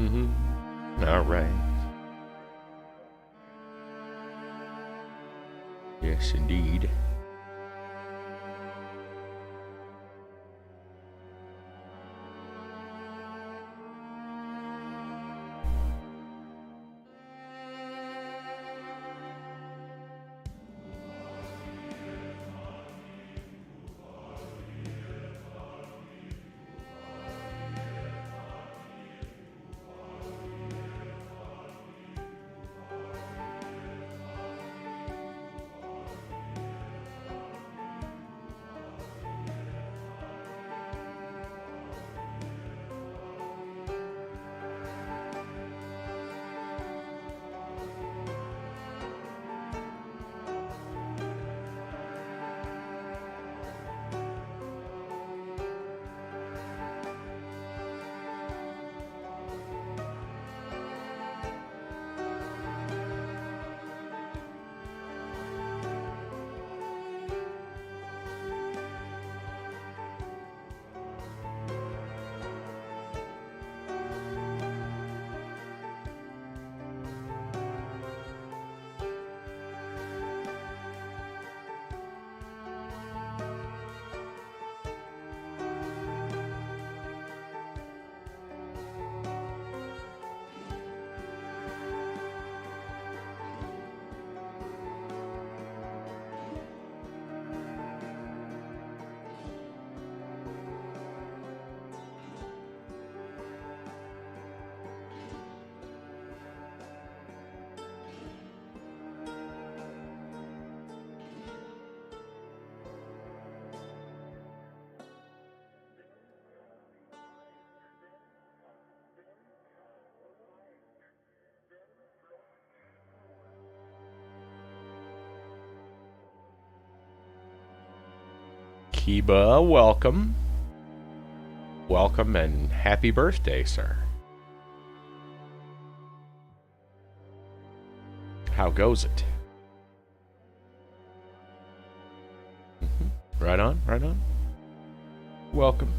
All right. Yes, indeed. Kiba, welcome. Welcome and happy birthday, sir. How goes it? Right on, right on. Welcome.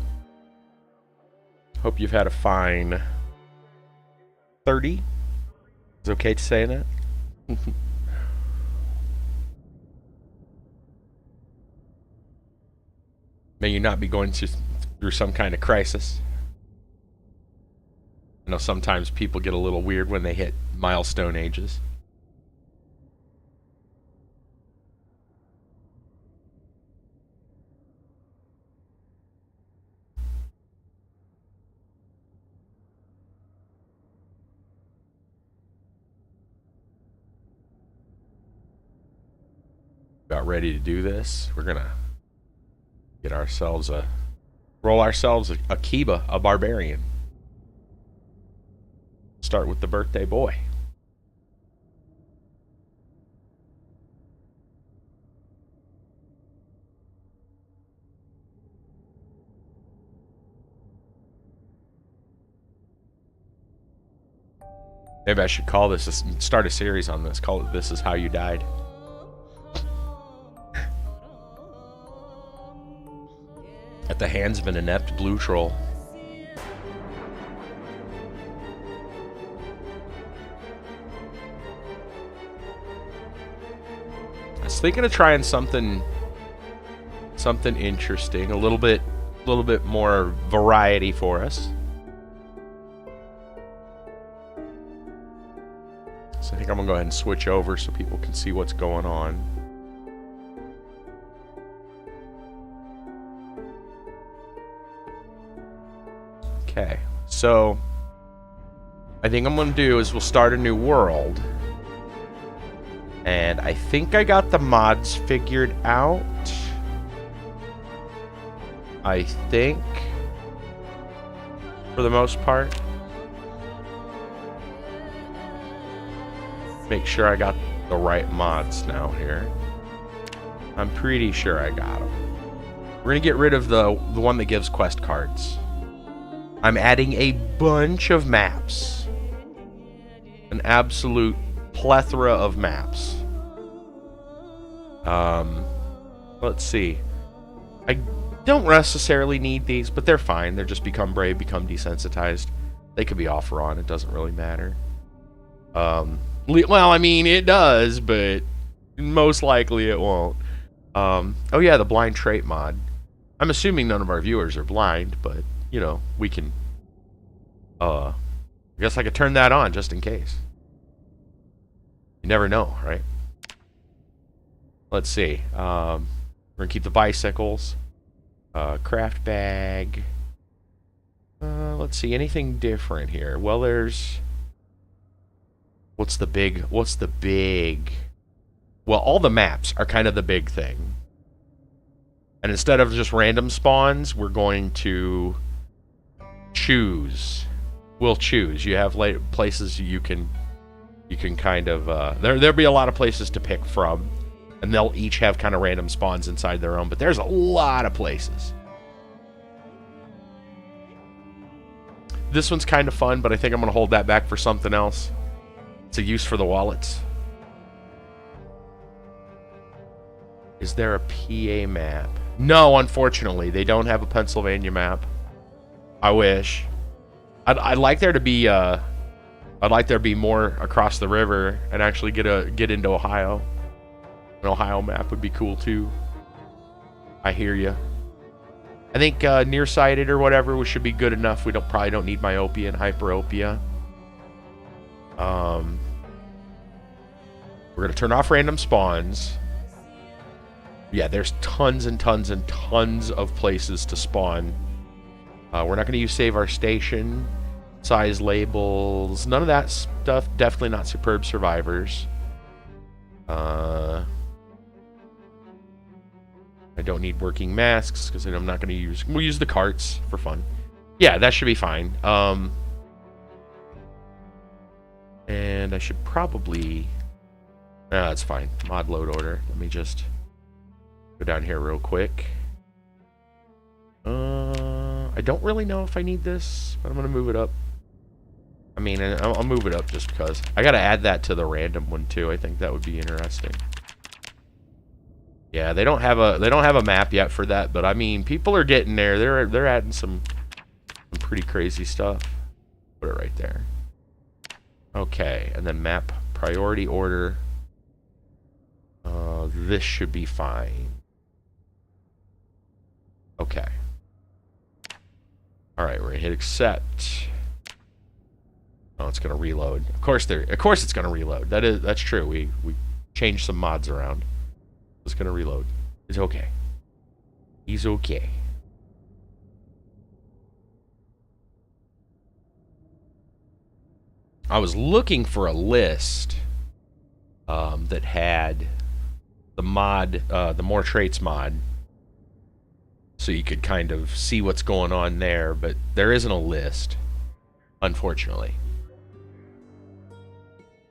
Hope you've had a fine 30. Is it okay to say that? May you not be going through some kind of crisis. I know sometimes people get a little weird when they hit milestone ages. About ready to do this. We're gonna get ourselves roll ourselves a Kiba, a barbarian. Start with the birthday boy. Maybe I should call this, start a series on this. Call it This Is How You Died. At the hands of an inept blue troll. I was thinking of trying something interesting, a little bit more variety for us. So I think I'm gonna go ahead and switch over so people can see what's going on. Okay, so I think I'm gonna do is we'll start a new world, and I think I got the mods figured out. I think, for the most part. Make sure I got the right mods now here. I'm pretty sure I got them. We're gonna get rid of the one that gives quest cards. I'm adding a bunch of maps. An absolute plethora of maps. Let's see. I don't necessarily need these, but they're fine. They're just become brave, become desensitized. They could be off Ron. It doesn't really matter. Well, I mean, it does, but most likely it won't. Oh yeah, the blind trait mod. I'm assuming none of our viewers are blind, but, you know, we can... I guess I could turn that on just in case. You never know, right? Let's see. We're going to keep the bicycles. Craft bag. Let's see, anything different here? Well, there's... What's the big... Well, all the maps are kind of the big thing. And instead of just random spawns, we're going to choose. We'll choose. You have places you can kind of... There'll be a lot of places to pick from. And they'll each have kind of random spawns inside their own. But there's a lot of places. This one's kind of fun, but I think I'm going to hold that back for something else. It's a use for the wallets. Is there a PA map? No, unfortunately. They don't have a Pennsylvania map. I wish. I'd like there to be I'd like there to be more across the river and actually get into Ohio. An Ohio map would be cool too. I hear you. I think nearsighted or whatever should be good enough. We probably don't need myopia and hyperopia. We're gonna turn off random spawns. Yeah, there's tons and tons and tons of places to spawn. We're not gonna use save our station, size labels, none of that stuff. Definitely not superb survivors. I don't need working masks because I'm not going to use... We'll use the carts for fun. Yeah, that should be fine. And I should probably... No, that's fine. Mod load order. Let me just go down here real quick. I don't really know if I need this, but I'm going to move it up. I mean, I'll move it up just because. I got to add that to the random one too. I think that would be interesting. Yeah, they don't have a map yet for that, but I mean, people are getting there. They're adding some pretty crazy stuff. Put it right there. Okay, and then map priority order. This should be fine. Okay. All right, we're gonna hit accept. Oh, it's gonna reload. Of course it's gonna reload. That's true. We changed some mods around. It's gonna reload. It's okay. He's okay. I was looking for a list that had the mod, the more traits mod, so you could kind of see what's going on there, but there isn't a list, unfortunately.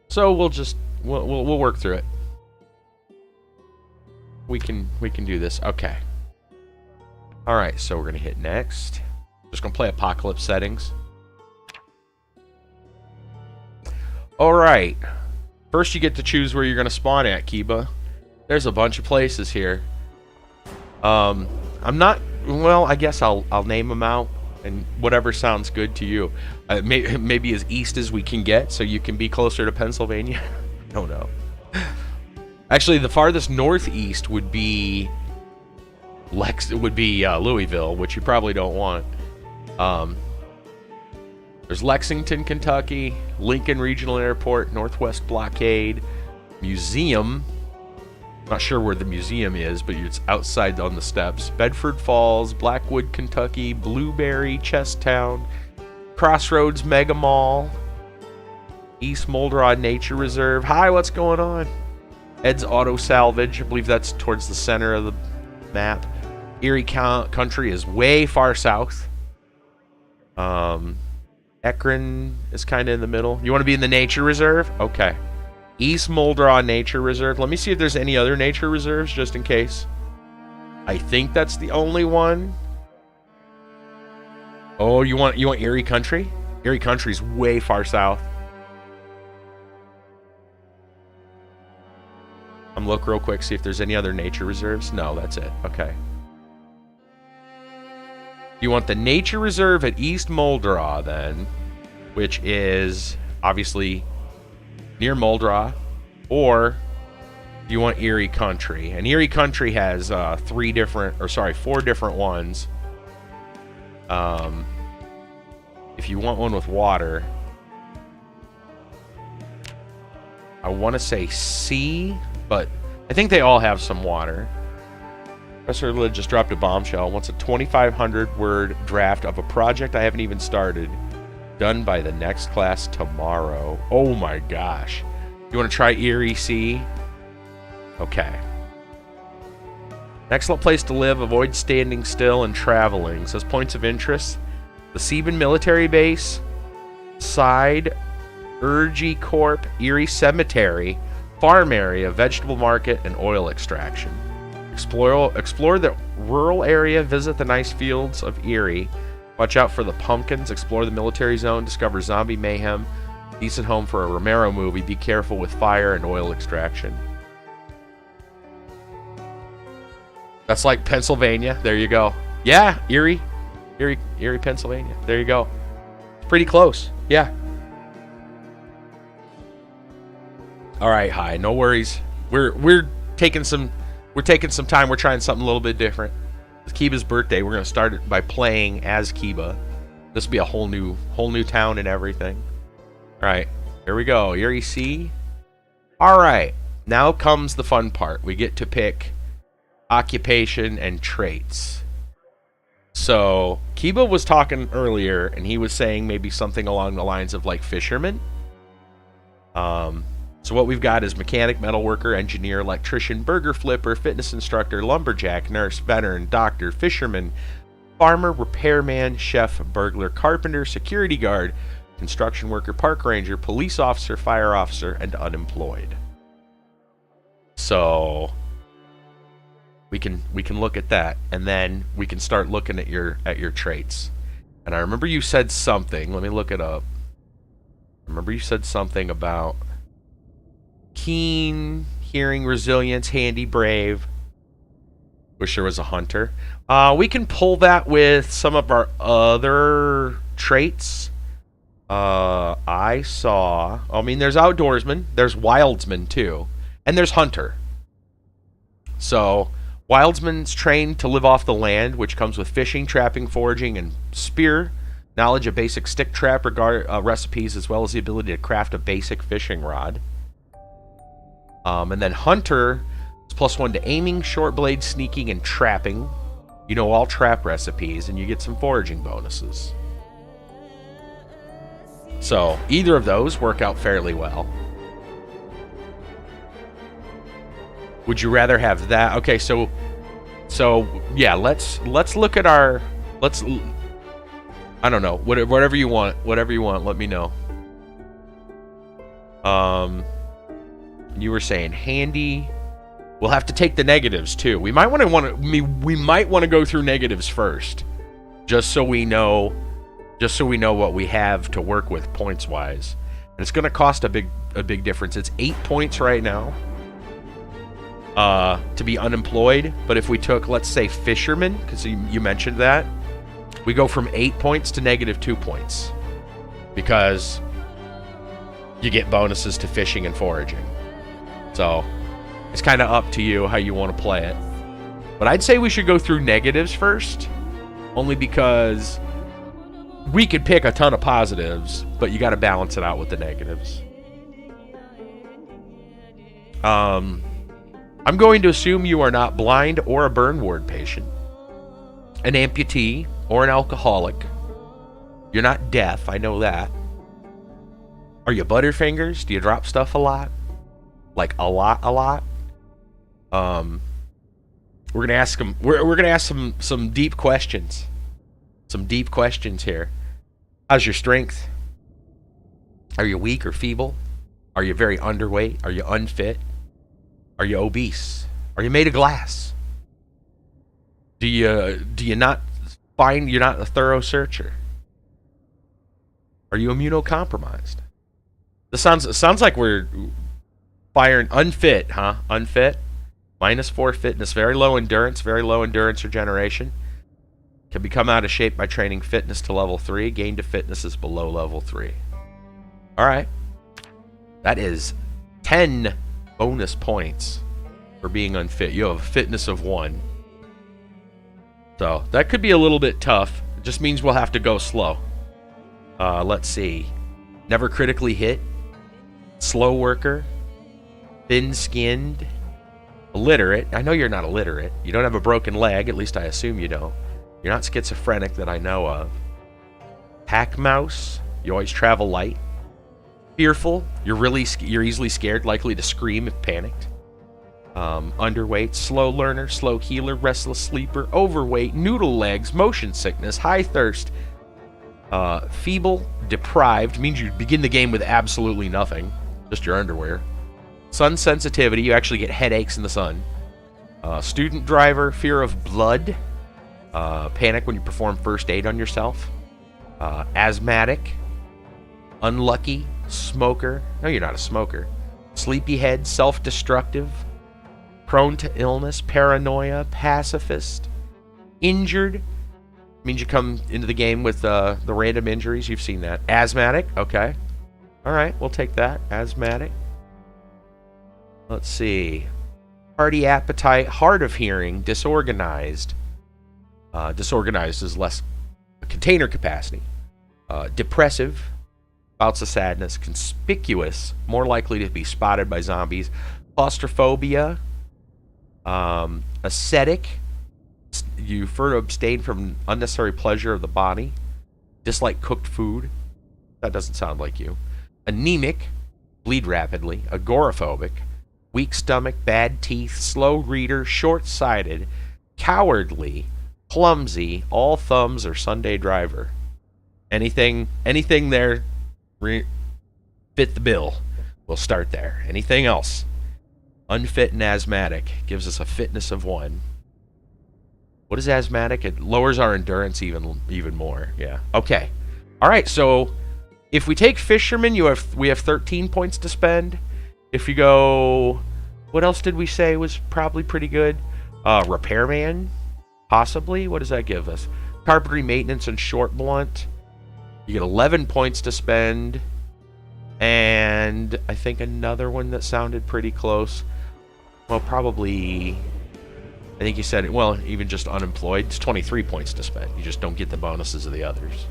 So we'll work through it. We can do this. Okay. All right, so we're gonna hit next. Just gonna play apocalypse settings. All right. First, you get to choose where you're gonna spawn at, Kiba. There's a bunch of places here. I'm not. Well, I guess I'll name them out, and whatever sounds good to you. Maybe as east as we can get, so you can be closer to Pennsylvania. I don't know. Actually, the farthest northeast would be Louisville, which you probably don't want. There's Lexington, Kentucky, Lincoln Regional Airport, Northwest Blockade, Museum. Not sure where the museum is, but it's outside on the steps. Bedford Falls, Blackwood, Kentucky, Blueberry, Chesttown, Crossroads Mega Mall, East Muldraugh Nature Reserve. Hi, what's going on? Ed's Auto Salvage. I believe that's towards the center of the map. Erie Country is way far south. Ekron is kind of in the middle. You want to be in the nature reserve? Okay. East Muldraugh Nature Reserve. Let me see if there's any other nature reserves, just in case. I think that's the only one. Oh, you want Erie Country? Erie Country's way far south. I'm look real quick, see if there's any other nature reserves. No, that's it. Okay. You want the nature reserve at East Muldraugh, then. which is obviously near Muldraugh, or you want Erie Country. And Erie Country has 4 different ones. If you want one with water, I want to say C, but I think they all have some water. Professor Lid just dropped a bombshell. Wants a 2,500 word draft of a project I haven't even started, done by the next class tomorrow. Oh my gosh. You want to try Erie C? Okay. An excellent place to live. Avoid standing still and traveling. Says points of interest: the Seaman Military Base, Side, Urgy Corp, Erie Cemetery, farm area, vegetable market, and oil extraction. Explore the rural area. Visit the nice fields of Erie. Watch out for the pumpkins. Explore the military zone. Discover zombie mayhem. Decent home for a Romero movie. Be careful with fire and oil extraction. That's like Pennsylvania. There you go. Yeah, Erie, Pennsylvania. There you go. It's pretty close. Yeah. All right, hi. No worries. We're taking some time. We're trying something a little bit different. It's Kiba's birthday. We're gonna start it by playing as Kiba. This will be a whole new town and everything. All right, here we go. Erie C. All right, now comes the fun part. We get to pick occupation and traits. So Kiba was talking earlier, and he was saying maybe something along the lines of like fisherman. So what we've got is mechanic, metalworker, engineer, electrician, burger flipper, fitness instructor, lumberjack, nurse, veteran, doctor, fisherman, farmer, repairman, chef, burglar, carpenter, security guard, construction worker, park ranger, police officer, fire officer, and unemployed. So we can look at that, and then we can start looking at your traits. And I remember you said something. Let me look it up. I remember you said something about keen, hearing, resilience, handy, brave. Wish there was a hunter. We can pull that with some of our other traits. There's outdoorsman, there's wildsman too, and there's hunter. So wildsman's trained to live off the land, which comes with fishing, trapping, foraging, and spear. Knowledge of basic stick trap recipes, as well as the ability to craft a basic fishing rod. And then hunter is +1 to aiming, short blade, sneaking, and trapping. You know all trap recipes, and you get some foraging bonuses. So either of those work out fairly well. Would you rather have that? Okay, so yeah, let's look at our I don't know, whatever you want, let me know. You were saying handy. We'll have to take the negatives too. We might want to go through negatives first, just so we know what we have to work with points wise. And it's going to cost a big difference. It's 8 points right now to be unemployed. But if we took, let's say, fisherman, because you mentioned that, we go from 8 points to -2 points, because you get bonuses to fishing and foraging. So it's kind of up to you how you want to play it. But I'd say we should go through negatives first, only because we could pick a ton of positives, but you got to balance it out with the negatives. I'm going to assume you are not blind or a burn ward patient, an amputee, or an alcoholic. You're not deaf, I know that. Are you butterfingers? Do you drop stuff a lot? Like a lot? We're gonna ask them. We're gonna ask some deep questions. Some deep questions here. How's your strength? Are you weak or feeble? Are you very underweight? Are you unfit? Are you obese? Are you made of glass? Do you not find you're not a thorough searcher? Are you immunocompromised? This sounds like we're firing unfit, huh? Unfit. -4 fitness, very low endurance regeneration. Can become out of shape by training fitness to level 3. Gain to fitness is below level 3. All right. That is 10 bonus points for being unfit. You have a fitness of 1. So that could be a little bit tough. It just means we'll have to go slow. Let's see. Never critically hit. Slow worker. Thin-skinned. Illiterate. I know you're not illiterate. You don't have a broken leg. At least I assume you don't. You're not schizophrenic that I know of. Pack mouse. You always travel light. Fearful. You're easily scared, likely to scream if panicked. Underweight, slow learner, slow healer, restless sleeper, overweight, noodle legs, motion sickness, high thirst, feeble, deprived, means you begin the game with absolutely nothing, just your underwear. Sun sensitivity, you actually get headaches in the sun. Student driver, fear of blood, panic when you perform first aid on yourself. Asthmatic, unlucky, smoker, no you're not a smoker. Sleepyhead, self-destructive, prone to illness, paranoia, pacifist, injured, means you come into the game with the random injuries. You've seen that. Asthmatic, okay. All right, we'll take that. Asthmatic. Let's see. Hearty appetite, hard of hearing, disorganized. Disorganized is less container capacity. Depressive, bouts of sadness, conspicuous, more likely to be spotted by zombies. Claustrophobia. Ascetic, you prefer to abstain from unnecessary pleasure of the body. Dislike cooked food. That doesn't sound like you. Anemic, bleed rapidly. Agoraphobic, weak stomach, bad teeth, slow reader, short-sighted, cowardly, clumsy, all thumbs, or Sunday driver. Anything there fit the bill. We'll start there. Anything else? Unfit and asthmatic gives us a fitness of 1. What is asthmatic? It lowers our endurance even more. Yeah. Okay. All right. So if we take fisherman, we have 13 points to spend. If you go, what else did we say was probably pretty good? Repairman, possibly. What does that give us? Carpentry, maintenance, and short blunt. You get 11 points to spend. And I think another one that sounded pretty close. Well, probably, I think you said it, well, even just unemployed, it's 23 points to spend. You just don't get the bonuses of the others.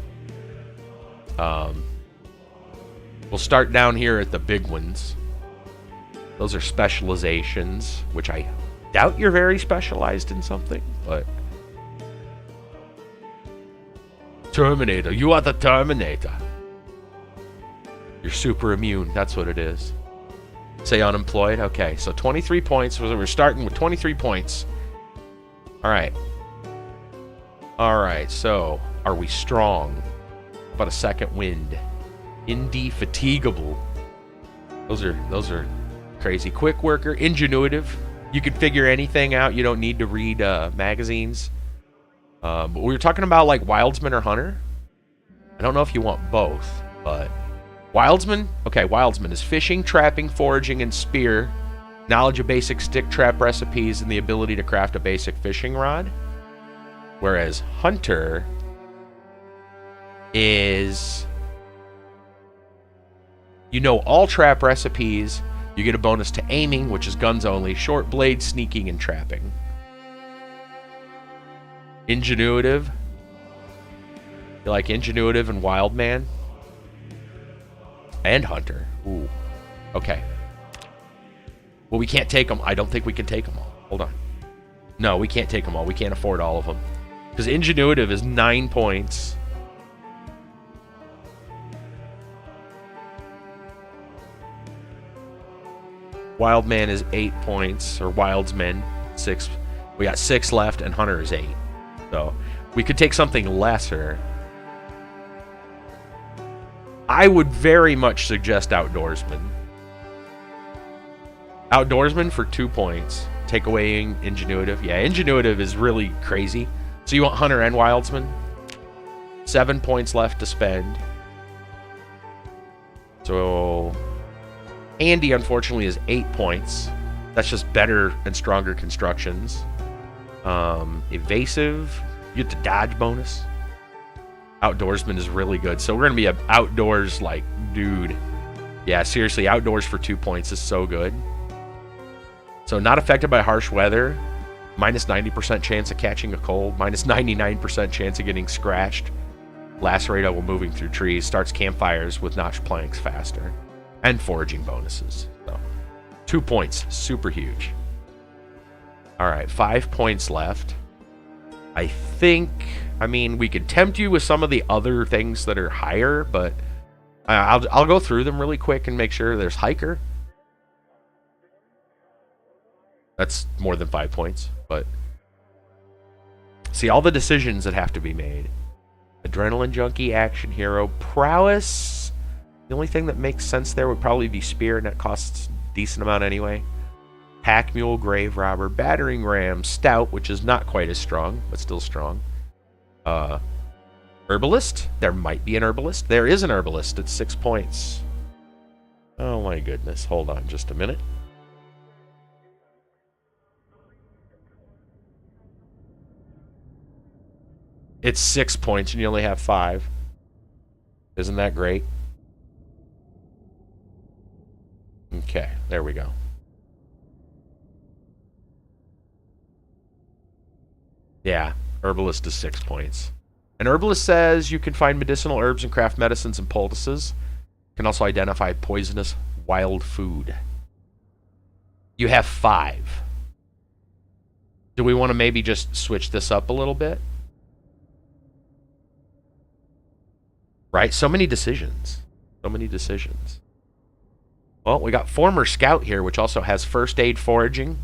We'll start down here at the big ones. Those are specializations, which I doubt you're very specialized in something, but... Terminator, you are the Terminator. You're super immune, that's what it is. Say unemployed. Okay, so 23 points. We're starting with 23 points. All right. All right, so are we strong? About a second wind. Indefatigable. Those are crazy. Quick worker. Ingenuitive. You can figure anything out. You don't need to read magazines. But we were talking about like Wildsman or Hunter. I don't know if you want both, but... Wildsman? Okay, Wildsman is fishing, trapping, foraging, and spear. Knowledge of basic stick trap recipes and the ability to craft a basic fishing rod. Whereas Hunter is... You know all trap recipes. You get a bonus to aiming, which is guns only. Short blade, sneaking, and trapping. Ingenuitive. You like Ingenuitive and Wildman? And Hunter. Ooh. Okay. Well, we can't take them. I don't think we can take them all. Hold on. No, we can't take them all. We can't afford all of them. Because Ingenuitive is 9 points. Wildman is 8 points. Or Wildsman. 6. We got 6 left, and Hunter is 8. So, we could take something lesser. I would very much suggest Outdoorsman. Outdoorsman for 2 points. Take away Ingenuitive. Yeah, Ingenuitive is really crazy. So you want Hunter and Wildsman? 7 points left to spend. So Andy, unfortunately, is 8 points. That's just better and stronger constructions. Evasive. You get the dodge bonus. Outdoorsman is really good. So we're going to be an outdoors, like, dude. Yeah, seriously, outdoors for 2 points is so good. So not affected by harsh weather. Minus 90% chance of catching a cold. Minus 99% chance of getting scratched. Lacerate while moving through trees. Starts campfires with notched planks faster. And foraging bonuses. So 2 points. Super huge. Alright, 5 points left. I think... I mean, we could tempt you with some of the other things that are higher, but... I'll go through them really quick and make sure. There's hiker. That's more than 5 points, but... See, all the decisions that have to be made. Adrenaline junkie, action hero, prowess. The only thing that makes sense there would probably be spear, and that costs a decent amount anyway. Pack mule, grave robber, battering ram, stout, which is not quite as strong, but still strong. Herbalist? There might be an herbalist. There is an herbalist at 6 points. Oh my goodness. Hold on just a minute. It's 6 points and you only have 5. Isn't that great? Okay, there we go. Yeah, herbalist is 6 points. An herbalist says you can find medicinal herbs and craft medicines and poultices. Can also identify poisonous wild food. You have 5. Do we want to maybe just switch this up a little bit? Right? So many decisions. So many decisions. Well, we got former scout here, which also has first aid foraging.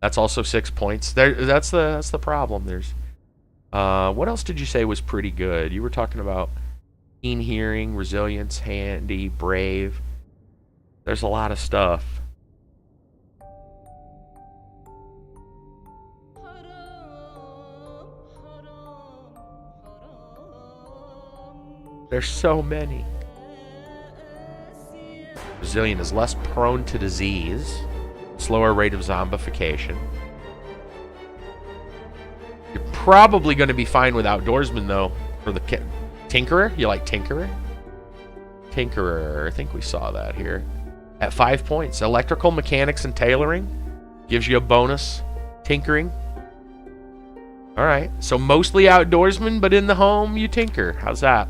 That's also 6 points. That's the problem. There's what else did you say was pretty good? You were talking about keen hearing, resilience, handy, brave. There's a lot of stuff. There's so many. Resilient is less prone to disease. Slower rate of zombification. You're probably going to be fine with outdoorsman, though. For the Tinkerer? You like Tinkerer? Tinkerer. I think we saw that here. At 5 points. Electrical, mechanics, and tailoring. Gives you a bonus. Tinkering. Alright. So mostly outdoorsman, but in the home, you tinker. How's that?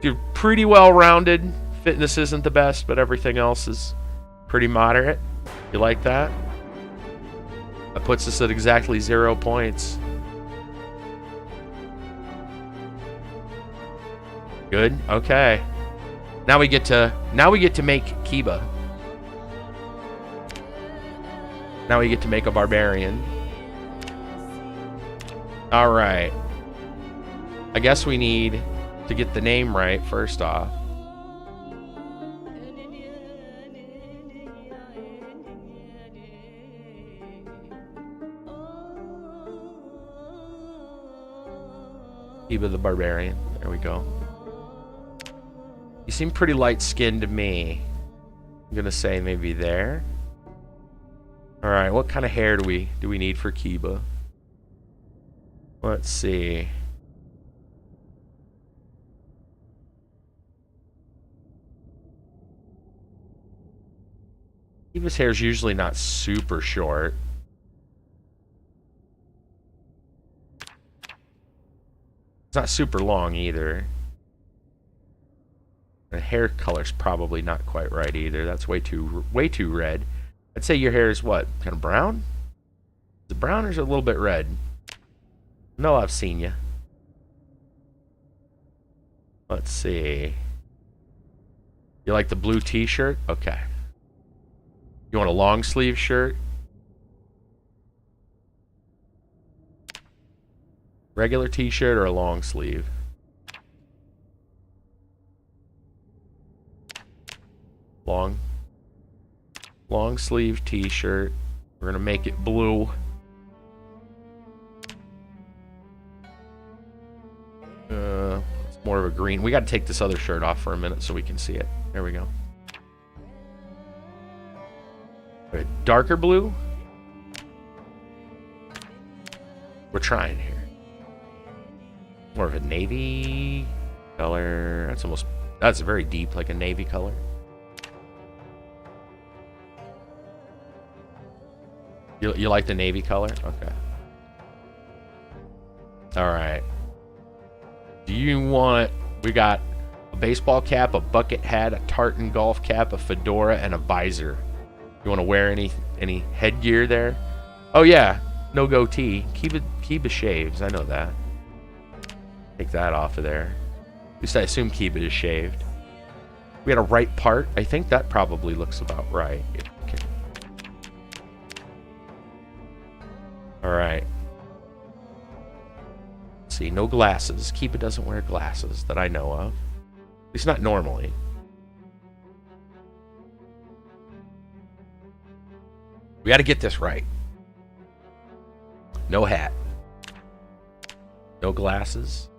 You're pretty well-rounded. Fitness isn't the best, but everything else is pretty moderate. You like that? That puts us at exactly 0 points. Good. Okay. Now we get to make Kiba. Now we get to make a barbarian. All right. I guess we need to get the name right first off. Kiba the Barbarian. There we go. You seem pretty light-skinned to me. I'm gonna say maybe there. Alright, what kind of hair do we need for Kiba? Let's see. Kiba's hair is usually not super short. It's not super long either. The hair color's probably not quite right either. That's way too red. I'd say your hair is what? Kind of brown? Is it brown or is it a little bit red? No, I've seen you. Let's see. You like the blue t-shirt? Okay. You want a long sleeve shirt? Regular t-shirt or a long sleeve? Long sleeve t-shirt. We're gonna make it blue. It's more of a green. We gotta take this other shirt off for a minute so we can see it. There we go. A darker blue. We're trying here. More of a navy color. That's almost That's very deep, like a navy color. You like the navy color? Okay. Alright. Do you want... We got a baseball cap, a bucket hat, a tartan golf cap, a fedora, and a visor. You want to wear any headgear there? Oh yeah, no goatee. Kiba shaves, I know that. Take that off of there. At least I assume Kiba is shaved. We had a right part. I think that probably looks about right. Okay. Alright. Let's see, no glasses. Kiba doesn't wear glasses that I know of. At least not normally. We got to get this right. No hat. No glasses.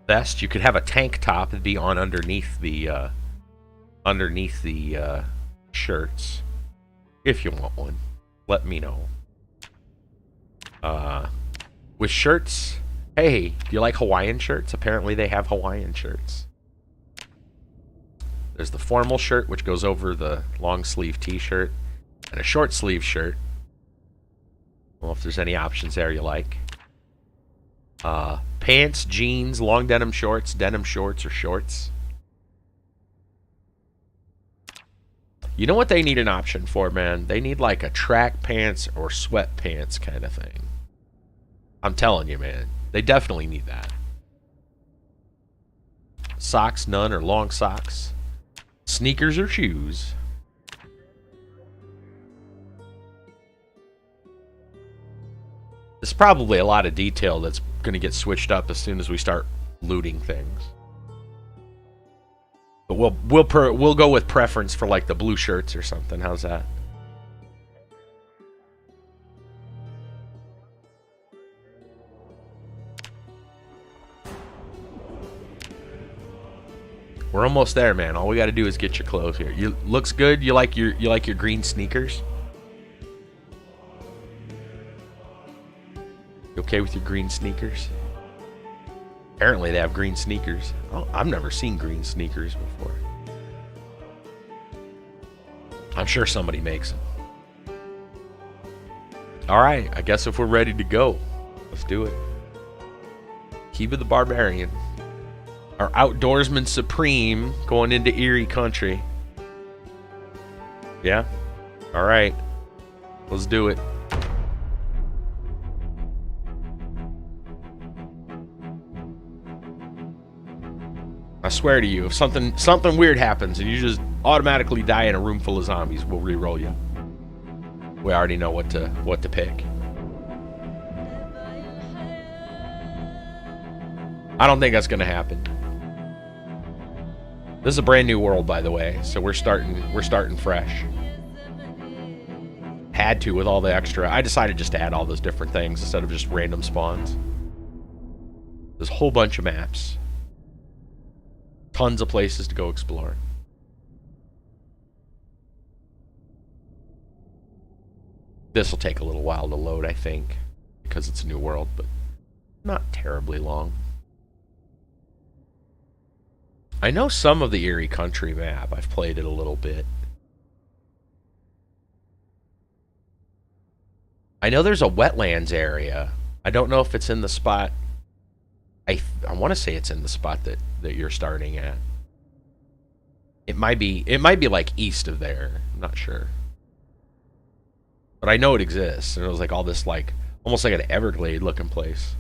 Vest. You could have a tank top. It'd be on underneath the shirts. If you want one, let me know. With shirts, hey, do you like Hawaiian shirts? Apparently they have Hawaiian shirts. There's the formal shirt, which goes over the long sleeve t-shirt, and a short sleeve shirt. Well, if there's any options there you like. Pants, jeans, long denim shorts, or shorts. You know what they need an option for, man? They need like a track pants or sweatpants kind of thing. I'm telling you, man. They definitely need that. Socks, none, or long socks. Sneakers or shoes. There's probably a lot of detail that's going to get switched up as soon as we start looting things. But we'll go with preference for like the blue shirts or something. How's that? We're almost there, man. All we got to do is get your clothes here. You looks good. You like your green sneakers? You okay with your green sneakers? Apparently they have green sneakers. Oh, I've never seen green sneakers before. I'm sure somebody makes them. All right, I guess if we're ready to go, let's do it. Kiba the Barbarian. Our outdoorsman supreme going into Erie country. Yeah? All right. Let's do it. I swear to you, if something weird happens and you just automatically die in a room full of zombies, we'll re-roll you. We already know what to pick. I don't think that's gonna happen. This is a brand new world, by the way, so we're starting fresh. Had to with all the extra. I decided just to add all those different things instead of just random spawns. There's a whole bunch of maps. Tons of places to go explore. This will take a little while to load, I think, because it's a new world, but not terribly long. I know some of the Erie Country map. I've played it a little bit. I know there's a wetlands area. I don't know if it's in the spot. I want to say it's in the spot that you're starting at. It might be like east of there. I'm not sure. But I know it exists. And it was like all this like almost like an Everglade looking place.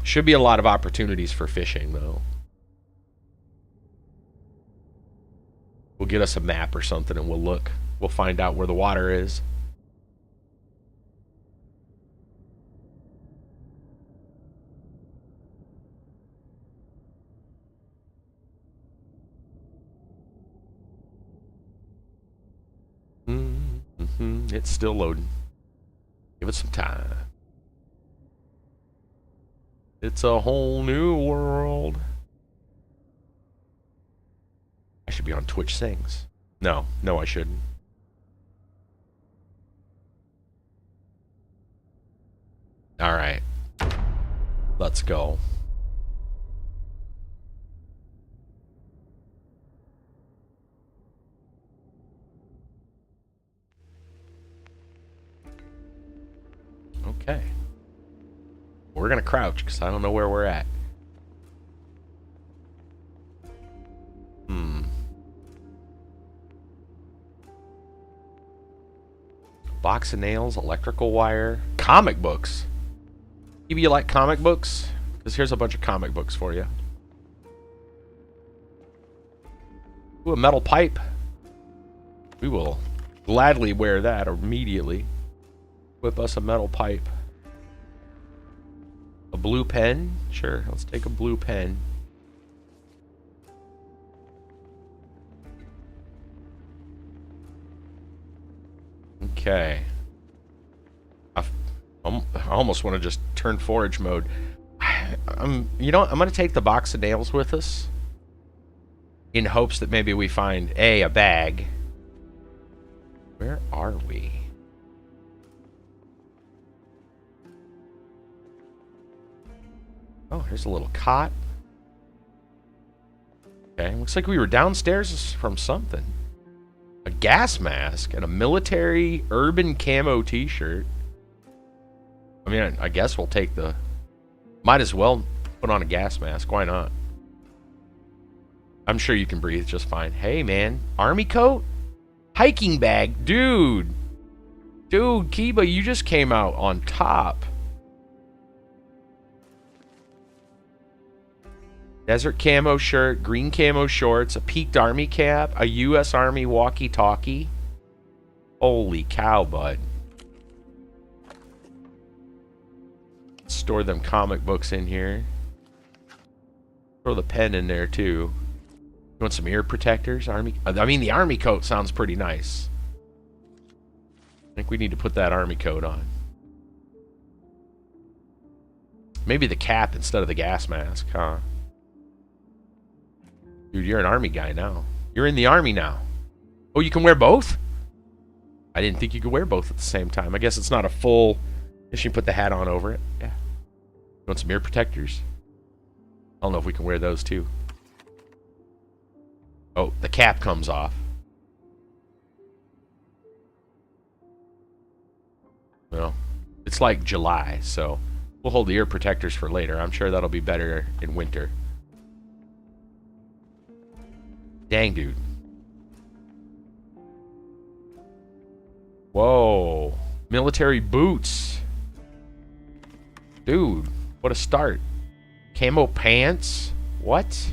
Should be a lot of opportunities for fishing, though. We'll get us a map or something and we'll look. We'll find out where the water is. It's still loading. Give it some time. It's a whole new world. I should be on Twitch Sings. No, I shouldn't. Alright. Let's go. Okay. We're gonna crouch because I don't know where we're at. Box of nails, electrical wire, comic books. Maybe you like comic books? Because here's a bunch of comic books for you. Ooh, a metal pipe. We will gladly wear that immediately. Whip us a metal pipe. A blue pen? Sure, let's take a blue pen. Okay. I almost want to just turn forage mode. You know what? I'm going to take the box of nails with us in hopes that maybe we find a bag. Where are we? Oh, here's a little cot. Okay, looks like we were downstairs from something. A gas mask and a military urban camo t-shirt. I mean, I guess we'll take the... Might as well put on a gas mask. Why not? I'm sure you can breathe just fine. Hey, man. Army coat? Hiking bag? Dude. Dude, Kiba, you just came out on top. Desert camo shirt, green camo shorts, a peaked army cap, a U.S. Army walkie-talkie. Holy cow, bud. Store them comic books in here. Throw the pen in there, too. You want some ear protectors? I mean, the army coat sounds pretty nice. I think we need to put that army coat on. Maybe the cap instead of the gas mask, huh? Dude, you're an army guy now. You're in the army now. Oh, you can wear both? I didn't think you could wear both at the same time. I guess it's not a full... I guess you can put the hat on over it. Yeah. You want some ear protectors? I don't know if we can wear those too. Oh, the cap comes off. Well, it's like July, so we'll hold the ear protectors for later. I'm sure that'll be better in winter. Dang, dude. Whoa. Military boots. Dude, what a start. Camo pants? What?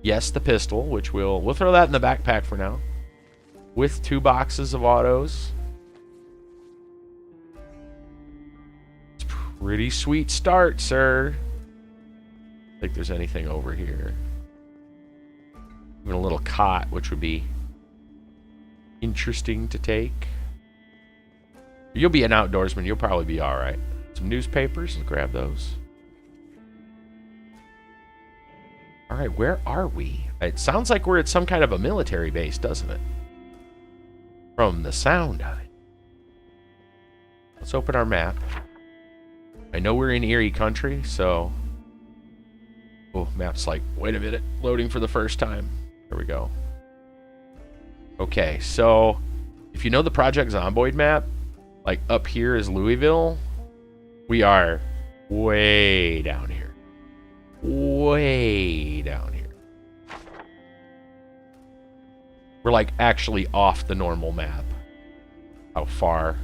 Yes, the pistol, which we'll throw that in the backpack for now. With 2 boxes of autos. It's a pretty sweet start, sir. I think there's anything over here. Even a little cot, which would be interesting to take. You'll be an outdoorsman. You'll probably be all right. Some newspapers. Let's grab those. All right, where are we? It sounds like we're at some kind of a military base, doesn't it? From the sound of it. Let's open our map. I know we're in Erie country, so... Oh, map's like, wait a minute, loading for the first time. There we go. Okay, so if you know the Project Zomboid map, like up here is Louisville. We are way down here. Way down here. We're like actually off the normal map. How far? All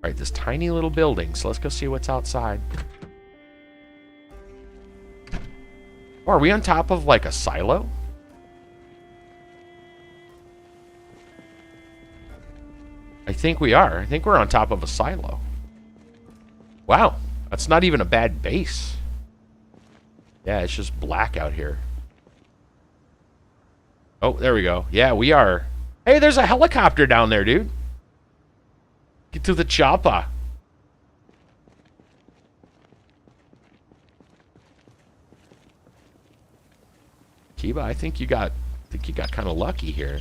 right, this tiny little building. So let's go see what's outside. Oh, are we on top of like a silo? I think we are. I think we're on top of a silo. Wow, that's not even a bad base. Yeah, it's just black out here. Oh, there we go. Yeah, we are. Hey, there's a helicopter down there, dude. Get to the chopper. Kiba, I think you got kind of lucky here.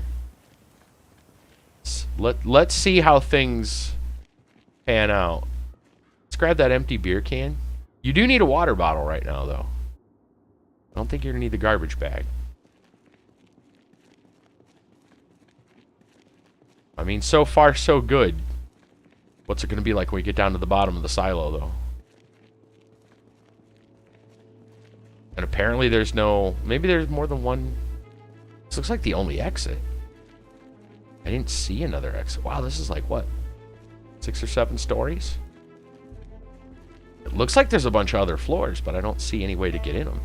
Let's see how things pan out. Let's grab that empty beer can. You do need a water bottle right now, though. I don't think you're going to need the garbage bag. I mean, so far, so good. What's it going to be like when we get down to the bottom of the silo, though? And apparently there's no... Maybe there's more than one... This looks like the only exit. I didn't see another exit. Wow, this is like, what? 6 or 7 stories? It looks like there's a bunch of other floors, but I don't see any way to get in them.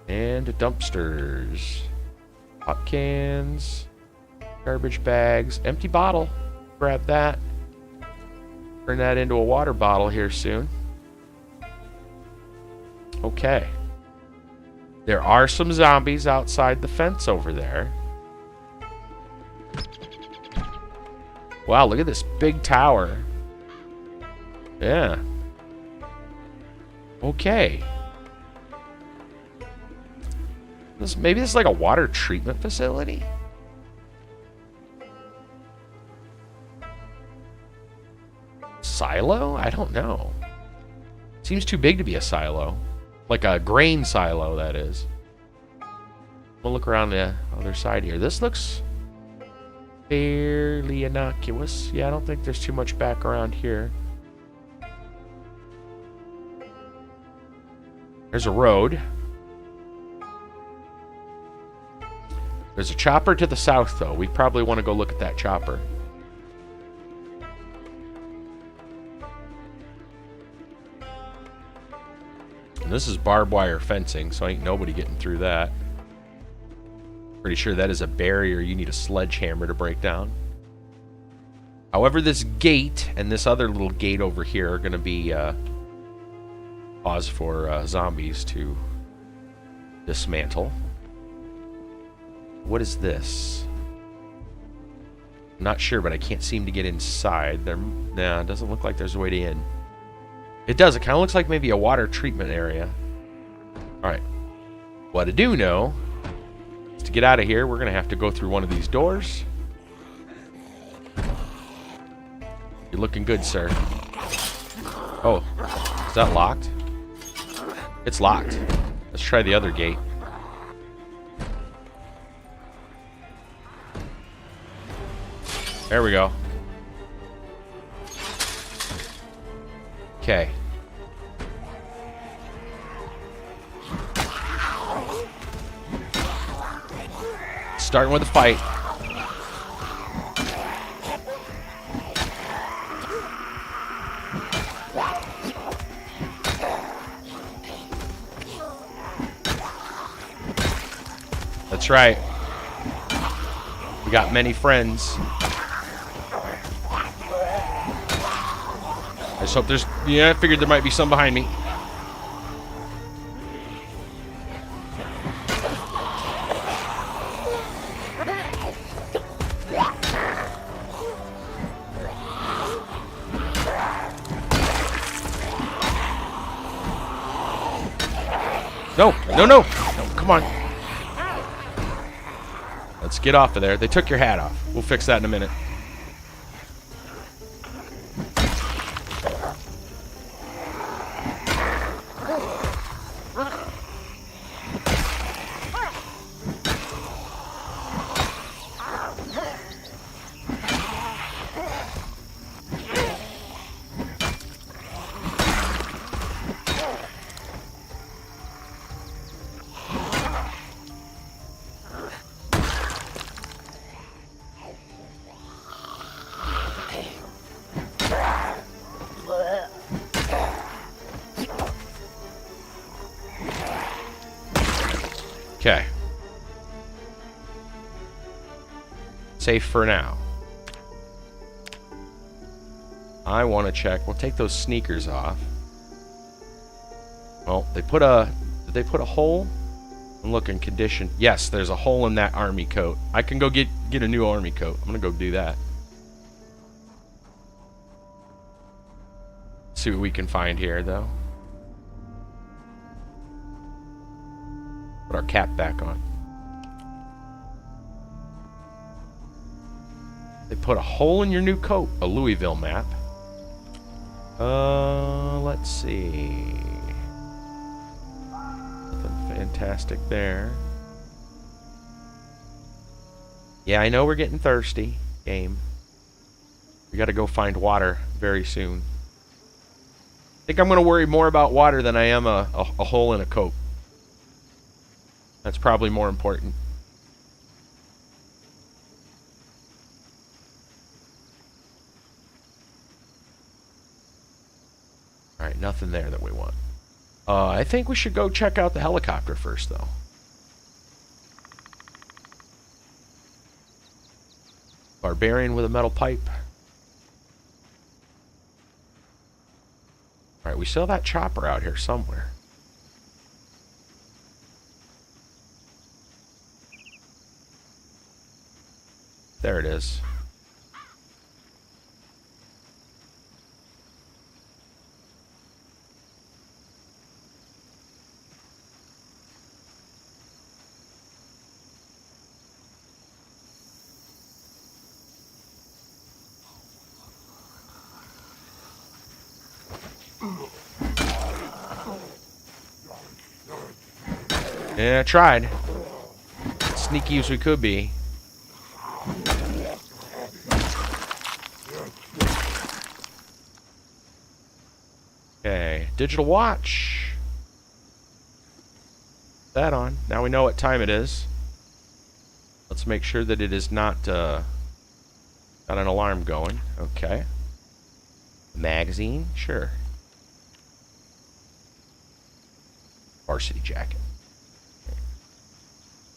And dumpsters. Pop cans. Garbage bags. Empty bottle. Grab that. Turn that into a water bottle here soon. Okay. There are some zombies outside the fence over there. Wow, look at this big tower. Yeah. Okay. Maybe this is like a water treatment facility? Silo? I don't know. Seems too big to be a silo. Like a grain silo, that is. We'll look around the other side here. This looks fairly innocuous. Yeah, I don't think there's too much back around here. There's a road. There's a chopper to the south, though. We probably want to go look at that chopper. And this is barbed wire fencing, so ain't nobody getting through that. Pretty sure that is a barrier you need a sledgehammer to break down. However, this gate and this other little gate over here are going to be cause for zombies to dismantle. What is this? I'm not sure, but I can't seem to get inside. Nah, it doesn't look like there's a way to in. It does. It kind of looks like maybe a water treatment area. Alright. What I do know is to get out of here, we're going to have to go through one of these doors. You're looking good, sir. Oh. Is that locked? It's locked. Let's try the other gate. There we go. Okay. Starting with a fight. That's right. We got many friends. I just hope there's... Yeah, I figured there might be some behind me. No, no, no. No, come on. Let's get off of there. They took your hat off. We'll fix that in a minute. Okay. Safe for now. I want to check. We'll take those sneakers off. Well, they put a... Did they put a hole? I'm looking condition. Yes, there's a hole in that army coat. I can go get a new army coat. I'm gonna go do that. See what we can find here, though. Put our cap back on. put a hole in your new coat. A Louisville map. Let's see. Nothing fantastic there. Yeah, I know we're getting thirsty. Game. We gotta go find water very soon. I think I'm gonna worry more about water than I am a hole in a coat. That's probably more important. Alright, nothing there that we want. I think we should go check out the helicopter first, though. Barbarian with a metal pipe. Alright, we still have that chopper out here somewhere. There it is. Yeah, I tried. Sneaky as we could be. Okay, digital watch. That on. Now we know what time it is. Let's make sure that it is not got an alarm going. Okay. Magazine, sure. Varsity jacket.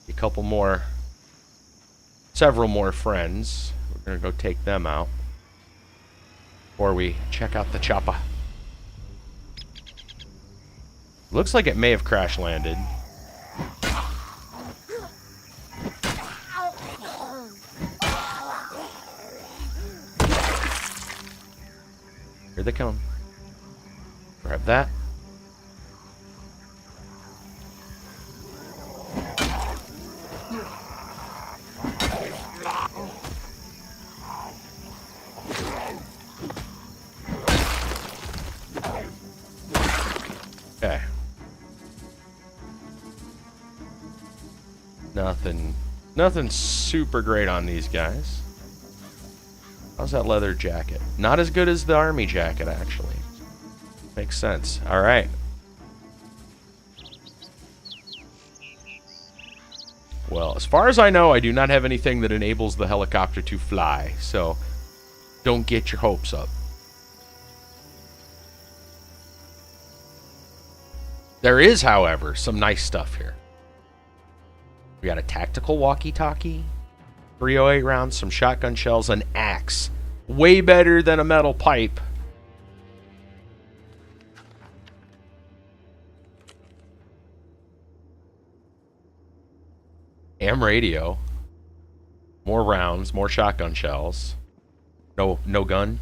A couple more, several more friends. We're gonna go take them out before we check out the chopper. Looks like it may have crash landed. Here they come. Grab that. Okay. Nothing super great on these guys. How's that leather jacket? Not as good as the army jacket, actually. Makes sense. Alright. Well, as far as I know, I do not have anything that enables the helicopter to fly, so don't get your hopes up. There is, however, some nice stuff here. We got a tactical walkie-talkie, 308 rounds, some shotgun shells, an axe. Way better than a metal pipe. Ham radio. More rounds, more shotgun shells. No gun.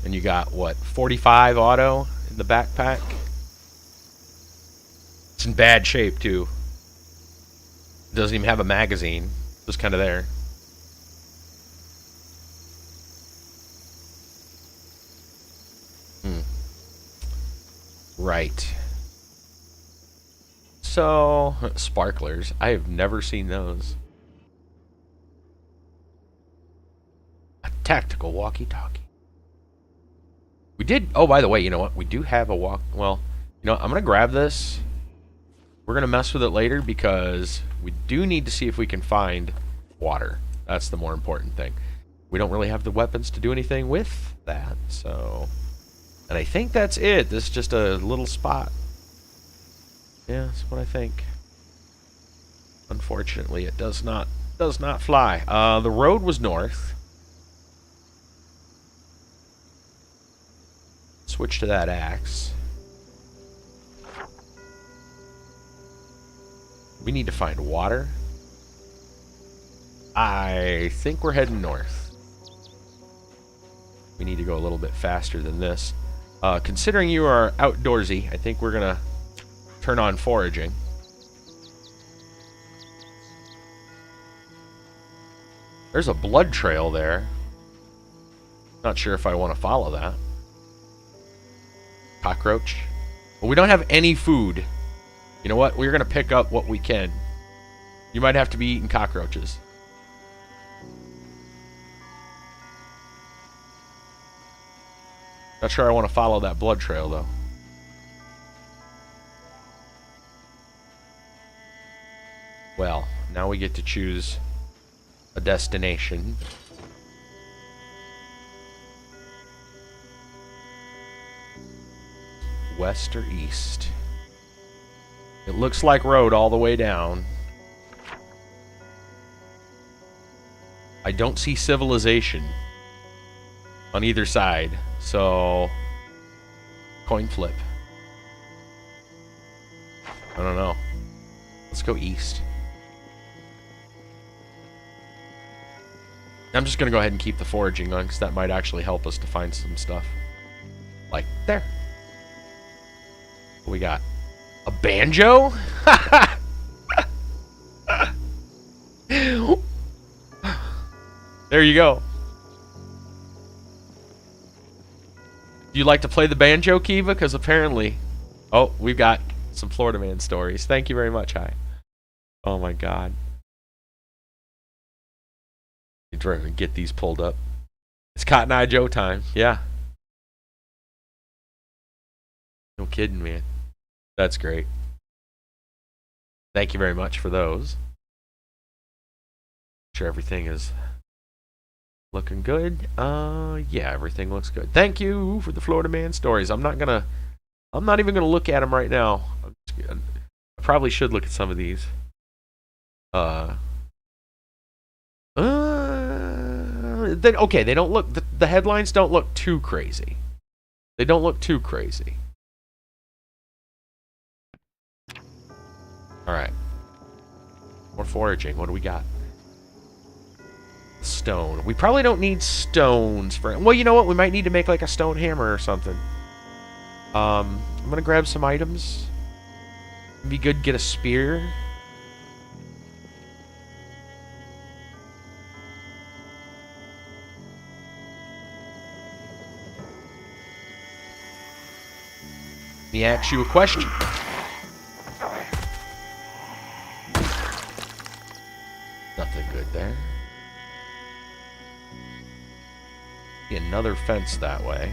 And you got, what, 45 auto in the backpack? It's in bad shape, too. It doesn't even have a magazine. Just kind of there. Right. So, sparklers. I have never seen those. A tactical walkie-talkie. We did... Oh, by the way, you know what? We do have a walk... Well, you know what? I'm going to grab this. We're going to mess with it later because we do need to see if we can find water. That's the more important thing. We don't really have the weapons to do anything with that, so... And I think that's it. This is just a little spot. Yeah, that's what I think. Unfortunately, it does not fly. The road was north. Switch to that axe. We need to find water. I think we're heading north. We need to go a little bit faster than this. Considering you are outdoorsy, I think we're gonna turn on foraging. There's a blood trail there. Not sure if I want to follow that. Cockroach. Well, we don't have any food. You know what? We're going to pick up what we can. You might have to be eating cockroaches. Not sure I want to follow that blood trail, though. Well, now we get to choose a destination. West or east? It looks like road all the way down. I don't see civilization on either side, so coin flip. I don't know. Let's go east. I'm just gonna go ahead and keep the foraging on, because that might actually help us to find some stuff. Like there. What we got? A banjo? There you go. Do you like to play the banjo, Kiva? Because apparently... Oh, we've got some Florida Man stories. Thank you very much, Hi. Oh my god. You're trying to get these pulled up. It's Cotton Eye Joe time. Yeah. No kidding, man. That's great. Thank you very much for those. Sure everything is looking good. Yeah, everything looks good. Thank you for the Florida Man stories. I'm not even gonna look at them right now. I probably should look at some of these. Okay, they don't look, the headlines don't look too crazy. They don't look too crazy. Alright. More foraging. What do we got? Stone. We probably don't need stones for... Well, you know what? We might need to make like a stone hammer or something. I'm gonna grab some items. It'd be good to get a spear. Let me ask you a question. Nothing good there. Another fence that way.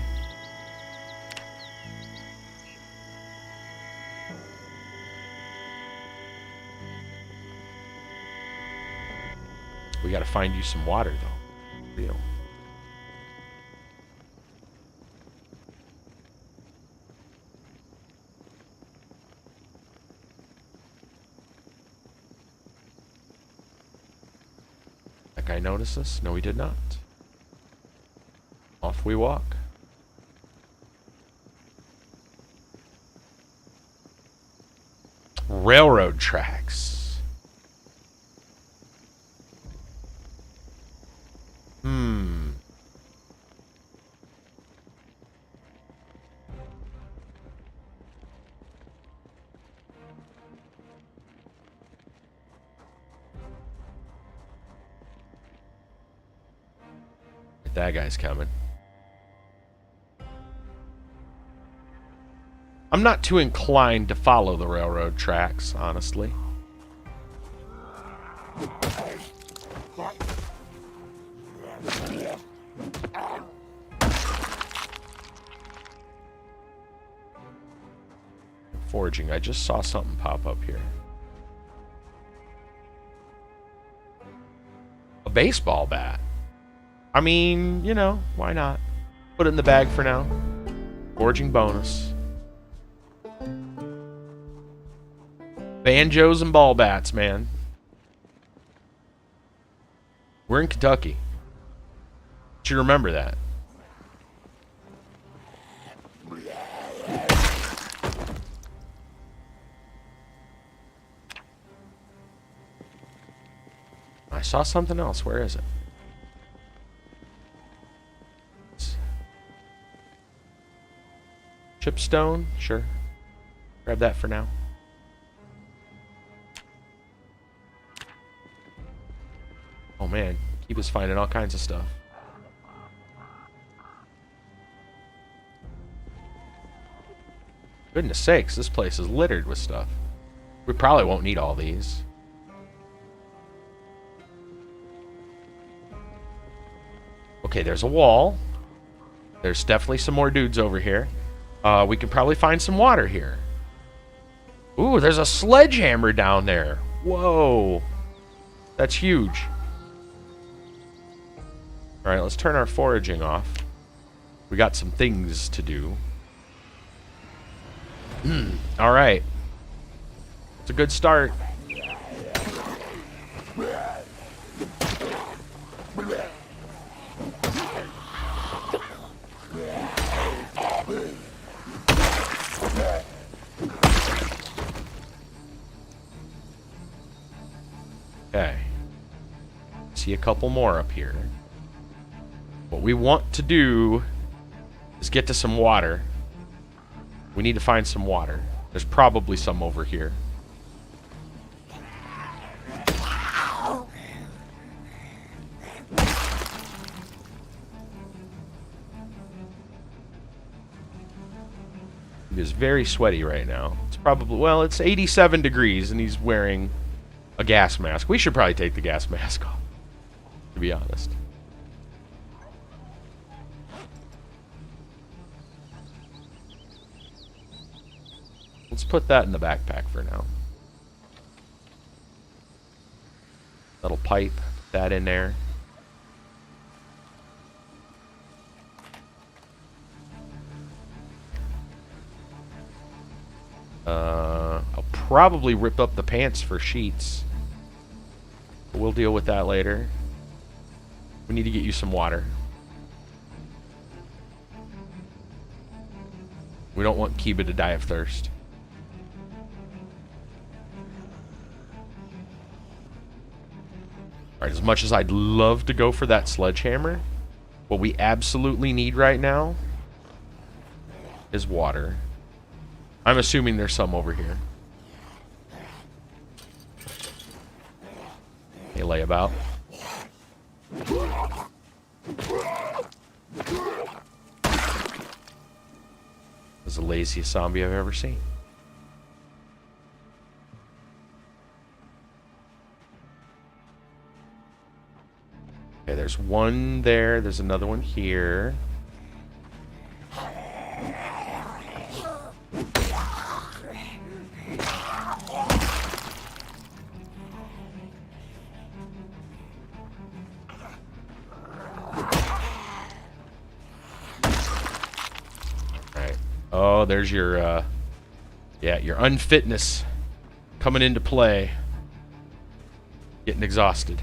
We gotta find you some water, though. Real. That guy noticed us? No, he did not. Off we walk. Railroad tracks. That guy's coming. I'm not too inclined to follow the railroad tracks, honestly. Foraging. I just saw something pop up here. A baseball bat. I mean, you know, why not? Put it in the bag for now. Foraging bonus. Banjos and ball bats, man. We're in Kentucky. You should remember that. I saw something else. Where is it? Chipstone? Sure. Grab that for now. Oh man, keep us finding all kinds of stuff. Goodness sakes, this place is littered with stuff. We probably won't need all these. Okay, there's a wall. There's definitely some more dudes over here. We can probably find some water here. Ooh, there's a sledgehammer down there. Whoa. That's huge. Alright, let's turn our foraging off. We got some things to do. Alright. It's a good start. Okay. See a couple more up here. What we want to do is get to some water. We need to find some water. There's probably some over here. He is very sweaty right now. It's probably, well, it's 87 degrees and he's wearing a gas mask. We should probably take the gas mask off, to be honest. Let's put that in the backpack for now. Little pipe, put that in there. I'll probably rip up the pants for sheets. We'll deal with that later. We need to get you some water. We don't want Kiba to die of thirst. Alright, as much as I'd love to go for that sledgehammer, what we absolutely need right now is water. I'm assuming there's some over here. Hey, layabout. This is the laziest zombie I've ever seen. Okay, there's one there. There's another one here. Oh, there's your, yeah, your unfitness coming into play. Getting exhausted.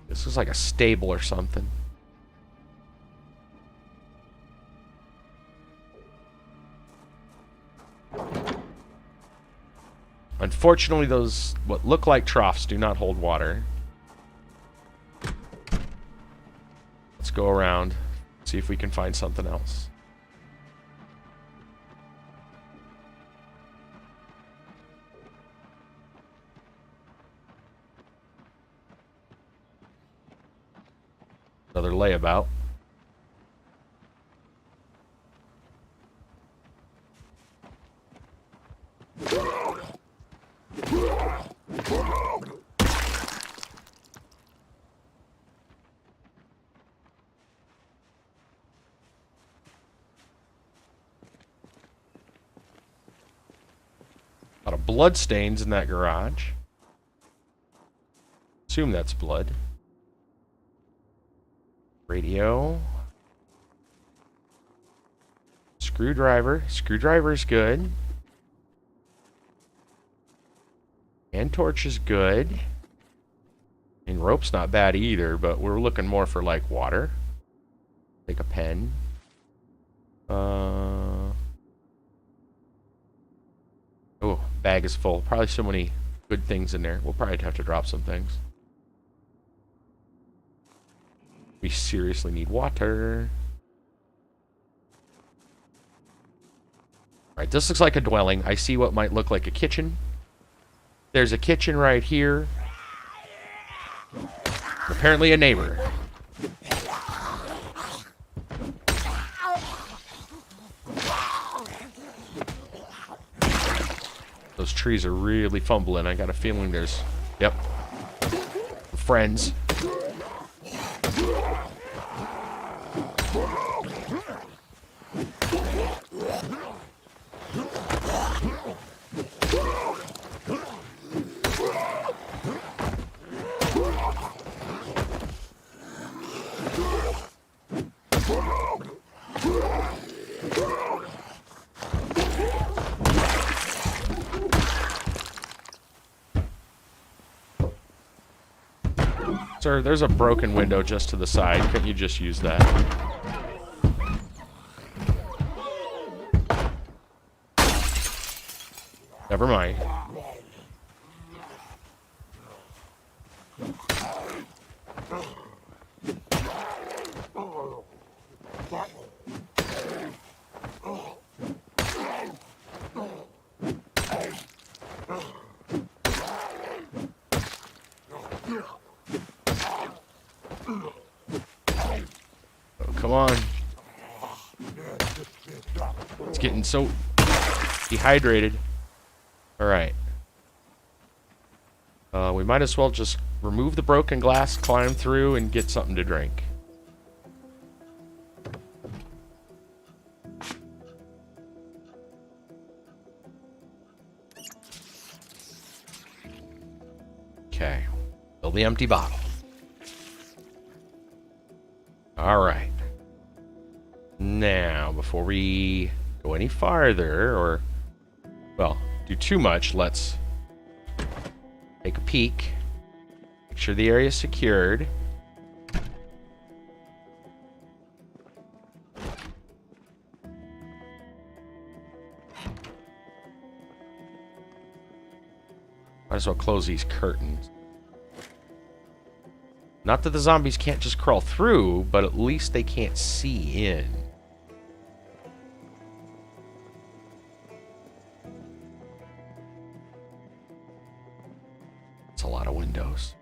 This looks like a stable or something. Unfortunately, those, what look like troughs, do not hold water. Let's go around, see if we can find something else. Another layabout. A lot of blood stains in that garage. Assume that's blood. Radio. Screwdriver. Screwdriver's good. And torch is good. And rope's not bad either, but we're looking more for like water. Take a pen. Oh, bag is full. Probably so many good things in there. We'll probably have to drop some things. We seriously need water. Alright, this looks like a dwelling. I see what might look like a kitchen. There's a kitchen right here. Apparently a neighbor. Those trees are really fumbling. I got a feeling there's... Yep. Friends. Sir, there's a broken window just to the side. Couldn't you just use that? Never mind. Come on. It's getting so dehydrated. Alright. We might as well just remove the broken glass, climb through, and get something to drink. Okay. Fill the empty bottle. Alright. Now, before we go any farther, or, well, do too much, let's take a peek. Make sure the area is secured. Might as well close these curtains. Not that the zombies can't just crawl through, but at least they can't see in. It's a lot of windows.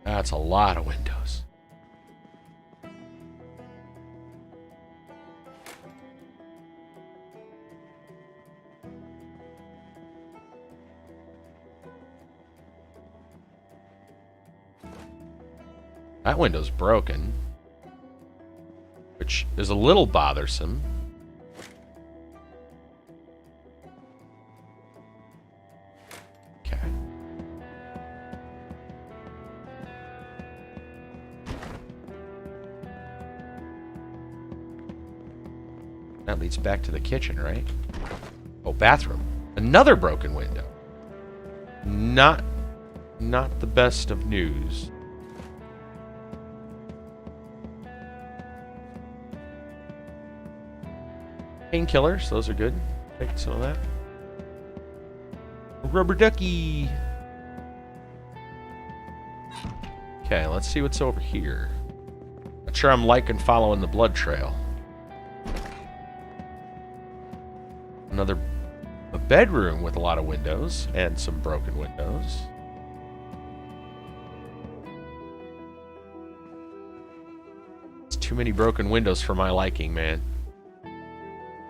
That's a lot of windows. That window's broken, which is a little bothersome. Okay. That leads back to the kitchen, right? Oh, bathroom. Another broken window. Not the best of news. Painkillers, those are good. Take some of that. Rubber ducky. Okay, let's see what's over here. Not sure I'm liking following the blood trail. A bedroom with a lot of windows and some broken windows. It's too many broken windows for my liking, man.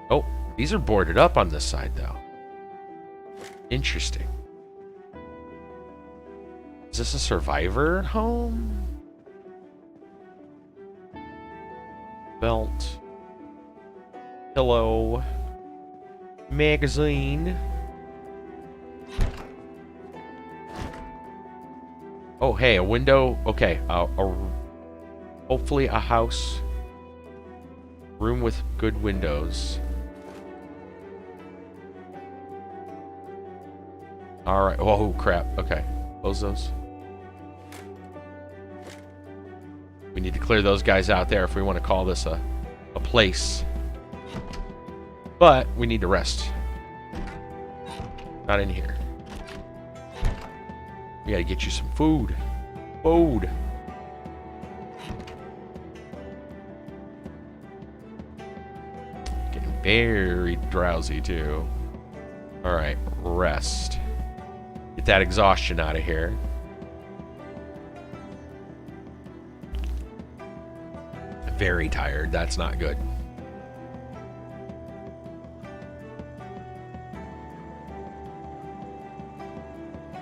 Oh, these are boarded up on this side, though. Interesting. Is this a survivor home? Belt. Pillow. Magazine. Oh, hey, a window. Okay, hopefully a house. Room with good windows. Alright. Oh, crap. Okay. Close those. We need to clear those guys out there if we want to call this a place. But we need to rest. Not in here. We gotta get you some food. Food. very drowsy too. Alright, rest. Get that exhaustion out of here. Very tired. That's not good.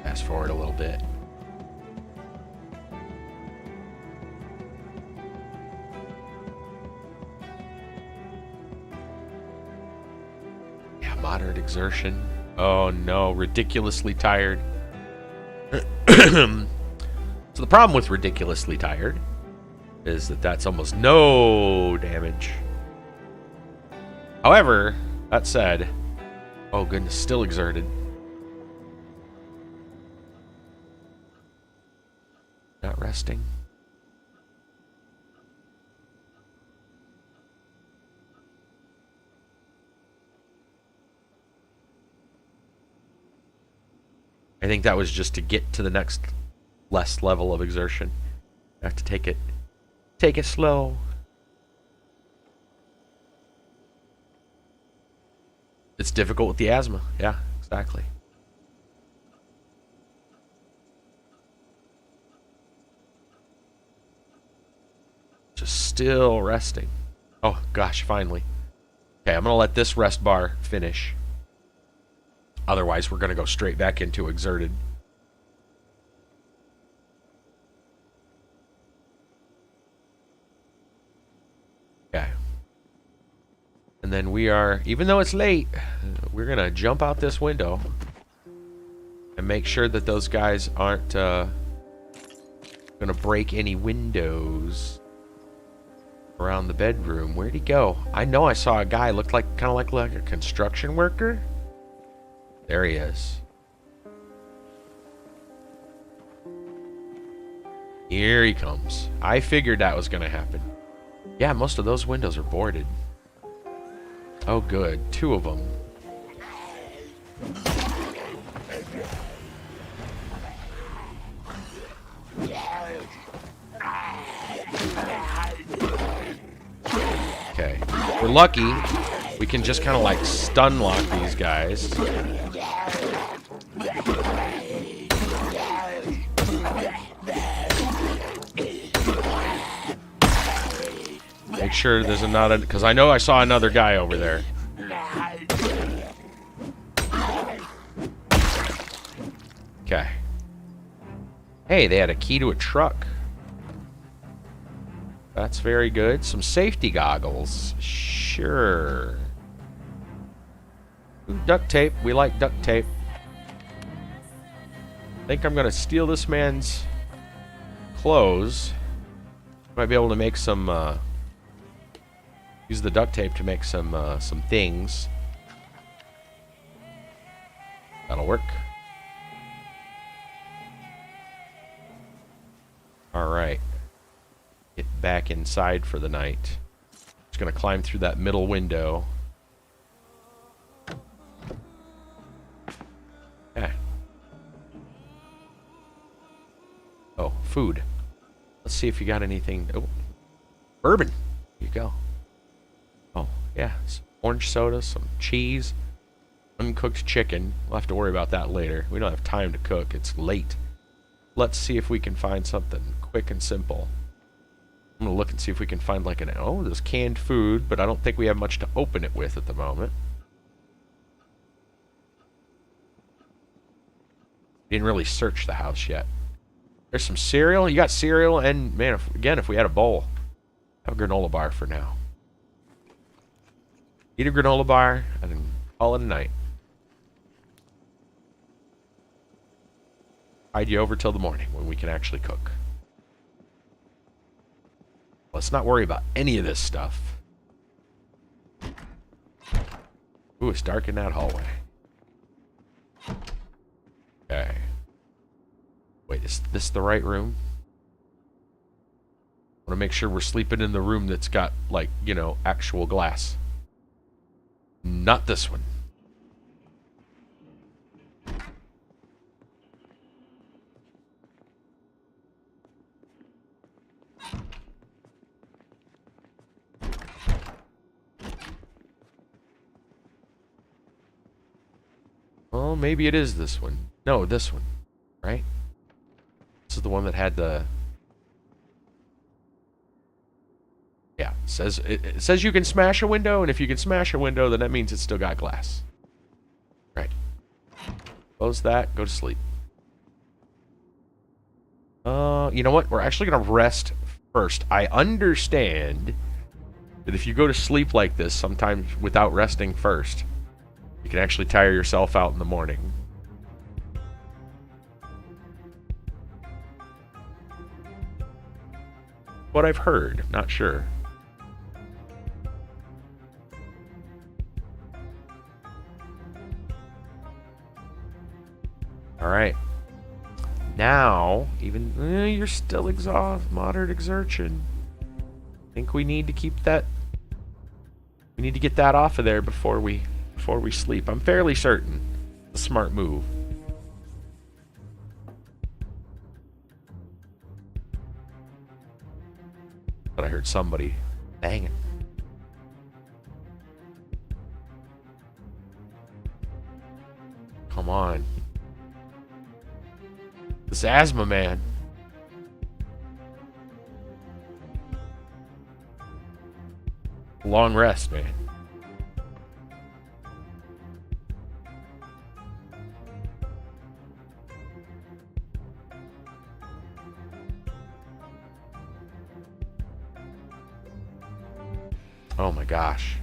Fast forward a little bit. Yeah, moderate exertion. Oh no, ridiculously tired. So the problem with ridiculously tired is that that's almost no damage. However, that said, oh goodness, still exerted. Not resting. I think that was just to get to the next less level of exertion. I have to take it slow. It's difficult with the asthma. Yeah, exactly. Just still resting. Oh gosh, finally. Okay, I'm gonna let this rest bar finish. Otherwise, we're gonna go straight back into exerted. Okay. And then we are, even though it's late, we're gonna jump out this window and make sure that those guys aren't gonna break any windows around the bedroom. Where'd he go? I know I saw a guy looked like kind of like a construction worker. There he is. Here he comes. I figured that was gonna happen. Yeah, most of those windows are boarded. Oh good, 2 of them. Okay, we're lucky. We can just kind of like stun lock these guys. Make sure there's another, because I know I saw another guy over there. Okay. Hey, they had a key to a truck. That's very good. Some safety goggles. Sure. Ooh, duct tape. We like duct tape. I think I'm going to steal this man's clothes. Might be able to make some, use the duct tape to make some things. That'll work. Alright. Get back inside for the night. Just gonna climb through that middle window. Okay. Oh, food. Let's see if you got anything. Oh, bourbon. Here you go. Oh, yeah. Some orange soda, some cheese, uncooked chicken. We'll have to worry about that later. We don't have time to cook. It's late. Let's see if we can find something quick and simple. I'm gonna look and see if we can find like an... Oh, there's canned food, but I don't think we have much to open it with at the moment. Didn't really search the house yet. There's some cereal. You got cereal, and man, if we had a bowl. Have a granola bar for now. Eat a granola bar and then call it a night. Hide you over till the morning when we can actually cook. Let's not worry about any of this stuff. Ooh, it's dark in that hallway. Okay. Wait, is this the right room? I want to make sure we're sleeping in the room that's got, like, you know, actual glass. Not this one. Oh, maybe it is this one. No, this one. Right? This is the one that had the... Yeah, it says you can smash a window, and if you can smash a window, then that means it's still got glass. Right. Close that, go to sleep. You know what? We're actually gonna rest first. I understand that if you go to sleep like this, sometimes without resting first, you can actually tire yourself out in the morning. What I've heard, not sure. Alright. Now, even you're still exhausted, moderate exertion. I think we need to keep that. We need to get that off of there before we sleep. I'm fairly certain it's a smart move. But I heard somebody banging. Come on. This asthma, man. Long rest, man. Oh my gosh.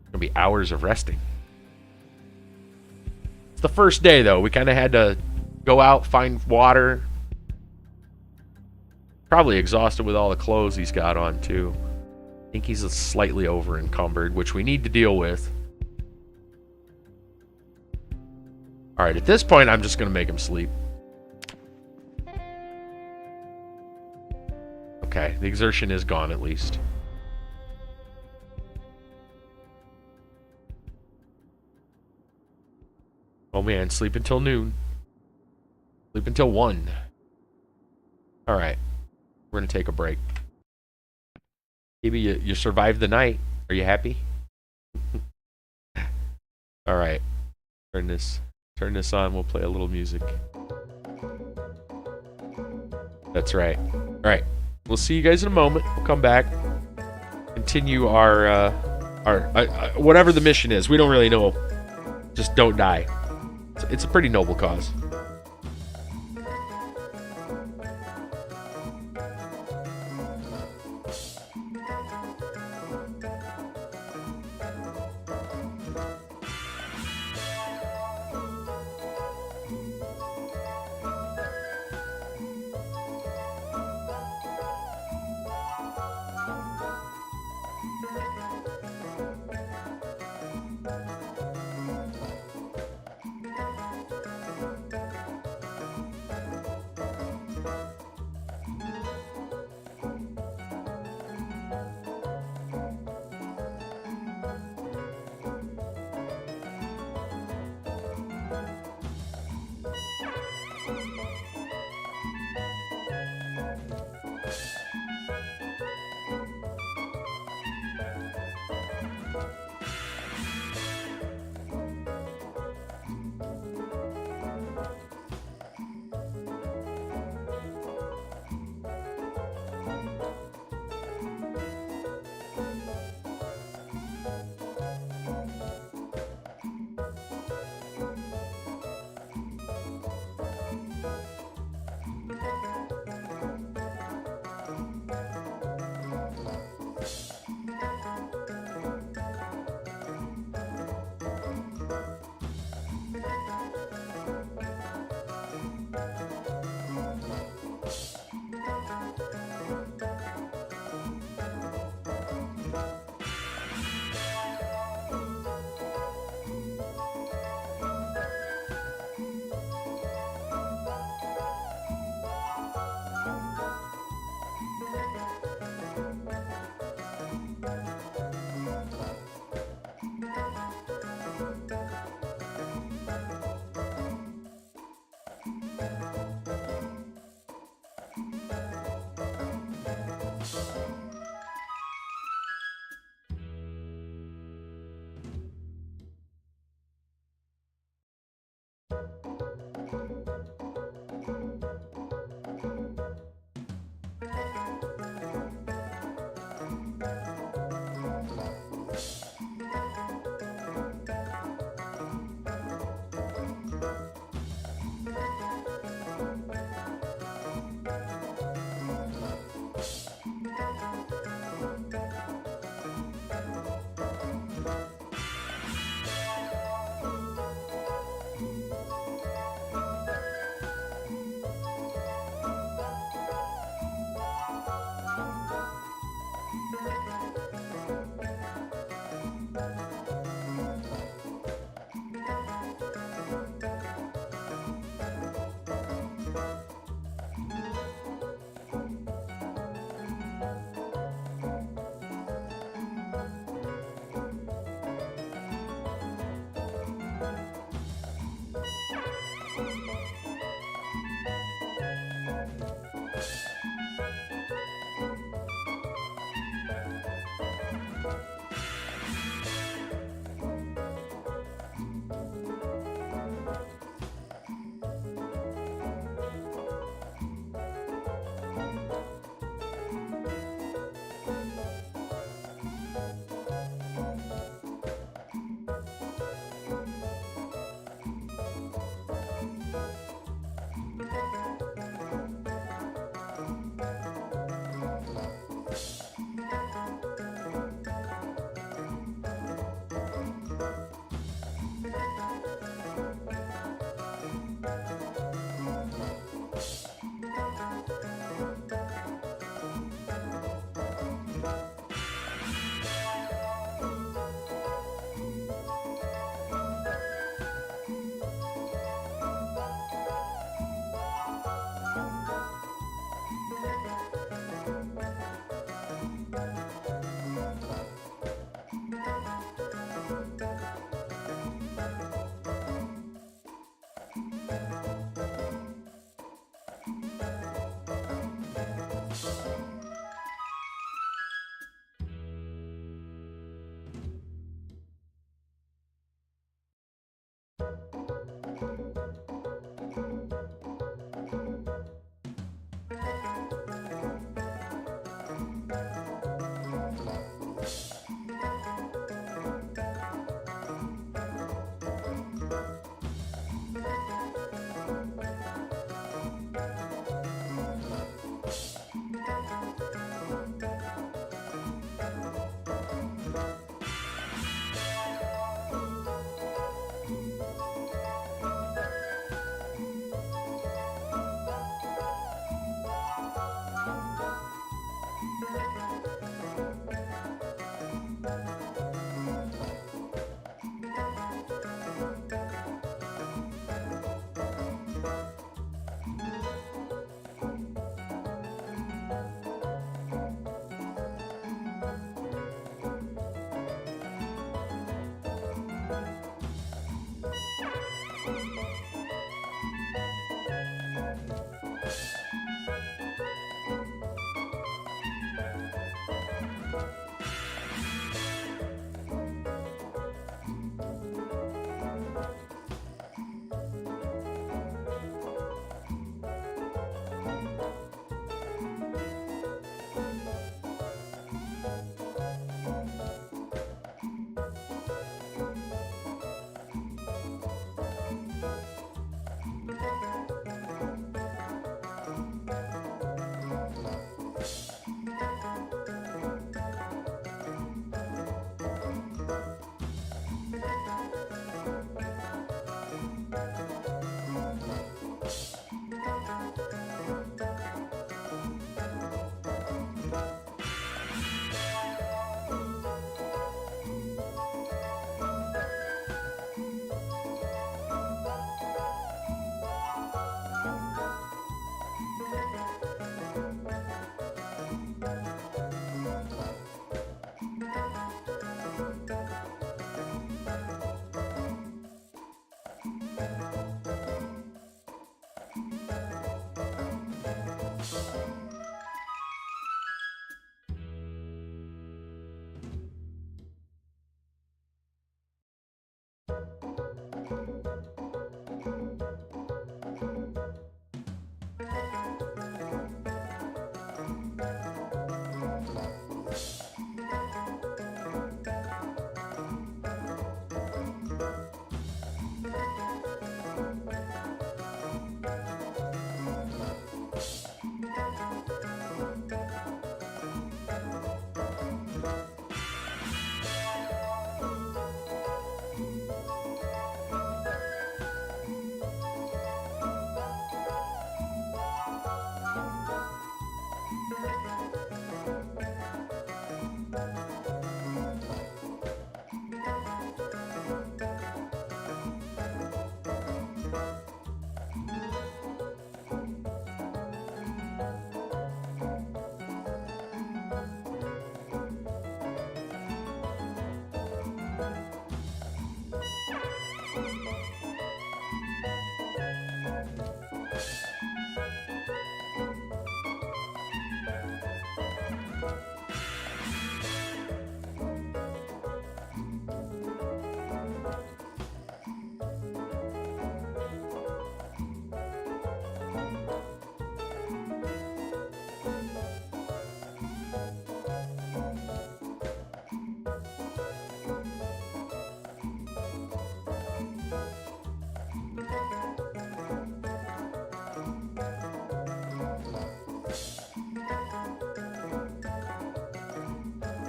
It's gonna be hours of resting. It's the first day, though. We kind of had to go out, find water. Probably exhausted with all the clothes he's got on, too. I think he's slightly over encumbered, which we need to deal with. Alright, at this point, I'm just going to make him sleep. Okay, the exertion is gone, at least. Oh man, sleep until noon. Sleep until 1. Alright. We're gonna take a break. Maybe you survived the night. Are you happy? Alright. Turn this on, we'll play a little music. That's right. Alright. We'll see you guys in a moment. We'll come back. Continue our whatever the mission is. We don't really know. Just don't die. It's a pretty noble cause.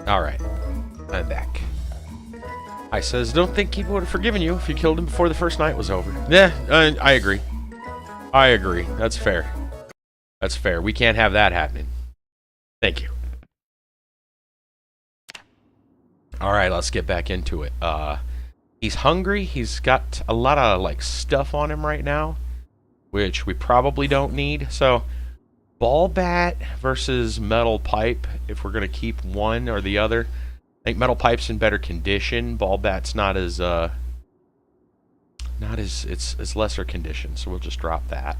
Alright, I'm back. I says, don't think he would have forgiven you if you killed him before the first night was over. Yeah, I agree. I agree. That's fair. That's fair. We can't have that happening. Thank you. Alright, let's get back into it. He's hungry. He's got a lot of, like, stuff on him right now, which we probably don't need. So, ball bat versus metal pipe, if we're going to keep one or the other. I think metal pipe's in better condition. Ball bat's not as not as, it's lesser condition, so we'll just drop that.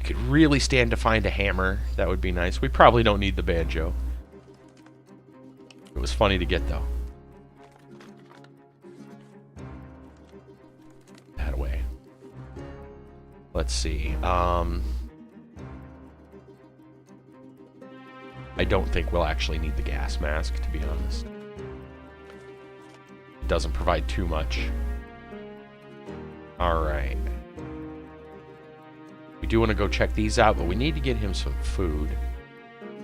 Could really stand to find a hammer. That would be nice. We probably don't need the banjo. It was funny to get, though. That away. Let's see. I don't think we'll actually need the gas mask, to be honest. It doesn't provide too much. Alright. We do want to go check these out, but we need to get him some food.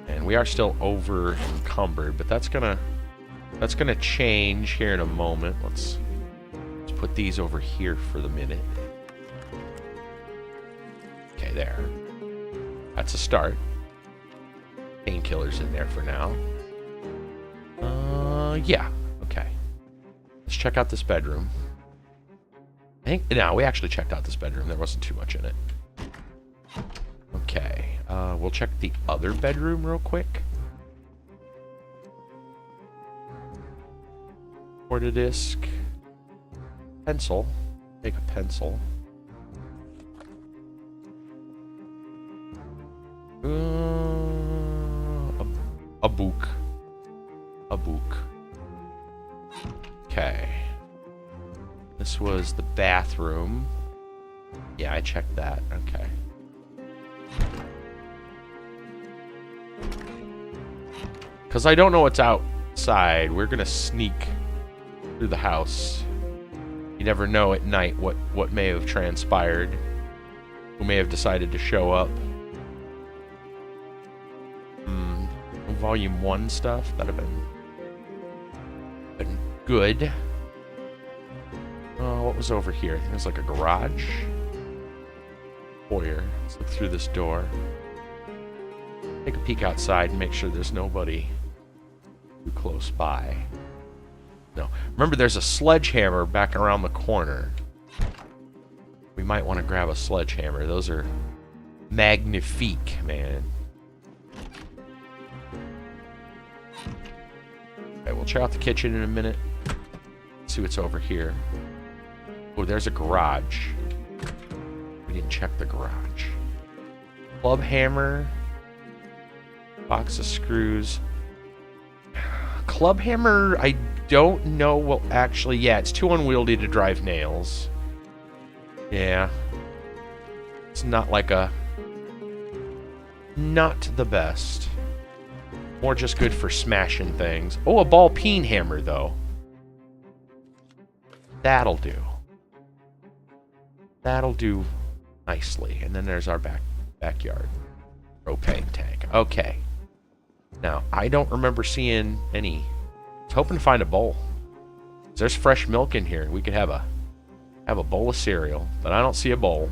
And we are still over encumbered, but that's gonna change here in a moment. Let's put these over here for the minute. Okay, there. That's a start. Painkillers in there for now. Yeah. Okay. Let's check out this bedroom. I think, no, we actually checked out this bedroom. There wasn't too much in it. Okay, we'll check the other bedroom real quick. Quarter disc. Pencil. Take a pencil. A book. A book. Okay. This was the bathroom. Yeah, I checked that. Okay. Because I don't know what's outside. We're going to sneak through the house. You never know at night what may have transpired. Who may have decided to show up. Volume 1 stuff. That would have been good. Oh, what was over here? I think it was like a garage. Foyer. Let's look through this door. Take a peek outside and make sure there's nobody too close by. No. Remember, there's a sledgehammer back around the corner. We might want to grab a sledgehammer. Those are magnifique, man. Okay, we'll check out the kitchen in a minute. See what's over here. Oh, there's a garage. We didn't check the garage. Club hammer. Box of screws. Club hammer, I don't know. Well, actually, yeah, it's too unwieldy to drive nails. Yeah. It's not like a... Not the best. More just good for smashing things. Oh, a ball peen hammer, though. That'll do. That'll do nicely. And then there's our backyard. Propane tank. Okay. Now, I don't remember seeing any... I was hoping to find a bowl. There's fresh milk in here. We could have a bowl of cereal. But I don't see a bowl.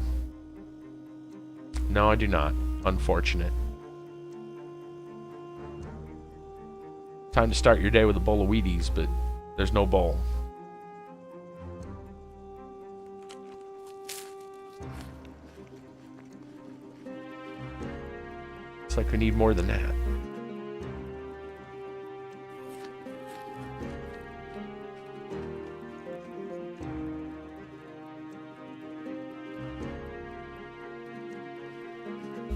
No, I do not. Unfortunate. Time to start your day with a bowl of Wheaties, but there's no bowl. Looks like we need more than that.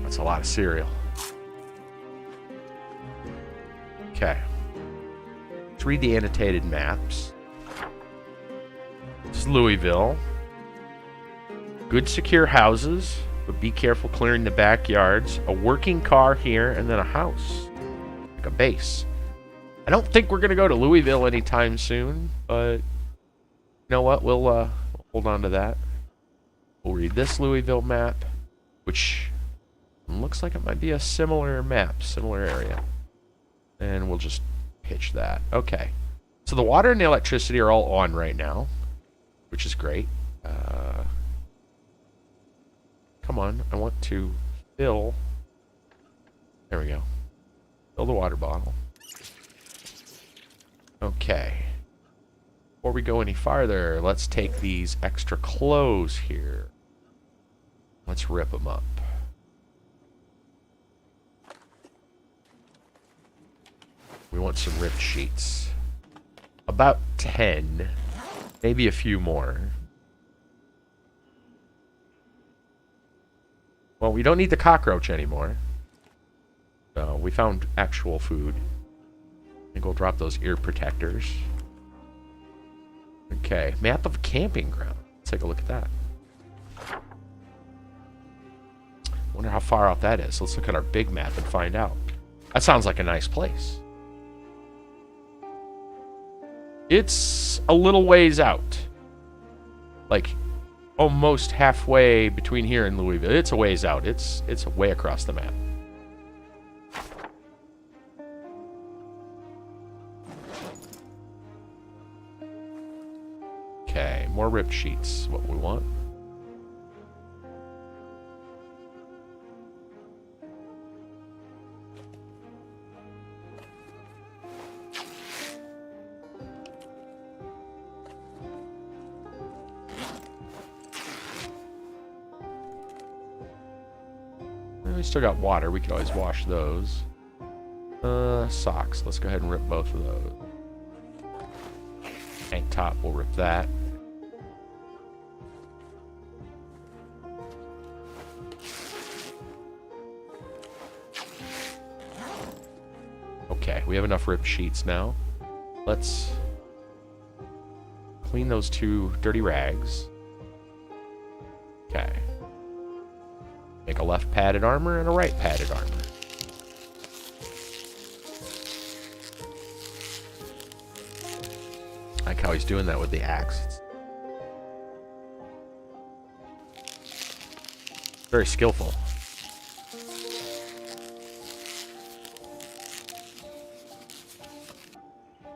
That's a lot of cereal. Okay. Let's read the annotated maps. This is Louisville. Good secure houses, but be careful clearing the backyards. A working car here, and then a house. Like a base. I don't think we're going to go to Louisville anytime soon, but you know what? We'll hold on to that. We'll read this Louisville map, which looks like it might be a similar map, similar area. And we'll just pitch that. Okay. So the water and the electricity are all on right now, which is great. Come on. I want to fill. There we go. Fill the water bottle. Okay. Before we go any farther, let's take these extra clothes here. Let's rip them up. We want some ripped sheets. About 10. Maybe a few more. Well, we don't need the cockroach anymore. So we found actual food. I think we'll drop those ear protectors. Okay, map of camping ground. Let's take a look at that. Wonder how far out that is. Let's look at our big map and find out. That sounds like a nice place. It's a little ways out. Like, almost halfway between here and Louisville. It's a ways out. It's way across the map. Okay, more ripped sheets. What we want. We still got water. We could always wash those. Socks. Let's go ahead and rip both of those. Tank top, we'll rip that. Okay, we have enough ripped sheets now. Let's clean those two dirty rags. Okay. Make a left padded armor and a right padded armor. I like how he's doing that with the axe. It's very skillful.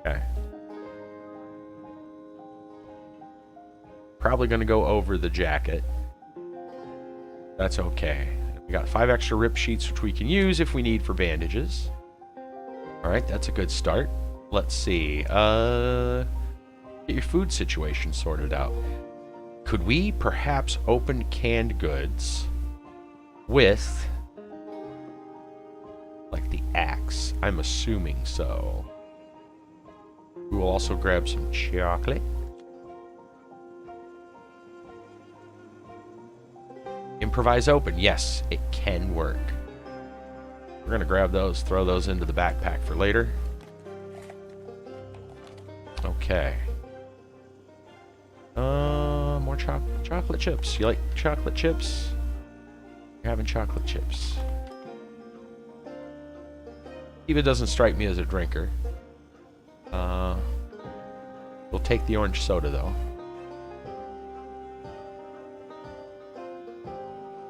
Okay. Probably going to go over the jacket. That's okay. We got 5 extra rip sheets, which we can use if we need for bandages. Alright, that's a good start. Let's see. Get your food situation sorted out. Could we perhaps open canned goods with, like, the axe? I'm assuming so. We will also grab some chocolate. Improvise open. Yes, it can work. We're going to grab those, throw those into the backpack for later. Okay. More chocolate chips. You like chocolate chips? You're having chocolate chips. Eva doesn't strike me as a drinker. We'll take the orange soda, though.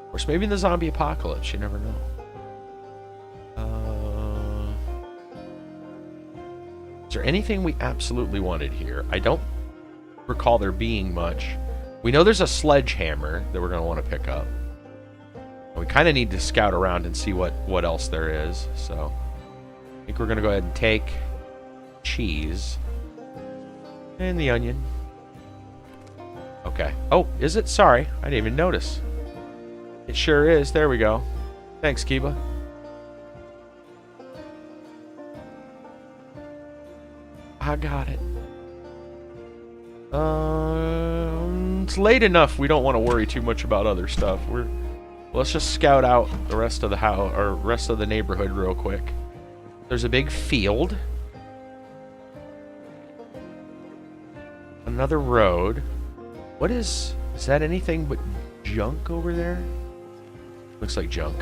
Of course, maybe in the zombie apocalypse, you never know. Is there anything we absolutely wanted here? I don't recall there being much. We know there's a sledgehammer that we're going to want to pick up. We kind of need to scout around and see what else there is. So I think we're going to go ahead and take cheese and the onion. Okay. Oh, is it? Sorry. I didn't even notice. It sure is. There we go. Thanks, Kiba. I got it. It's late enough. We don't want to worry too much about other stuff. Let's just scout out the rest of the house or rest of the neighborhood real quick. There's a big field. Another road. What is that anything but junk over there? Looks like junk.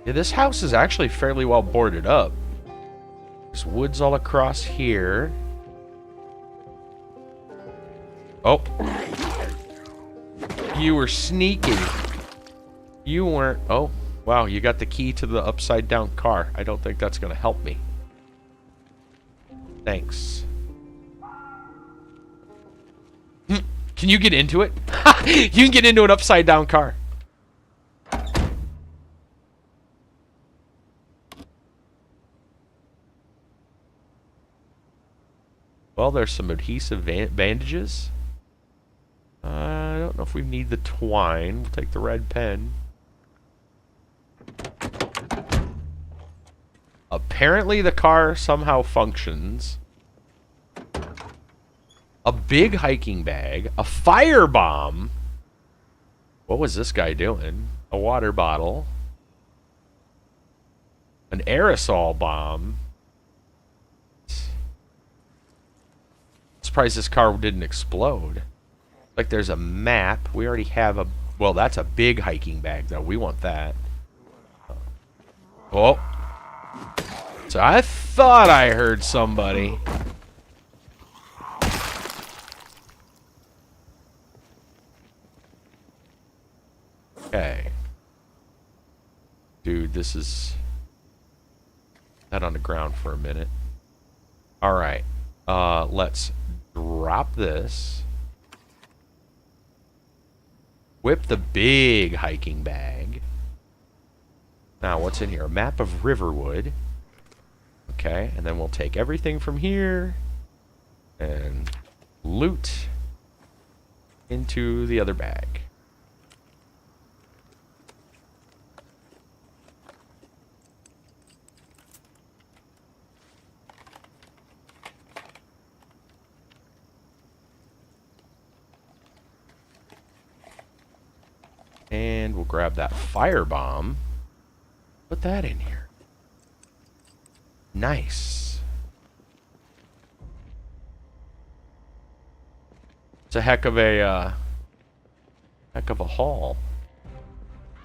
Yeah, this house is actually fairly well boarded up. There's woods all across here. Oh. You were sneaky. You weren't. Oh, wow. You got the key to the upside down car. I don't think that's going to help me. Thanks. Can you get into it? You can get into an upside down car. Well, there's some adhesive bandages. I don't know if we need the twine. We'll take the red pen. Apparently the car somehow functions. a big hiking bag, a fire bomb. What was this guy doing? A water bottle. An aerosol bomb. Surprised this car didn't explode. Like there's a map. We already have a... Well, that's a big hiking bag, though. We want that. Oh. So I thought I heard somebody. Okay. Dude, this is... That on the ground for a minute. Alright. Let's drop this. Whip the big hiking bag. Now, what's in here? A map of Riverwood. Okay, and then we'll take everything from here and loot into the other bag. And we'll grab that firebomb. Put that in here. Nice. It's a heck of a haul.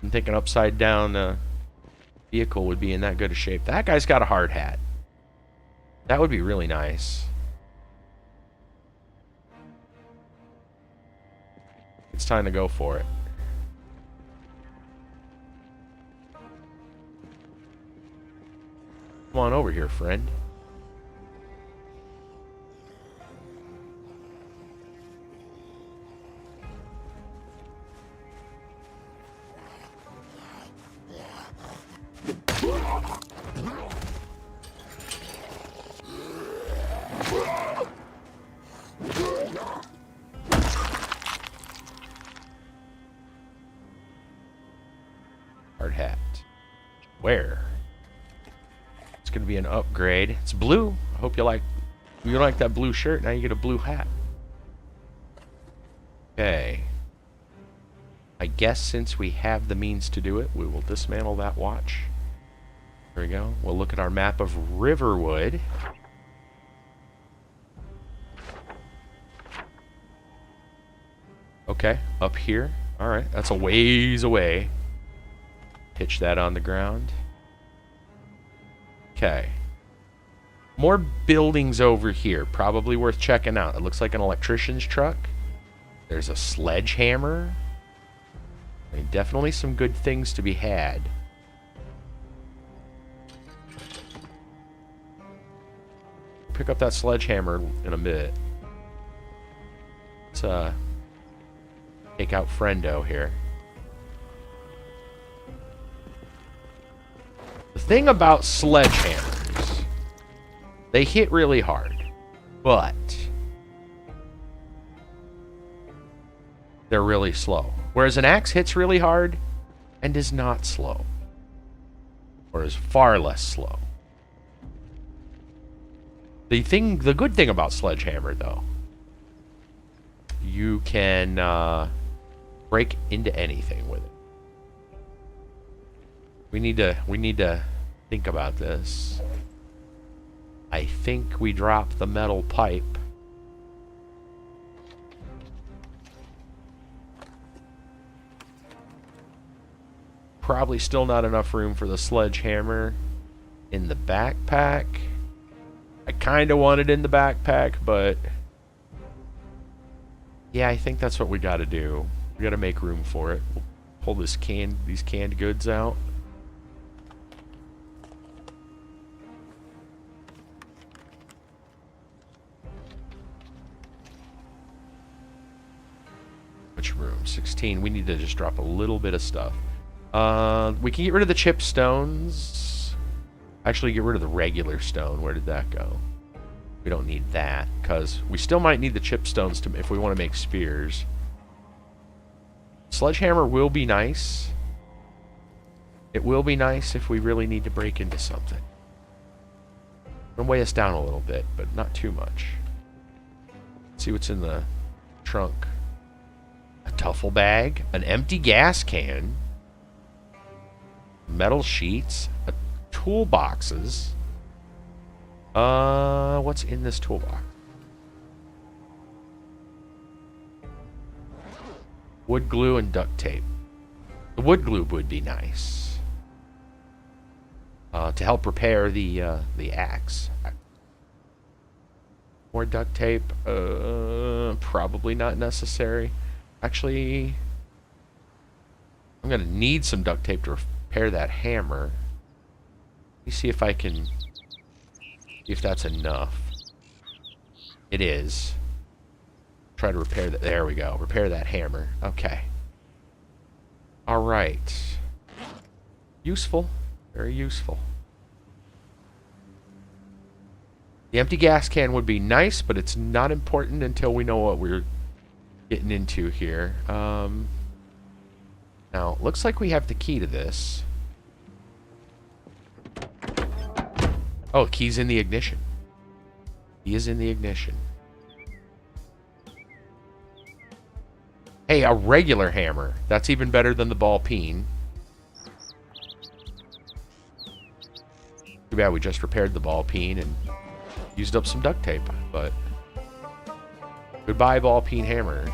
I'm thinking upside down vehicle would be in that good a shape. That guy's got a hard hat. That would be really nice. It's time to go for it. Come on over here, friend. Hard hat. Where? It's gonna be an upgrade. It's blue. I hope you like that blue shirt. Now you get a blue hat. Okay. I guess since we have the means to do it, we will dismantle that watch. There we go. We'll look at our map of Riverwood. Okay, up here. Alright, that's a ways away. Pitch that on the ground. Okay. More buildings over here. Probably worth checking out. It looks like an electrician's truck. There's a sledgehammer. I mean, definitely some good things to be had. Pick up that sledgehammer in a bit. Let's take out Friendo here. The thing about sledgehammers, they hit really hard, but they're really slow. Whereas an axe hits really hard and is not slow, or is far less slow. The good thing about sledgehammer, though, you can break into anything with it. We need to think about this. I think we drop the metal pipe. Probably still not enough room for the sledgehammer in the backpack. I kind of want it in the backpack, but yeah, I think that's what we got to do. We got to make room for it. We'll pull these canned goods out. Which room? 16. We need to just drop a little bit of stuff. We can get rid of the chip stones. Actually, get rid of the regular stone. Where did that go? We don't need that, because we still might need the chip stones if we want to make spears. Sledgehammer will be nice. It will be nice if we really need to break into something. It'll weigh us down a little bit, but not too much. See what's in the trunk. A duffel bag, an empty gas can, metal sheets, toolboxes. What's in this toolbox? Wood glue and duct tape. The wood glue would be nice. To help repair the axe. More duct tape. Probably not necessary. Actually, I'm going to need some duct tape to repair that hammer. Let me see if I can... if that's enough. It is. Try to repair that. There we go. Repair that hammer. Okay. Alright. Useful. Very useful. The empty gas can would be nice, but it's not important until we know what we're getting into here. Now, looks like we have the key to this. Oh, key's in the ignition. Key is in the ignition. Hey, a regular hammer. That's even better than the ball peen. Too bad we just repaired the ball peen and used up some duct tape, but... goodbye, ball peen hammer.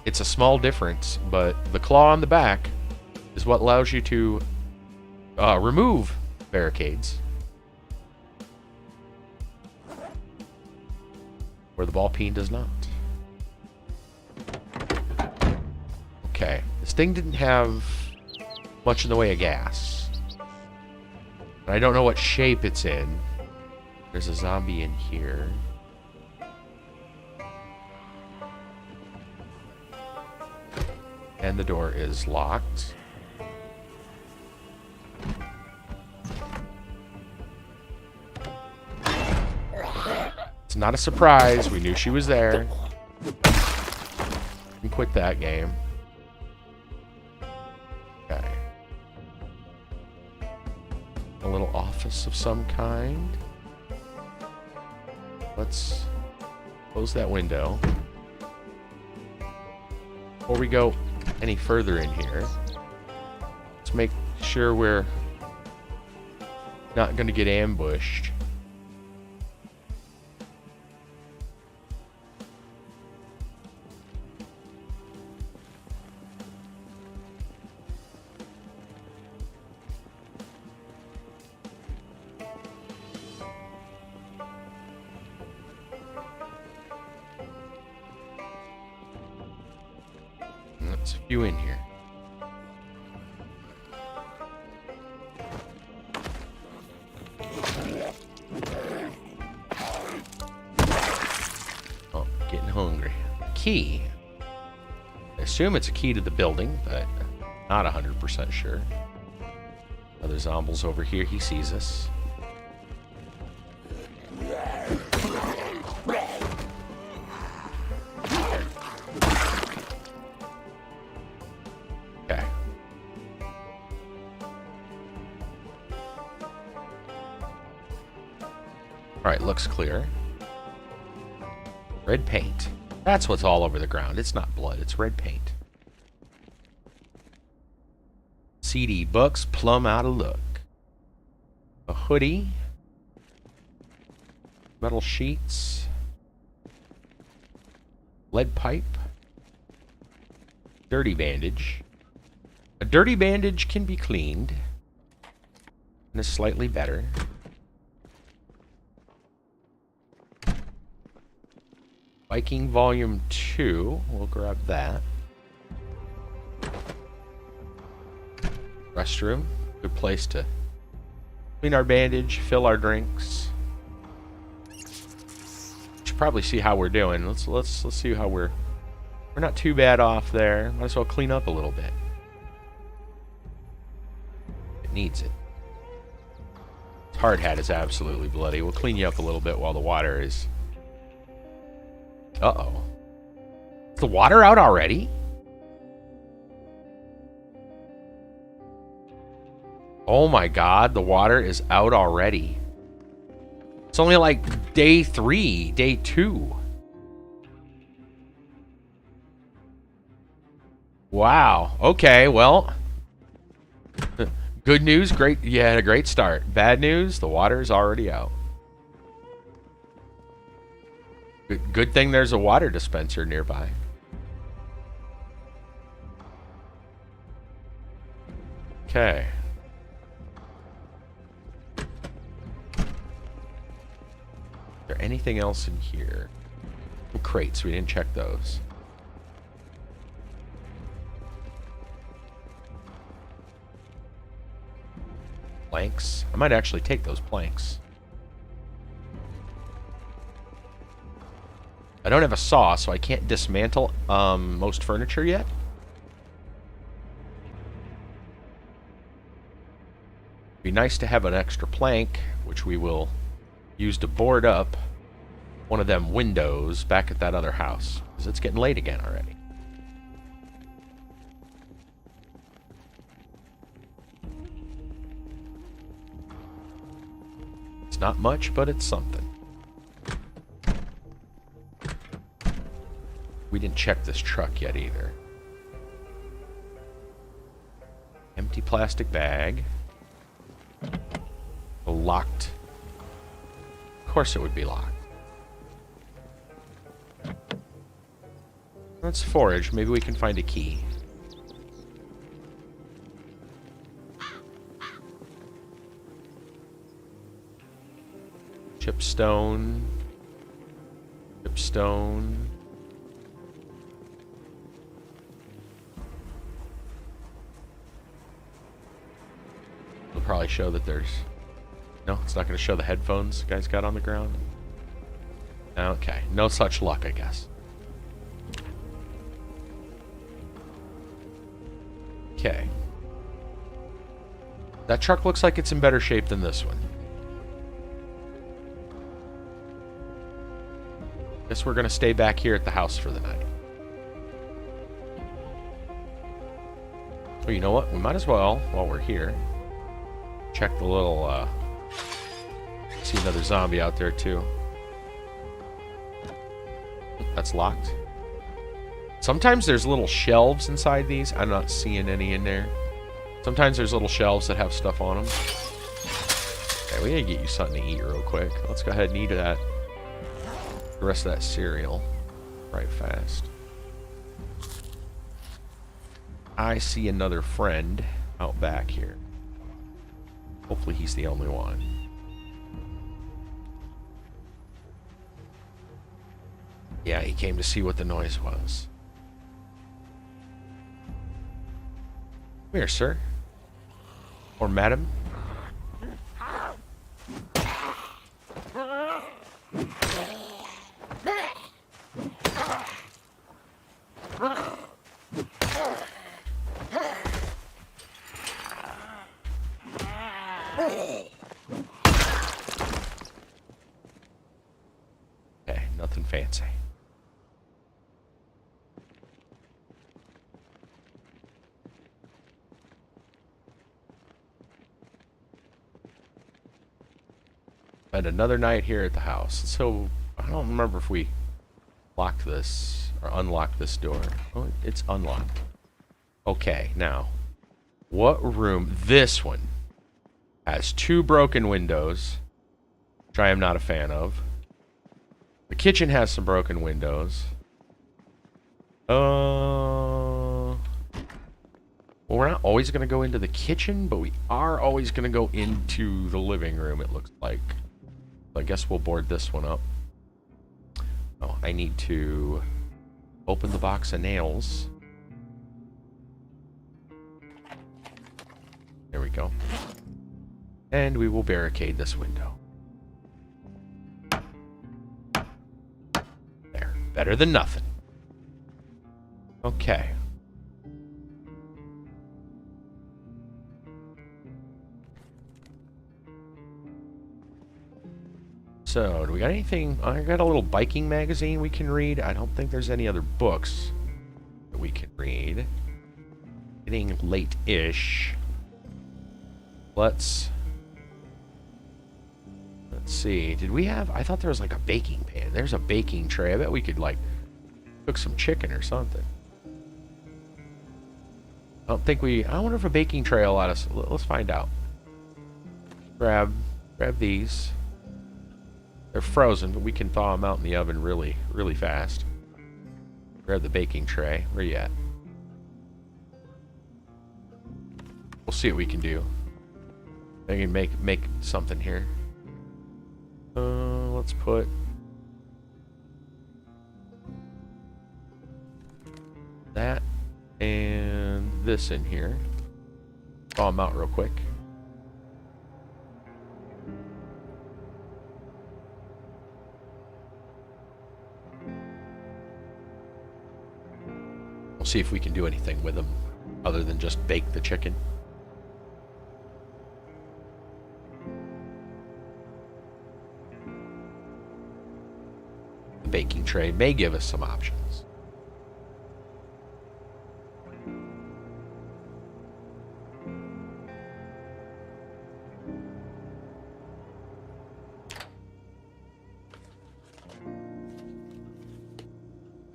It's a small difference, but the claw on the back is what allows you to remove barricades. Where the ball peen does not. Okay, this thing didn't have much in the way of gas. I don't know what shape it's in. There's a zombie in here. And the door is locked. It's not a surprise. We knew she was there. And quit that game. Okay. A little office of some kind. Let's close that window. Before we go any further in here, let's make sure we're not going to get ambushed. There's a few in here. Oh, getting hungry. Key. I assume it's a key to the building, but not 100% sure. Other zombies over here. He sees us. Okay. Alright, looks clear. Red paint. That's what's all over the ground. It's not blood, it's red paint. CD books, plumb out of look. A hoodie. Metal sheets. Lead pipe. Dirty bandage. A dirty bandage can be cleaned. And is slightly better. Viking Volume 2. We'll grab that. Restroom. Good place to clean our bandage, fill our drinks. Should probably see how we're doing. Let's see how we're not too bad off there. Might as well clean up a little bit. It needs it. His hard hat is absolutely bloody. We'll clean you up a little bit while the water is... Uh-oh. Is the water out already? Oh my god, the water is out already. It's only like day 3, day 2. Wow. Okay, well. Good news, great. You had a great start. Bad news, the water is already out. Good thing there's a water dispenser nearby. Okay. Is there anything else in here? Crates, we didn't check those. Planks. I might actually take those planks. I don't have a saw, so I can't dismantle most furniture yet. Be nice to have an extra plank, which we will use to board up one of them windows back at that other house, because it's getting late again already. It's not much, but it's something. We didn't check this truck yet either. Empty plastic bag. Locked. Of course it would be locked. Let's forage. Maybe we can find a key. Chipstone. Chipstone. It'll probably show that there's... No, it's not going to show the headphones the guy's got on the ground. Okay, no such luck, I guess. Okay. That truck looks like it's in better shape than this one. Guess we're going to stay back here at the house for the night. Oh, you know what? We might as well, while we're here, check the little, see another zombie out there, too. That's locked. Sometimes there's little shelves inside these. I'm not seeing any in there. Sometimes there's little shelves that have stuff on them. Okay, we gotta get you something to eat real quick. Let's go ahead and eat that. The rest of that cereal. Right fast. I see another friend out back here. Hopefully he's the only one. Yeah, he came to see what the noise was. Come here, sir. Or madam. Okay, nothing fancy. Spend another night here at the house. So, I don't remember if we locked this or unlocked this door. Oh, it's unlocked. Okay, now, what room? This one has 2 broken windows, which I am not a fan of. The kitchen has some broken windows. Well, we're not always going to go into the kitchen, but we are always going to go into the living room, it looks like. So I guess we'll board this one up. Oh, I need to open the box of nails. There we go. And we will barricade this window. There. Better than nothing. Okay. So, do we got anything? I got a little biking magazine we can read. I don't think there's any other books that we can read. Getting late-ish. Let's see. Did we have... I thought there was like a baking pan. There's a baking tray. I bet we could like cook some chicken or something. I don't think we... I wonder if a baking tray will let us... Let's find out. Grab these. They're frozen, but we can thaw them out in the oven really, really fast. Grab the baking tray. Where you at? We'll see what we can do. I can make something here. Let's put... that and this in here. Thaw them out real quick. We'll see if we can do anything with them other than just bake the chicken. The baking tray may give us some options.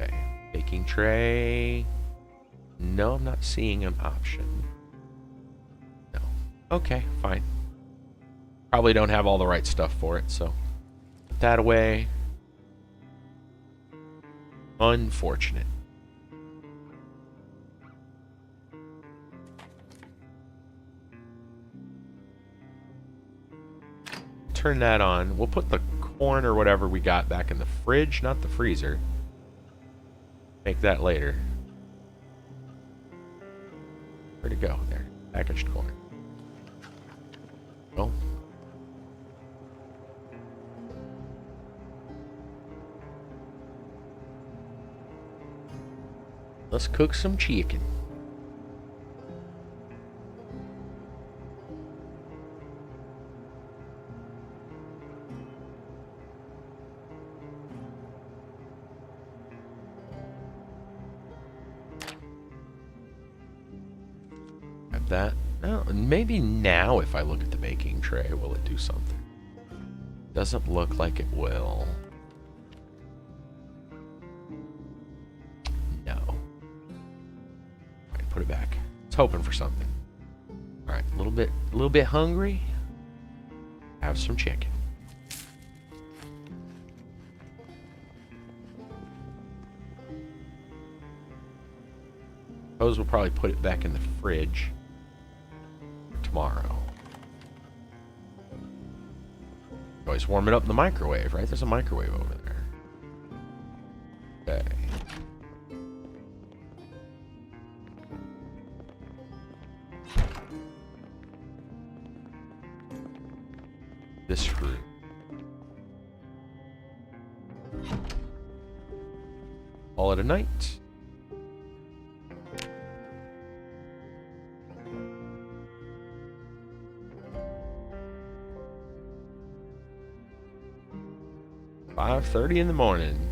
Okay, baking tray. No, I'm not seeing an option. No. Okay, fine. Probably don't have all the right stuff for it, so put that away. Unfortunate. Turn that on. We'll put the corn or whatever we got back in the fridge, not the freezer. Make that later. Where'd it go? There. Packaged corn. Oh. Let's cook some chicken. That. No, maybe now if I look at the baking tray, will it do something? Doesn't look like it will. No. Alright, put it back. It's hoping for something. Alright, a little bit hungry. Have some chicken. Suppose we'll probably put it back in the fridge tomorrow. Always warm it up in the microwave, right? There's a microwave over there. Okay. This fruit. Call it a night. .30 in the morning.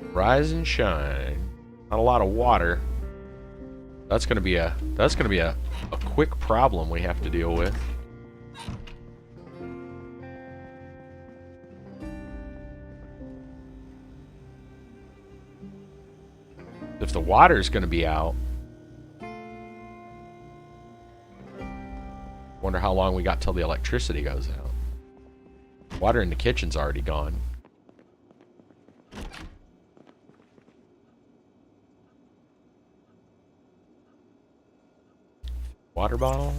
Rise and shine. Not a lot of water. That's gonna be a quick problem we have to deal with. If the water's gonna be out, wonder how long we got till the electricity goes out. Water in the kitchen's already gone. Water bottle.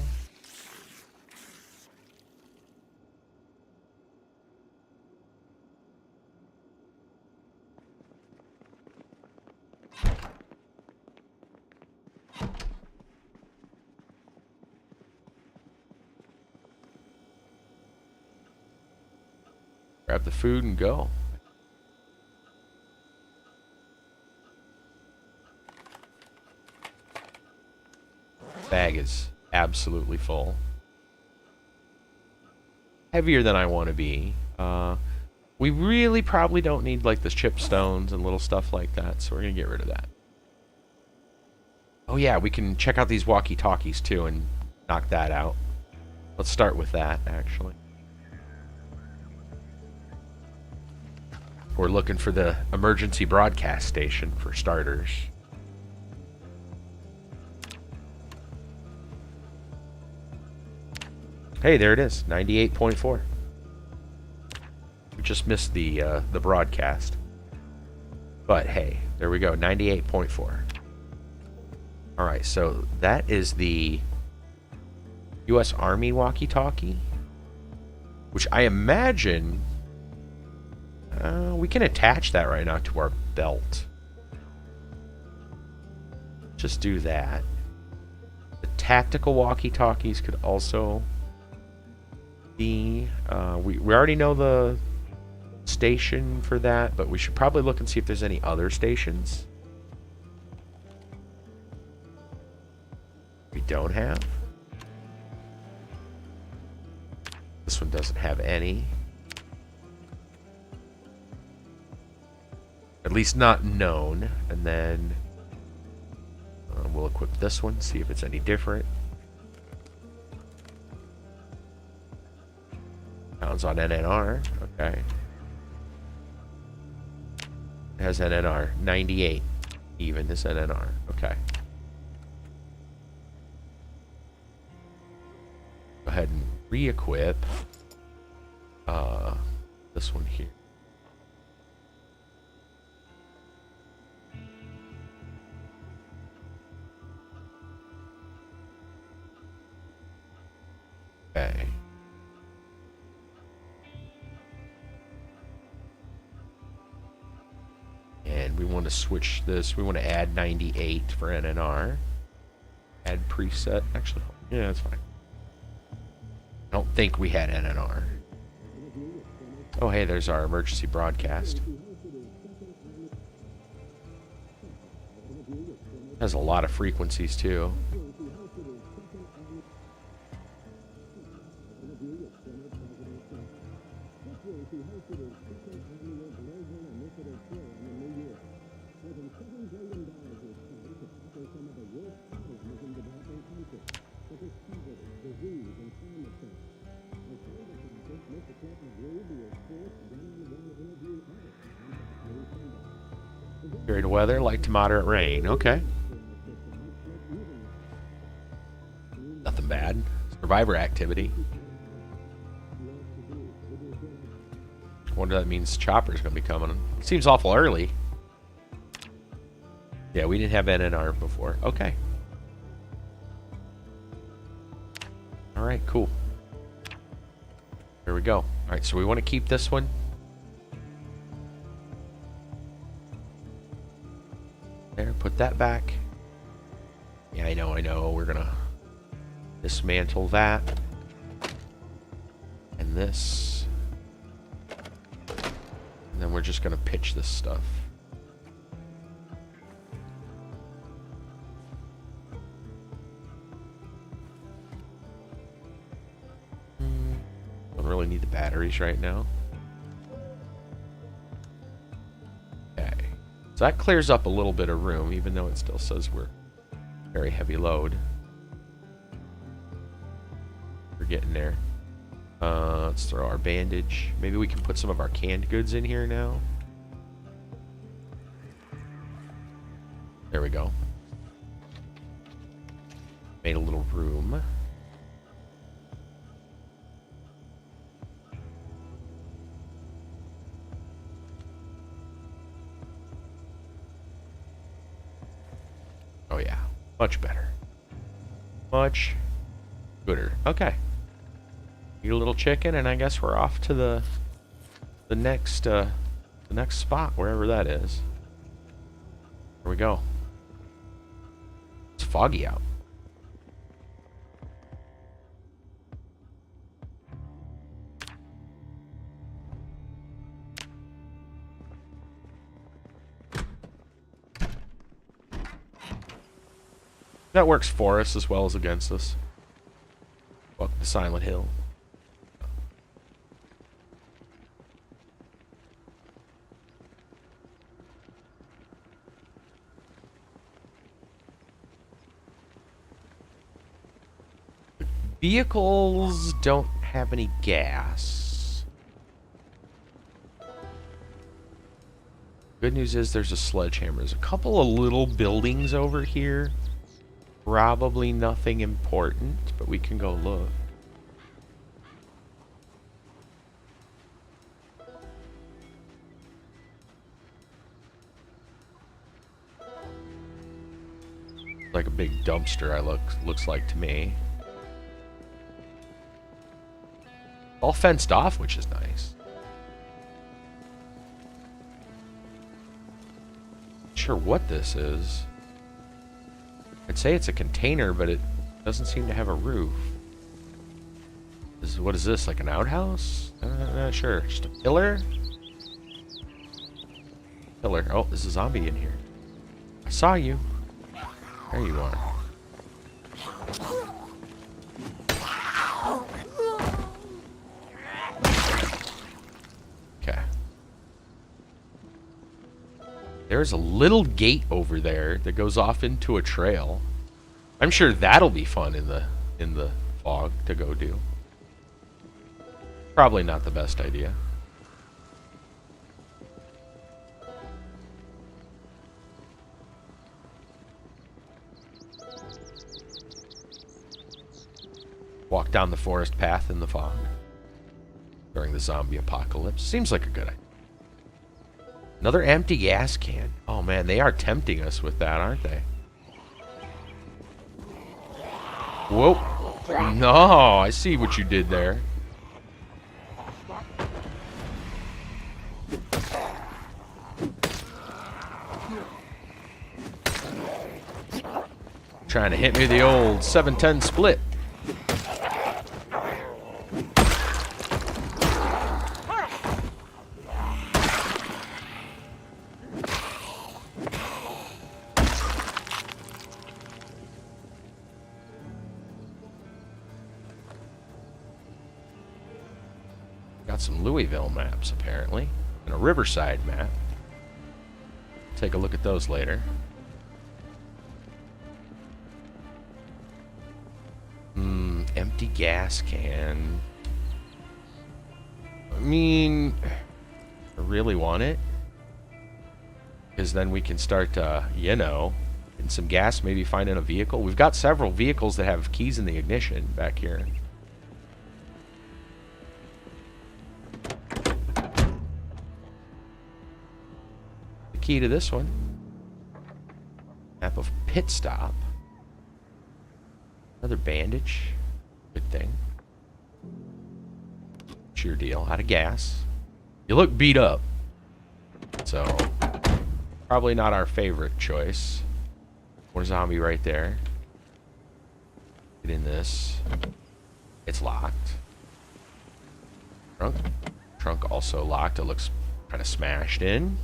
Grab the food and go. Bag is absolutely full. Heavier than I want to be. We really probably don't need like the chip stones and little stuff like that, so we're gonna get rid of that. Oh yeah, we can check out these walkie-talkies too and knock that out. Let's start with that, actually. We're looking for the emergency broadcast station, for starters. Hey, there it is, 98.4. We just missed the broadcast. But hey, there we go, 98.4. Alright, so that is the U.S. Army walkie-talkie, which I imagine we can attach that right now to our belt. Just do that. The tactical walkie-talkies could also be... we already know the station for that, but we should probably look and see if there's any other stations we don't have. This one doesn't have any. At least not known. And then we'll equip this one, see if it's any different. Sounds on NNR. Okay. It has NNR 98. Even this NNR. Okay. Go ahead and re-equip this one here. Okay. And we want to switch this. We want to add 98 for NNR. Add preset. Actually, yeah, that's fine. I don't think we had NNR. Oh, hey, there's our emergency broadcast. Has a lot of frequencies, too. Varied weather, light to moderate rain. Okay. Nothing bad. Survivor activity. Wonder if that means Chopper's gonna be coming. Seems awful early. Yeah, we didn't have NNR before. Okay. Alright, cool. Here we go. Alright, so we want to keep this one. There, put that back. Yeah, I know. We're gonna dismantle that. And this. And then we're just gonna pitch this stuff. Don't really need the batteries right now. Okay. So that clears up a little bit of room, even though it still says we're very heavy load. We're getting there. Let's throw our bandage. Maybe we can put some of our canned goods in here now. There we go. Made a little room. Oh yeah, much better. Much gooder. Okay. Eat a little chicken, and I guess we're off to the next spot, wherever that is. Here we go. It's foggy out. That works for us as well as against us. Welcome to Silent Hill. Vehicles don't have any gas. Good news is there's a sledgehammer. There's a couple of little buildings over here. Probably nothing important, but we can go look. Like a big dumpster, looks like to me. All fenced off, which is nice. Not sure what this is. I'd say it's a container, but it doesn't seem to have a roof. What is this, like an outhouse? Not sure. Just a pillar? Pillar. Oh, there's a zombie in here. I saw you. There you are. Okay. There's a little gate over there that goes off into a trail. I'm sure that'll be fun in the fog to go do. Probably not the best idea. Walk down the forest path in the fog during the zombie apocalypse. Seems like a good idea. Another empty gas can. Oh man, they are tempting us with that, aren't they? Whoa. No, I see what you did there. Trying to hit me with the old 7-10 split. Got some Louisville maps, apparently. And a Riverside map. Take a look at those later. Empty gas can. I mean, I really want it. Because then we can start, you know, getting some gas, maybe finding a vehicle. We've got several vehicles that have keys in the ignition back here. The key to this one. Map of pit stop. Another bandage. Good thing. What's your deal? Out of gas. You look beat up. So, probably not our favorite choice. More zombie right there. Get in this. It's locked. Trunk. Trunk also locked. It looks kind of smashed in.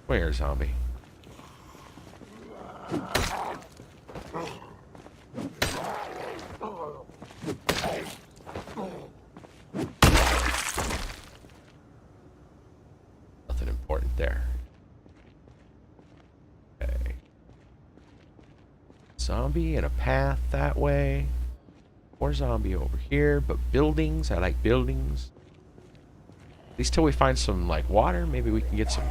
Where, zombie? Nothing important there. Okay. Zombie and a path that way. More zombie over here, but buildings. I like buildings. At least till we find some, like, water. Maybe we can get some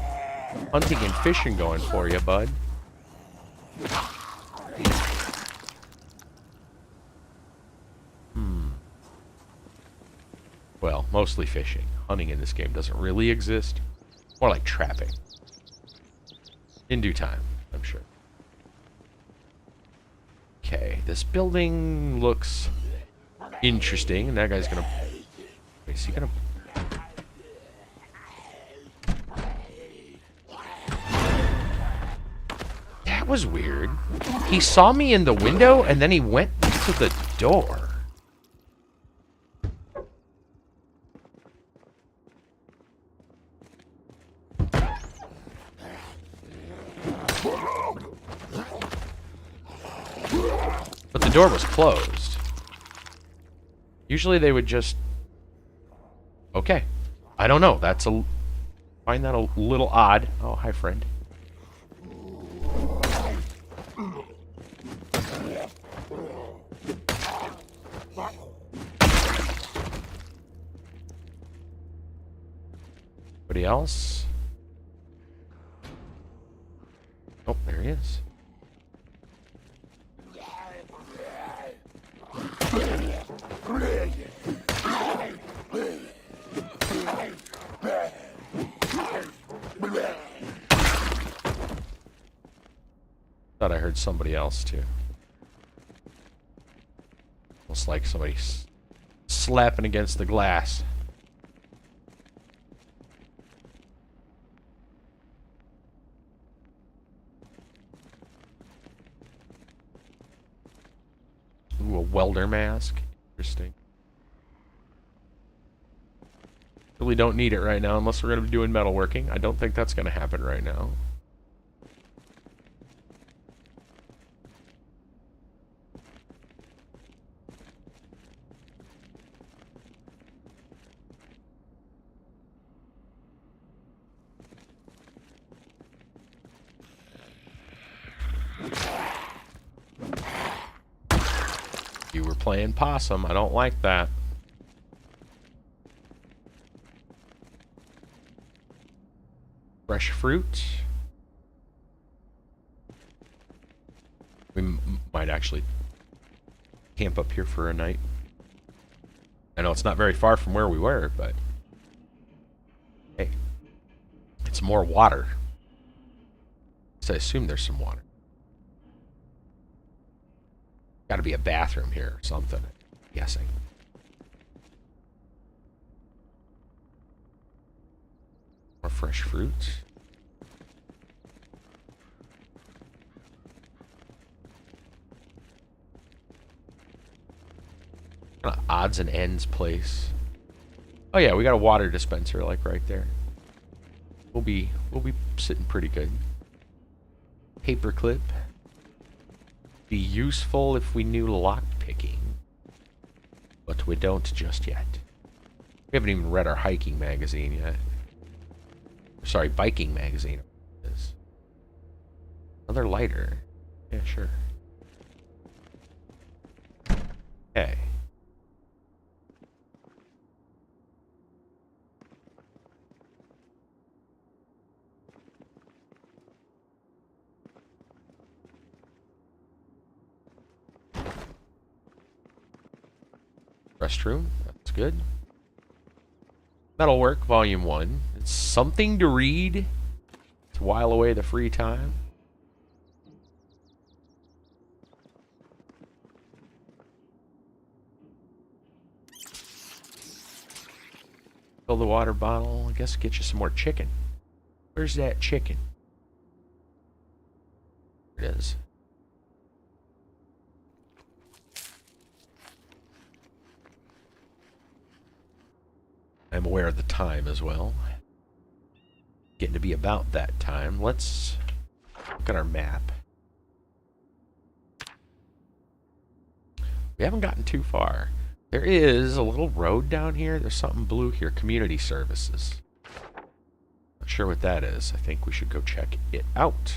hunting and fishing going for you, bud. Well, mostly fishing. Hunting in this game doesn't really exist. More like trapping. In due time, I'm sure. Okay, this building looks interesting. And that guy's gonna... Is he gonna... That was weird. He saw me in the window and then he went to the door. But the door was closed. Usually they would just... Okay. I don't know. That's a... Find that a little odd. Oh, hi, friend. Anybody else? Oh, there he is. Thought I heard somebody else too. Almost like somebody slapping against the glass. Ooh, a welder mask. Interesting. Really don't need it right now unless we're going to be doing metalworking. I don't think that's going to happen right now. You were playing possum. I don't like that. Fresh fruit. We might actually camp up here for a night. I know it's not very far from where we were, but hey, it's more water. So I assume there's some water. Got to be a bathroom here or something, I'm guessing. More fresh fruits. Kind of odds and ends place. Oh yeah, we got a water dispenser like right there. We'll be sitting pretty good. Paperclip. Be useful if we knew lock picking, but we don't just yet. We haven't even read our hiking magazine yet. Sorry, biking magazine. Another lighter. Yeah, sure. Okay. Restroom. That's good. Metalwork, Volume 1. It's something to read to while away the free time. Fill the water bottle. I guess get you some more chicken. Where's that chicken? There it is. I'm aware of the time as well. Getting to be about that time. Let's look at our map. We haven't gotten too far. There is a little road down here. There's something blue here. Community services. Not sure what that is. I think we should go check it out.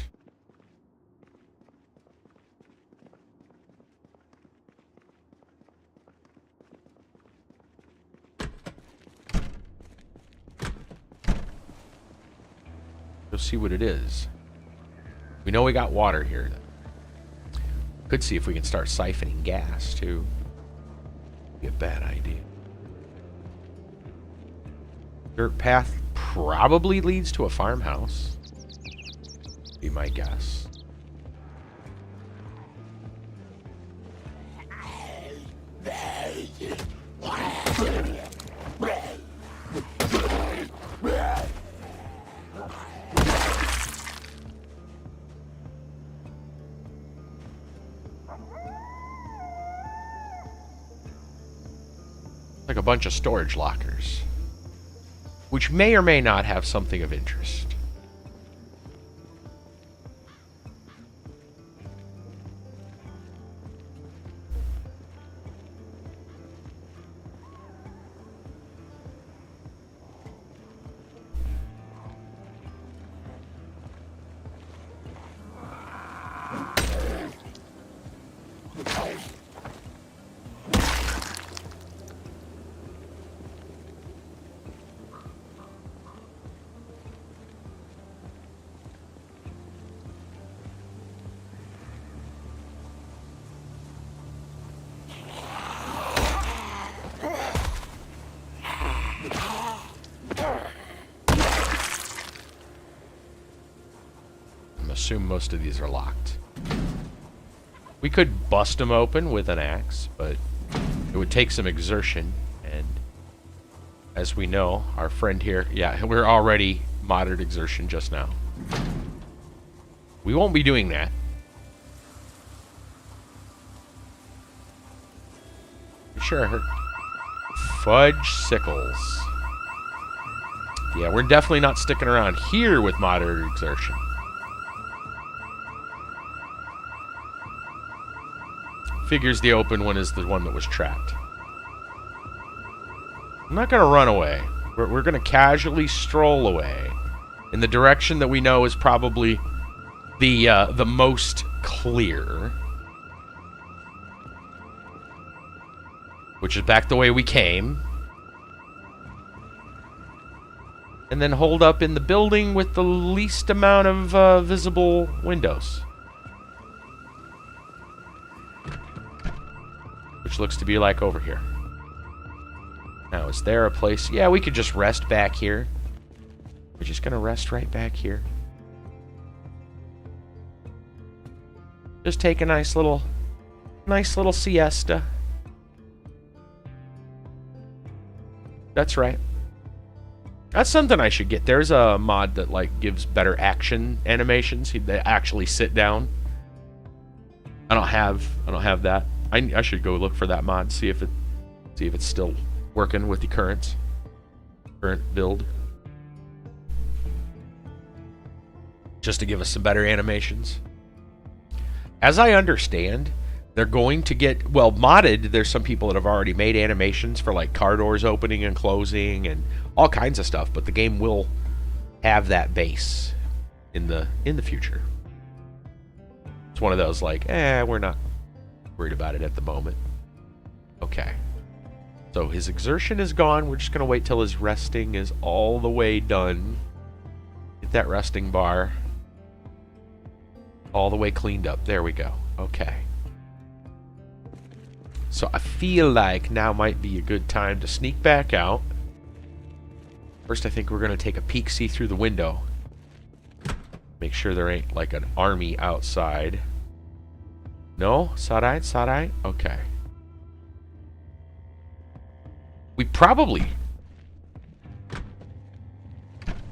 Go see what it is. We know we got water here. Could see if we can start siphoning gas too. Be a bad idea. Dirt path probably leads to a farmhouse. Be my guess. Like a bunch of storage lockers, which may or may not have something of interest. assume most of these are locked. We could bust them open with an axe, but it would take some exertion. And as we know, our friend here, yeah, we're already moderate exertion just now. We won't be doing that. Sure, I heard fudge sickles. Yeah, we're definitely not sticking around here with moderate exertion. Figures the open one is the one that was trapped. I'm not going to run away. We're going to casually stroll away in the direction that we know is probably the most clear. Which is back the way we came. And then hold up in the building with the least amount of visible windows. Which looks to be like over here. Now, is there a place? Yeah, we could just rest back here. We're just going to rest right back here. Just take a nice little siesta. That's right. That's something I should get. There's a mod that like gives better action animations. They actually sit down. I don't have that. I should go look for that mod. See if it's still working with the current build. Just to give us some better animations. As I understand, they're going to get, well, modded. There's some people that have already made animations for like car doors opening and closing and all kinds of stuff, but the game will have that base in the future. It's one of those like, we're not worried about it at the moment. Okay. So his exertion is gone. We're just going to wait till his resting is all the way done. Get that resting bar all the way cleaned up. There we go. Okay. So I feel like now might be a good time to sneak back out. First, I think we're going to take a peek, see through the window. Make sure there ain't like an army outside. No? Sarai? Okay. We probably...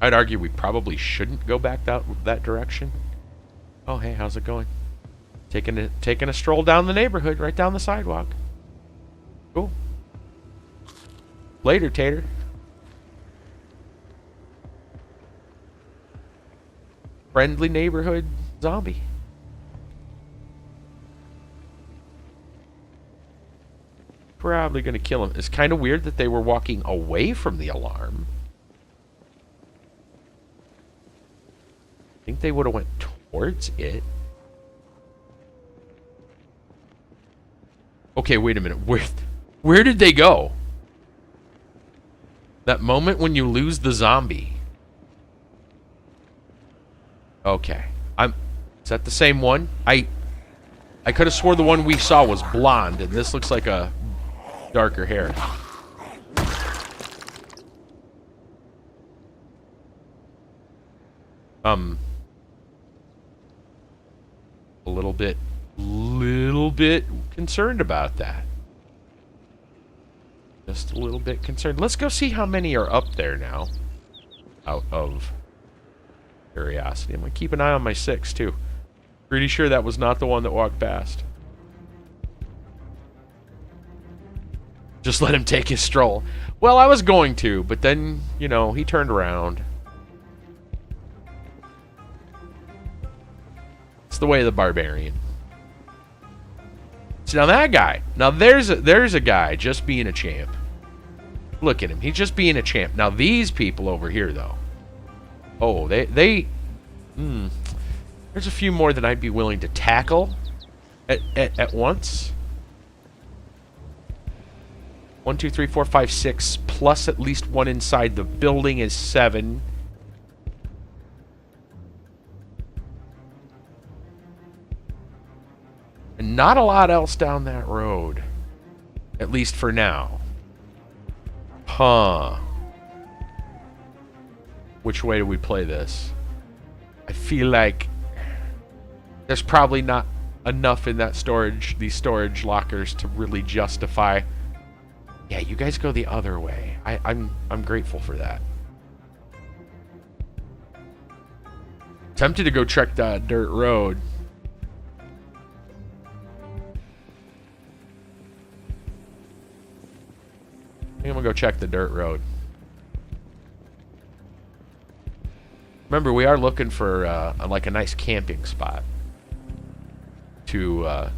I'd argue we probably shouldn't go back that direction. Oh, hey, how's it going? Taking a stroll down the neighborhood, right down the sidewalk. Cool. Later, Tater. Friendly neighborhood zombie. Probably gonna kill him. It's kind of weird that they were walking away from the alarm. I think they would have went towards it. Okay, wait a minute. Where did they go? That moment when you lose the zombie. Okay. Is that the same one? I could have swore the one we saw was blonde, and this looks like a darker hair. A little bit concerned about that. Just a little bit concerned. Let's go see how many are up there now. Out of curiosity. I'm gonna keep an eye on my 6 too. Pretty sure that was not the one that walked past. Just let him take his stroll. Well, I was going to, but then, you know, he turned around. It's the way of the barbarian. So now that guy. Now there's a guy just being a champ. Look at him. He's just being a champ. Now these people over here, though. Oh, there's a few more that I'd be willing to tackle at once. 1, 2, 3, 4, 5, 6, plus at least one inside the building is 7. And not a lot else down that road. At least for now. Huh. Which way do we play this? I feel like There's probably not enough in that these storage lockers to really justify. Yeah, you guys go the other way. I'm grateful for that. Tempted to go check that dirt road. I think I'm gonna go check the dirt road. Remember, we are looking for like a nice camping spot to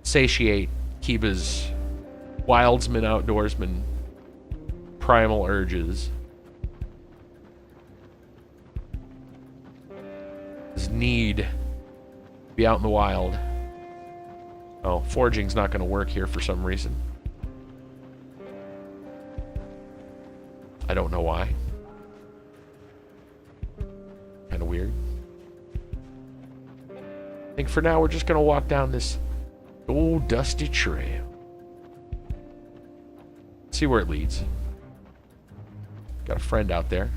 satiate Kiba's wildsman, outdoorsman, primal urges. His need to be out in the wild. Oh, foraging's not going to work here for some reason. I don't know why. Kind of weird. I think for now we're just going to walk down this old dusty trail. See where it leads. Got a friend out there.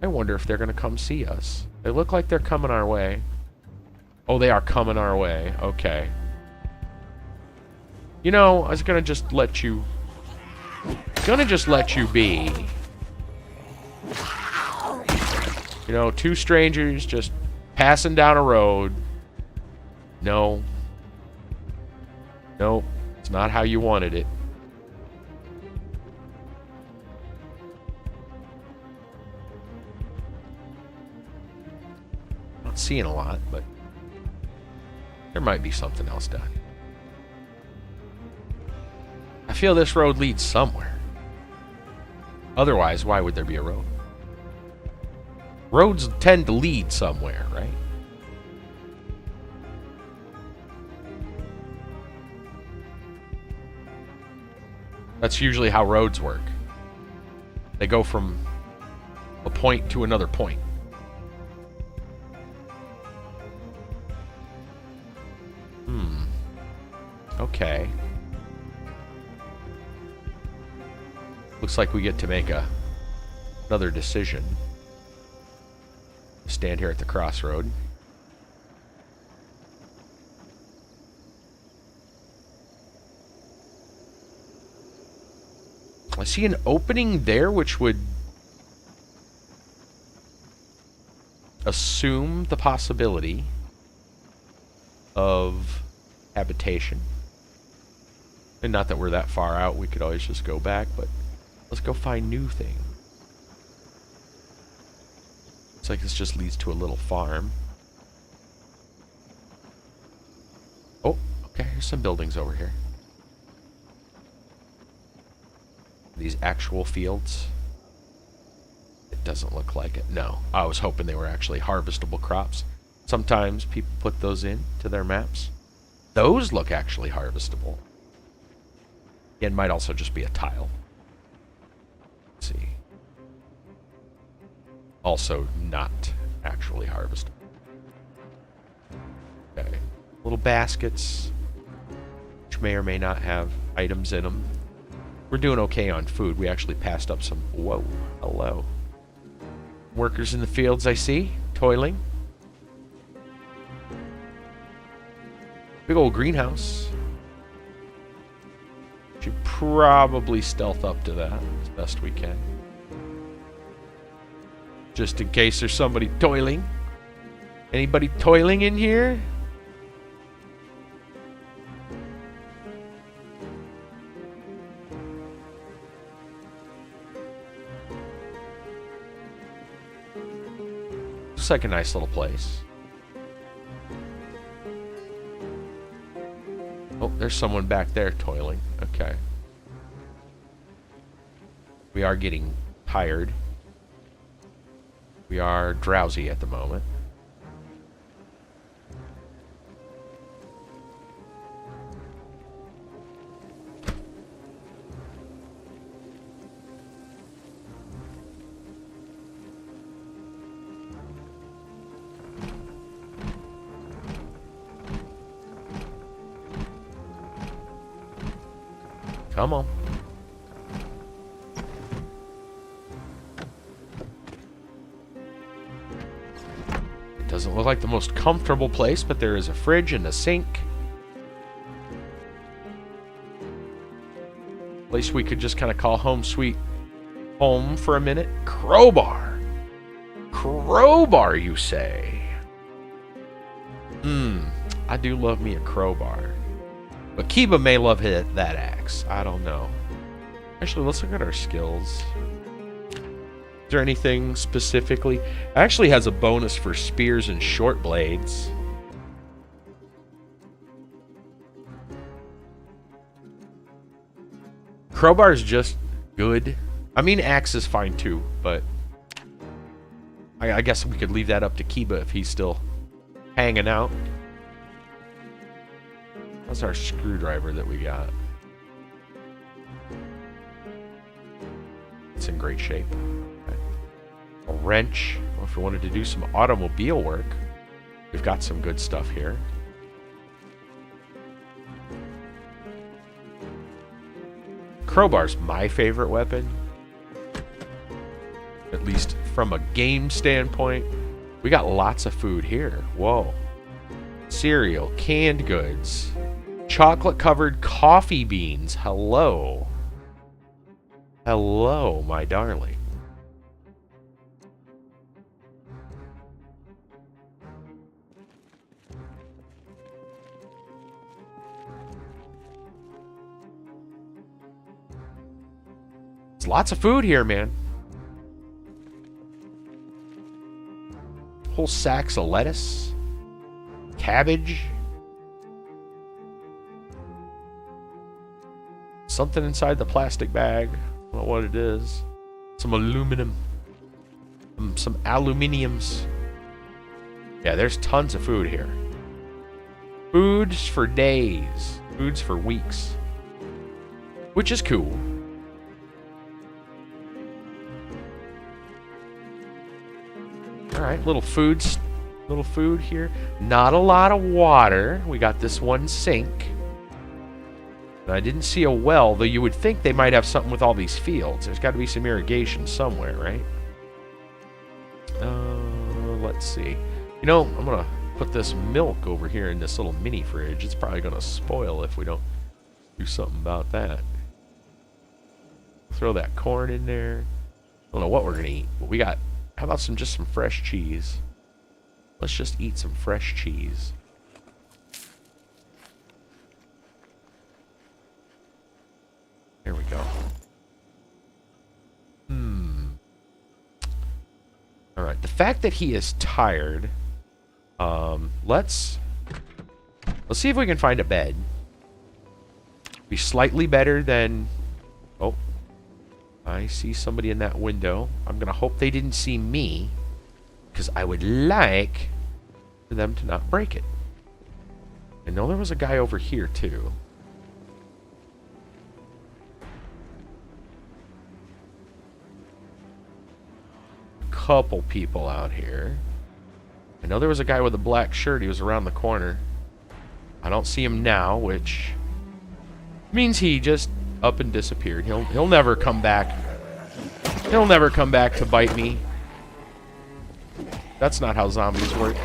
I wonder if they're going to come see us. They look like they're coming our way. Oh, they are coming our way. Okay. You know, I was going to just let you... be. You know, two strangers just passing down a road. No. Nope. It's not how you wanted it. Not seeing a lot, but there might be something else done. I feel this road leads somewhere. Otherwise, why would there be a road? Roads tend to lead somewhere, right? That's usually how roads work. They go from a point to another point. Okay. Looks like we get to make another decision. Stand here at the crossroad. I see an opening there which would assume the possibility of habitation. And not that we're that far out, we could always just go back, but let's go find new things. It's like this just leads to a little farm. Oh, okay, here's some buildings over here. These actual fields? It doesn't look like it. No, I was hoping they were actually harvestable crops. Sometimes people put those in to their maps. Those look actually harvestable. It might also just be a tile. Let's see. Also not actually harvestable. Okay. Little baskets, which may or may not have items in them. We're doing okay on food. We actually passed up some... Whoa. Hello. Workers in the fields, I see. Toiling. Big old greenhouse. Should probably stealth up to that as best we can. Just in case there's somebody toiling. Anybody toiling in here? Looks like a nice little place. Oh, there's someone back there toiling. Okay. We are getting tired. We are drowsy at the moment. Come on. Doesn't look like the most comfortable place, but there is a fridge and a sink. Place we could just kind of call home sweet home for a minute. Crowbar. Crowbar, you say? I do love me a crowbar. But Kiba may love that axe. I don't know. Actually, let's look at our skills. Is there anything specifically? It actually has a bonus for spears and short blades. Crowbar is just good. I mean, axe is fine too, but I guess we could leave that up to Kiba if he's still hanging out. That's our screwdriver that we got. It's in great shape. Okay. A wrench. Well, if we wanted to do some automobile work, we've got some good stuff here. Crowbar's my favorite weapon. At least from a game standpoint. We got lots of food here. Whoa. Cereal, canned goods, chocolate-covered coffee beans. Hello. Hello, my darling. There's lots of food here, man. Whole sacks of lettuce, cabbage, something inside the plastic bag. I don't know what it is. Some aluminum, some aluminiums. Yeah, there's tons of food here. Foods for days, foods for weeks, which is cool. All right, little food here. Not a lot of water. We got this one sink. And I didn't see a well, though you would think they might have something with all these fields. There's got to be some irrigation somewhere, right? Let's see. You know, I'm going to put this milk over here in this little mini fridge. It's probably going to spoil if we don't do something about that. Throw that corn in there. I don't know what we're going to eat, but we got... How about just some fresh cheese? Let's just eat some fresh cheese. There we go. All right. The fact that he is tired. Let's see if we can find a bed. Be slightly better than. Oh. I see somebody in that window. I'm going to hope they didn't see me, because I would like for them to not break it. I know there was a guy over here, too. A couple people out here. I know there was a guy with a black shirt. He was around the corner. I don't see him now, which means he just up and disappeared. He'll never come back. He'll never come back to bite me. That's not how zombies work.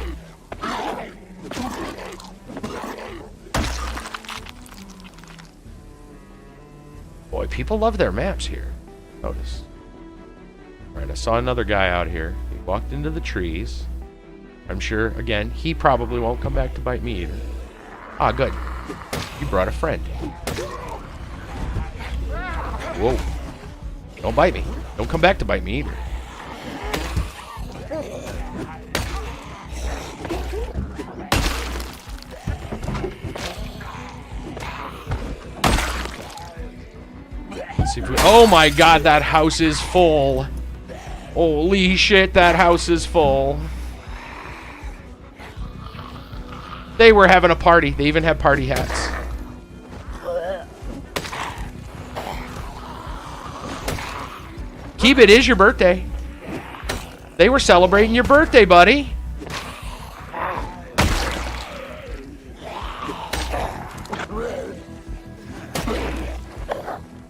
Boy, people love their maps here. Notice. Alright, I saw another guy out here. He walked into the trees. I'm sure, again, he probably won't come back to bite me either. Ah, good. You brought a friend. Whoa. Don't bite me. Don't come back to bite me either. Let's see if we... Oh my god, that house is full. Holy shit, that house is full. They were having a party. They even had party hats. Keep it is your birthday. They were celebrating your birthday, buddy.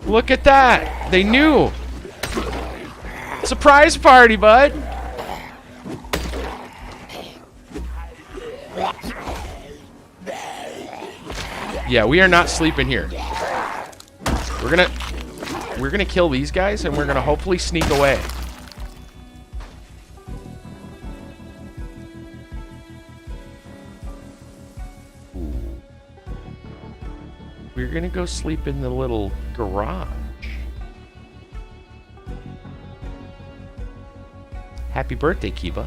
Look at that. They knew. Surprise party, bud. Yeah, we are not sleeping here. We're gonna kill these guys, and we're gonna hopefully sneak away. Ooh. We're gonna go sleep in the little garage. Happy birthday, Kiba.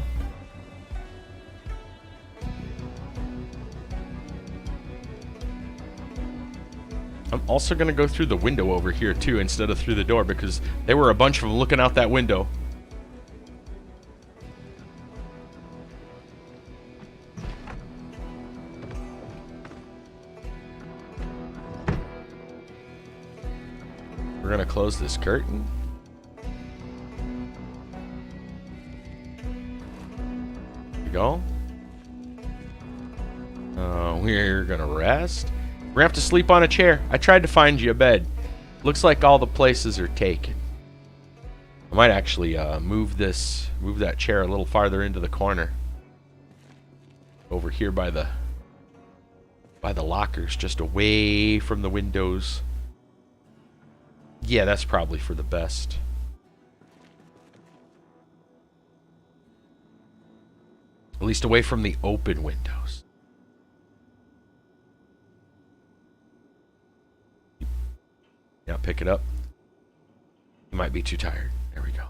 I'm also going to go through the window over here, too, instead of through the door, because there were a bunch of them looking out that window. We're going to close this curtain. There we go. We're going to rest. We're gonna have to sleep on a chair. I tried to find you a bed. Looks like all the places are taken. I might actually move that chair a little farther into the corner. Over here by the lockers, just away from the windows. Yeah, that's probably for the best. At least away from the open windows. Now pick it up. You might be too tired. There we go.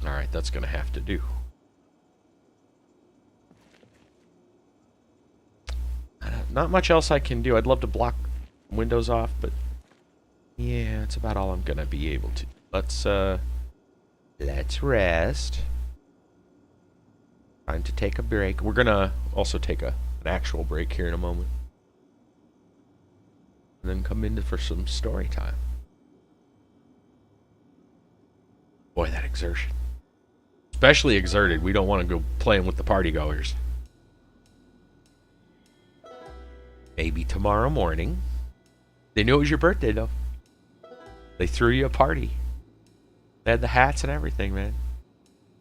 All right, that's going to have to do. Not much else I can do. I'd love to block windows off, but yeah, that's about all I'm gonna be able to. Let's rest. Time to take a break. We're gonna also take an actual break here in a moment, and then come in for some story time. Boy, that exertion. Especially exerted. We don't want to go playing with the party goers. Maybe tomorrow morning. They knew it was your birthday, though. They threw you a party. They had the hats and everything, man.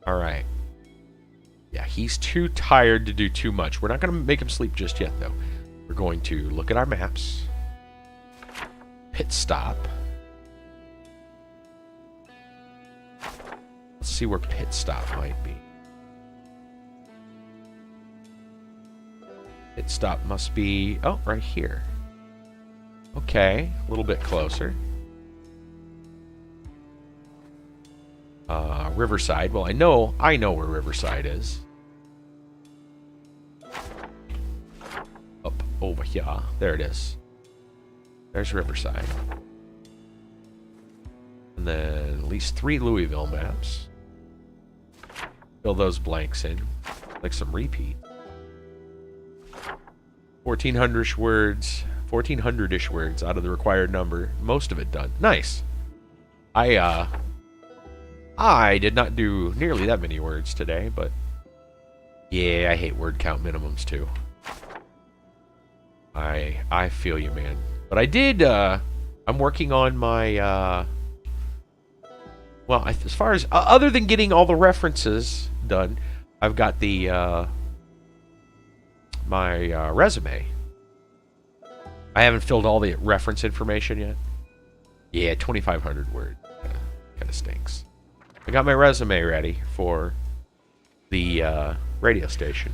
Alright. Yeah, he's too tired to do too much. We're not going to make him sleep just yet, though. We're going to look at our maps. Pit stop. Let's see where pit stop might be. Pit stop must be... oh, right here. Okay, a little bit closer. Riverside. Well, I know where Riverside is. Up over here. There it is. There's Riverside. And then at least 3 Louisville maps. Fill those blanks in. Like some repeat. 1,400-ish words. 1,400-ish words out of the required number. Most of it done. Nice. I did not do nearly that many words today, but yeah, I hate word count minimums too. I feel you, man. But I did, I'm working on my, well, as far as, other than getting all the references done, I've got the, my resume. I haven't filled all the reference information yet. Yeah, 2,500 words. Kind of stinks. I got my resume ready for the radio station.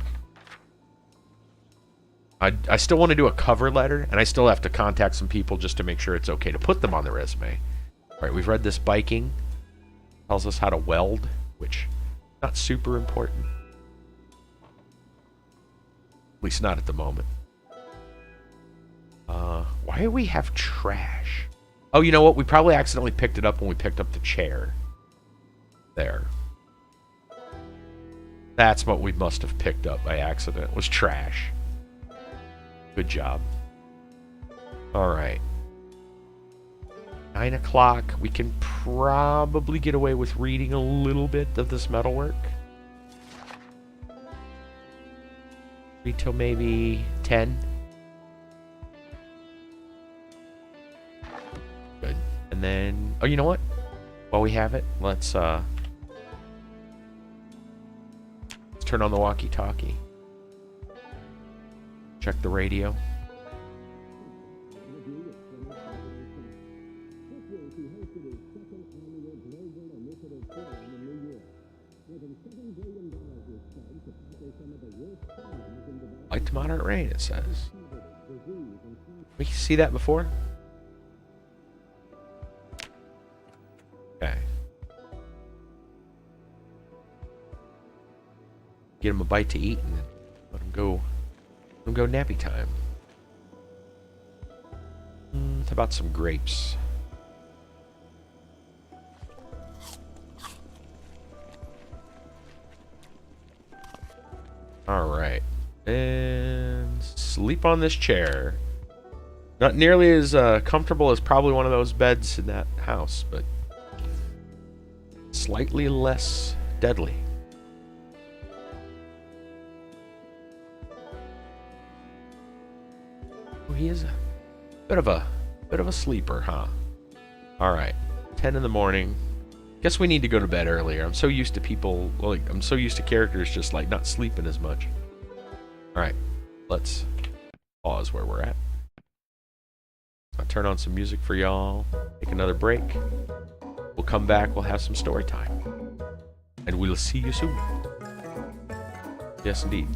I still want to do a cover letter, and I still have to contact some people just to make sure it's okay to put them on the resume. All right, we've read this biking. Tells us how to weld, which not super important. At least not at the moment. Why do we have trash? Oh, you know what? We probably accidentally picked it up when we picked up the chair. There. That's what we must have picked up by accident. Was trash. Good job. Alright. 9 o'clock. We can probably get away with reading a little bit of this metalwork. Read till maybe 10. And then, oh, you know what? While we have it, let's turn on the walkie-talkie. Check the radio. Light to moderate rain, it says. We can see that before? Okay. Get him a bite to eat and then let him go nappy time. How about some grapes? Alright. And sleep on this chair. Not nearly as comfortable as probably one of those beds in that house, but slightly less deadly. Oh, he is a bit of a sleeper, huh? Alright. 10 in the morning. Guess we need to go to bed earlier. I'm so used to people, like, I'm so used to characters just, like, not sleeping as much. Alright, let's pause where we're at. I'll turn on some music for y'all, take another break. We'll come back, we'll have some story time. And we'll see you soon. Yes, indeed.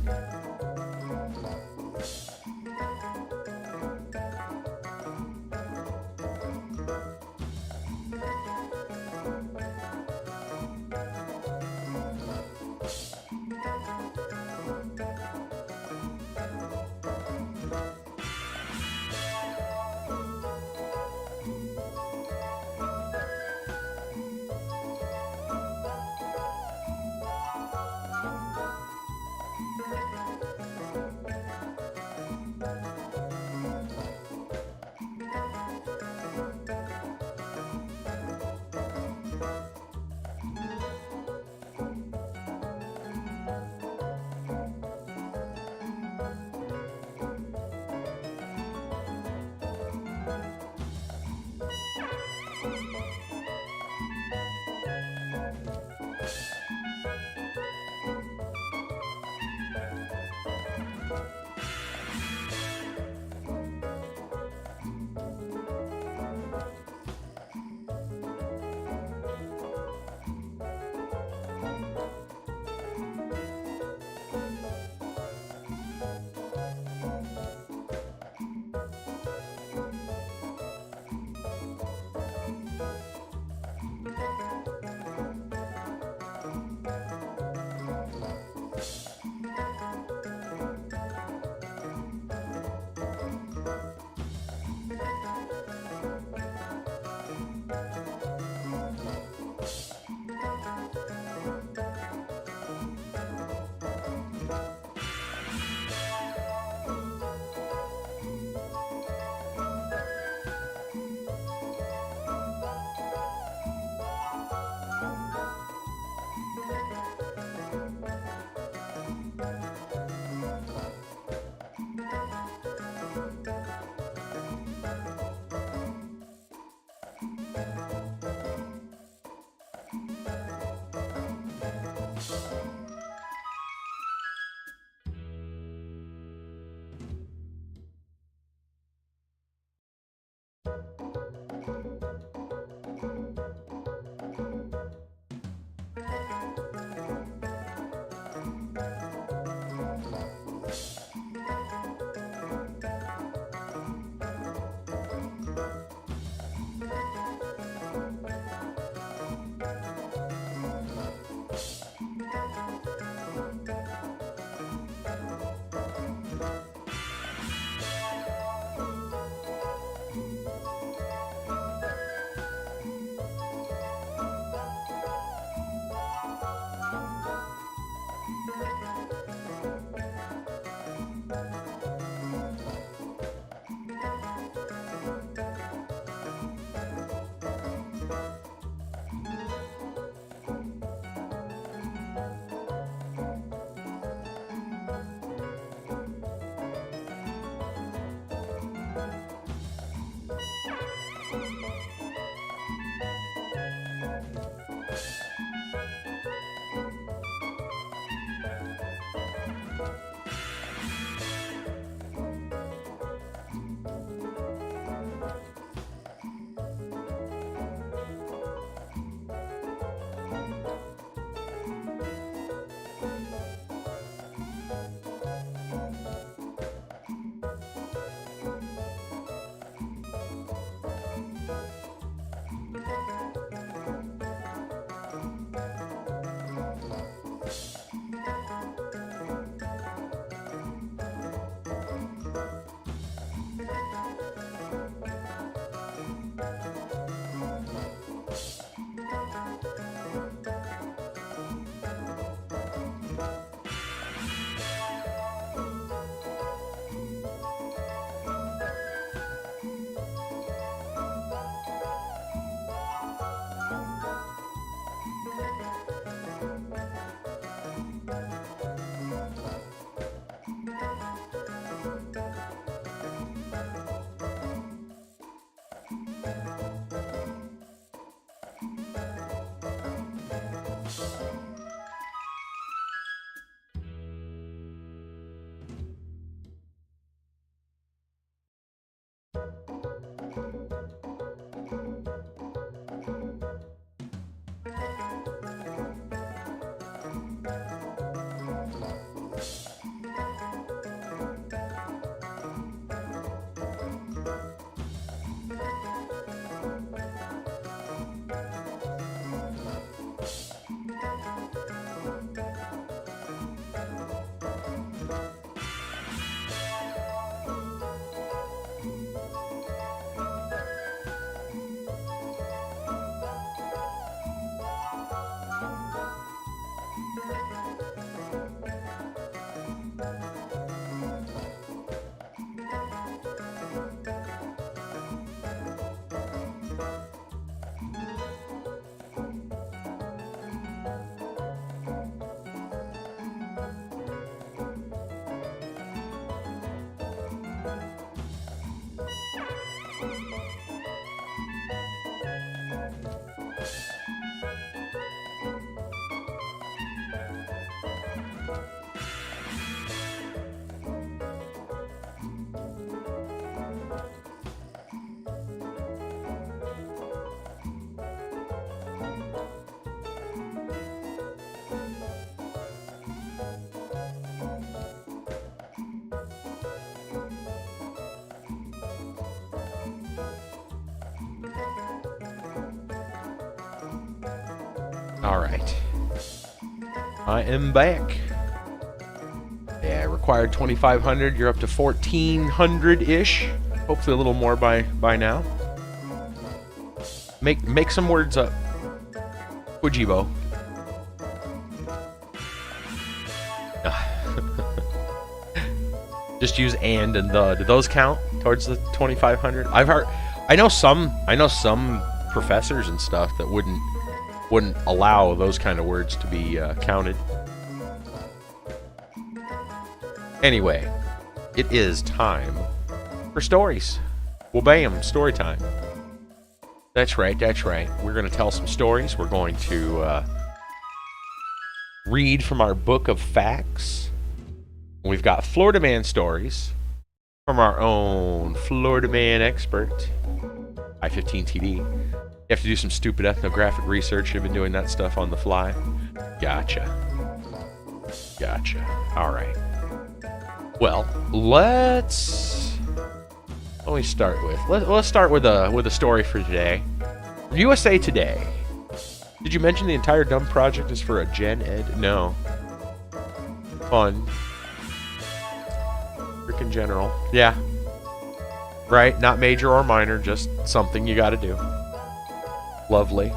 Alright. I am back. Yeah, required 2,500. You're up to 1,400-ish. Hopefully a little more by now. Make some words up. Fujibo. Just use and the. Do those count towards the 2,500? I've heard. I know some professors and stuff that wouldn't allow those kind of words to be counted. Anyway, it is time for stories. Well, bam, story time. That's right, that's right. We're going to tell some stories. We're going to read from our book of facts. We've got Florida Man stories from our own Florida Man expert, I-15TD. You have to do some stupid ethnographic research. You've been doing that stuff on the fly. Gotcha. All right. Well, let's start with a story for today. USA Today. Did you mention the entire dumb project is for a gen ed? No. Fun. Freaking general. Yeah. Right. Not major or minor. Just something you got to do. Lovely.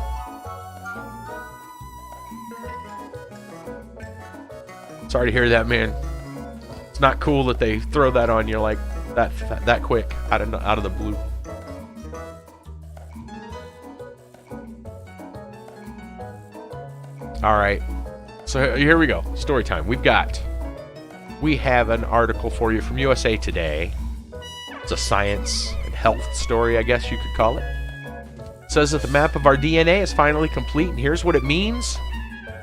Sorry to hear that, man. It's not cool that they throw that on you like that quick out of the blue. All right. So here we go. Story time. We have an article for you from USA Today. It's a science and health story, I guess you could call it. It says that the map of our DNA is finally complete, and here's what it means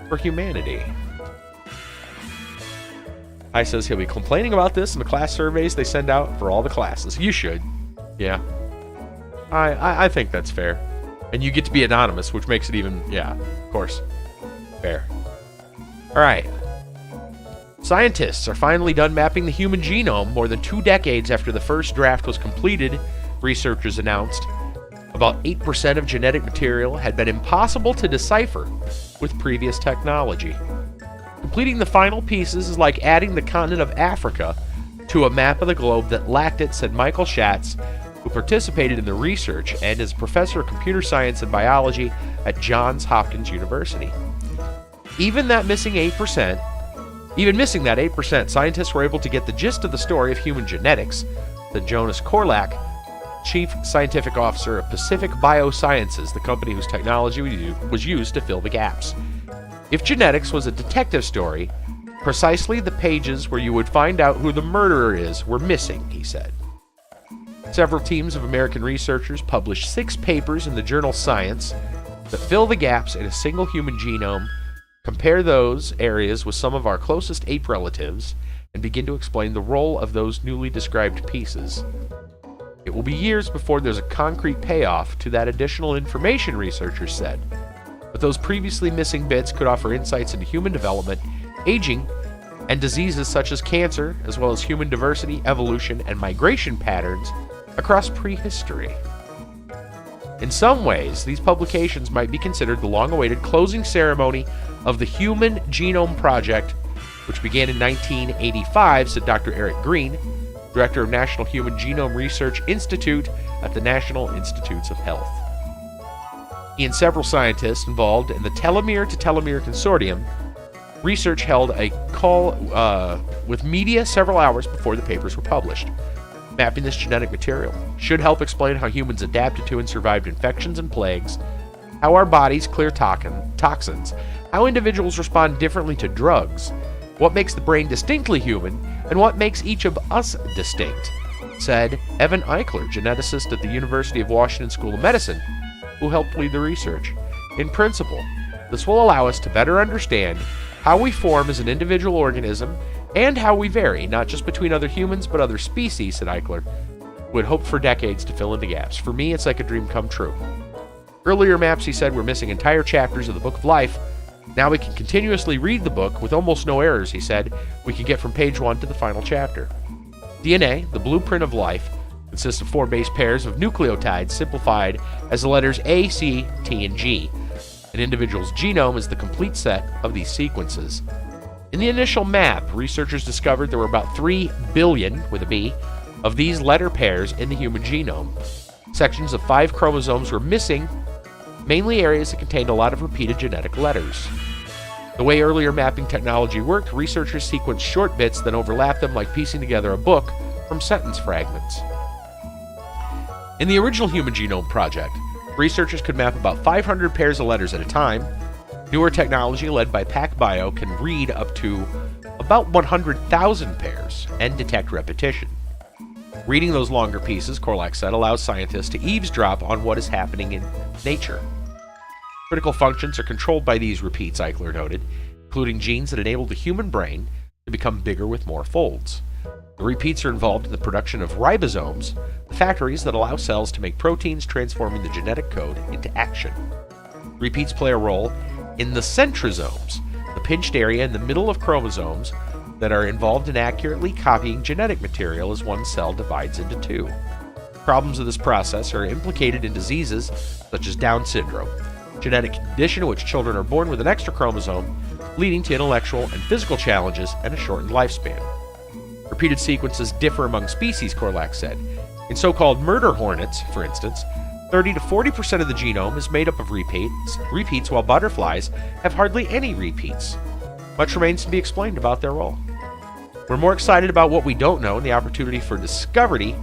for humanity. Hi says he'll be complaining about this in the class surveys they send out for all the classes. You should. Yeah. I think that's fair. And you get to be anonymous, which makes it even, yeah, of course, fair. All right. Scientists are finally done mapping the human genome more than 2 decades after the first draft was completed, researchers announced. About 8% of genetic material had been impossible to decipher with previous technology. Completing the final pieces is like adding the continent of Africa to a map of the globe that lacked it, said Michael Schatz, who participated in the research and is a professor of computer science and biology at Johns Hopkins University. Even missing that 8%, scientists were able to get the gist of the story of human genetics, said Jonas Korlak, Chief Scientific Officer of Pacific Biosciences, the company whose technology was used to fill the gaps. If genetics was a detective story, precisely the pages where you would find out who the murderer is were missing, he said. Several teams of American researchers published 6 papers in the journal Science that fill the gaps in a single human genome, compare those areas with some of our closest ape relatives, and begin to explain the role of those newly described pieces. It will be years before there's a concrete payoff to that additional information, researchers said, but those previously missing bits could offer insights into human development, aging, and diseases such as cancer, as well as human diversity, evolution, and migration patterns across prehistory. In some ways, these publications might be considered the long-awaited closing ceremony of the Human Genome Project, which began in 1985, said Dr. Eric Green, Director of National Human Genome Research Institute at the National Institutes of Health. He and several scientists involved in the Telomere to Telomere Consortium research held a call with media several hours before the papers were published. Mapping this genetic material should help explain how humans adapted to and survived infections and plagues, how our bodies clear toxins, how individuals respond differently to drugs, what makes the brain distinctly human, and what makes each of us distinct, said Evan Eichler, geneticist at the University of Washington School of Medicine, who helped lead the research. In principle, this will allow us to better understand how we form as an individual organism and how we vary, not just between other humans but other species, said Eichler, who had hoped for decades to fill in the gaps. For me, it's like a dream come true. Earlier maps, he said, were missing entire chapters of the Book of Life. Now we can continuously read the book with almost no errors, he said. We can get from page 1 to the final chapter. DNA, the blueprint of life, consists of 4 base pairs of nucleotides simplified as the letters A, C, T, and G. An individual's genome is the complete set of these sequences. In the initial map, researchers discovered there were about 3 billion, with a B, of these letter pairs in the human genome. Sections of 5 chromosomes were missing, mainly areas that contained a lot of repeated genetic letters. The way earlier mapping technology worked, researchers sequenced short bits, then overlapped them like piecing together a book from sentence fragments. In the original Human Genome Project, researchers could map about 500 pairs of letters at a time. Newer technology led by PacBio can read up to about 100,000 pairs and detect repetition. Reading those longer pieces, Korlak said, allows scientists to eavesdrop on what is happening in nature. Critical functions are controlled by these repeats, Eichler noted, including genes that enable the human brain to become bigger with more folds. The repeats are involved in the production of ribosomes, the factories that allow cells to make proteins, transforming the genetic code into action. Repeats play a role in the centrosomes, the pinched area in the middle of chromosomes that are involved in accurately copying genetic material as one cell divides into 2. Problems of this process are implicated in diseases such as Down syndrome, a genetic condition in which children are born with an extra chromosome, leading to intellectual and physical challenges and a shortened lifespan. Repeated sequences differ among species, Korlak said. In so-called murder hornets, for instance, 30 to 40% of the genome is made up of repeats, while butterflies have hardly any repeats. Much remains to be explained about their role. We're more excited about what we don't know and the opportunity for discovery,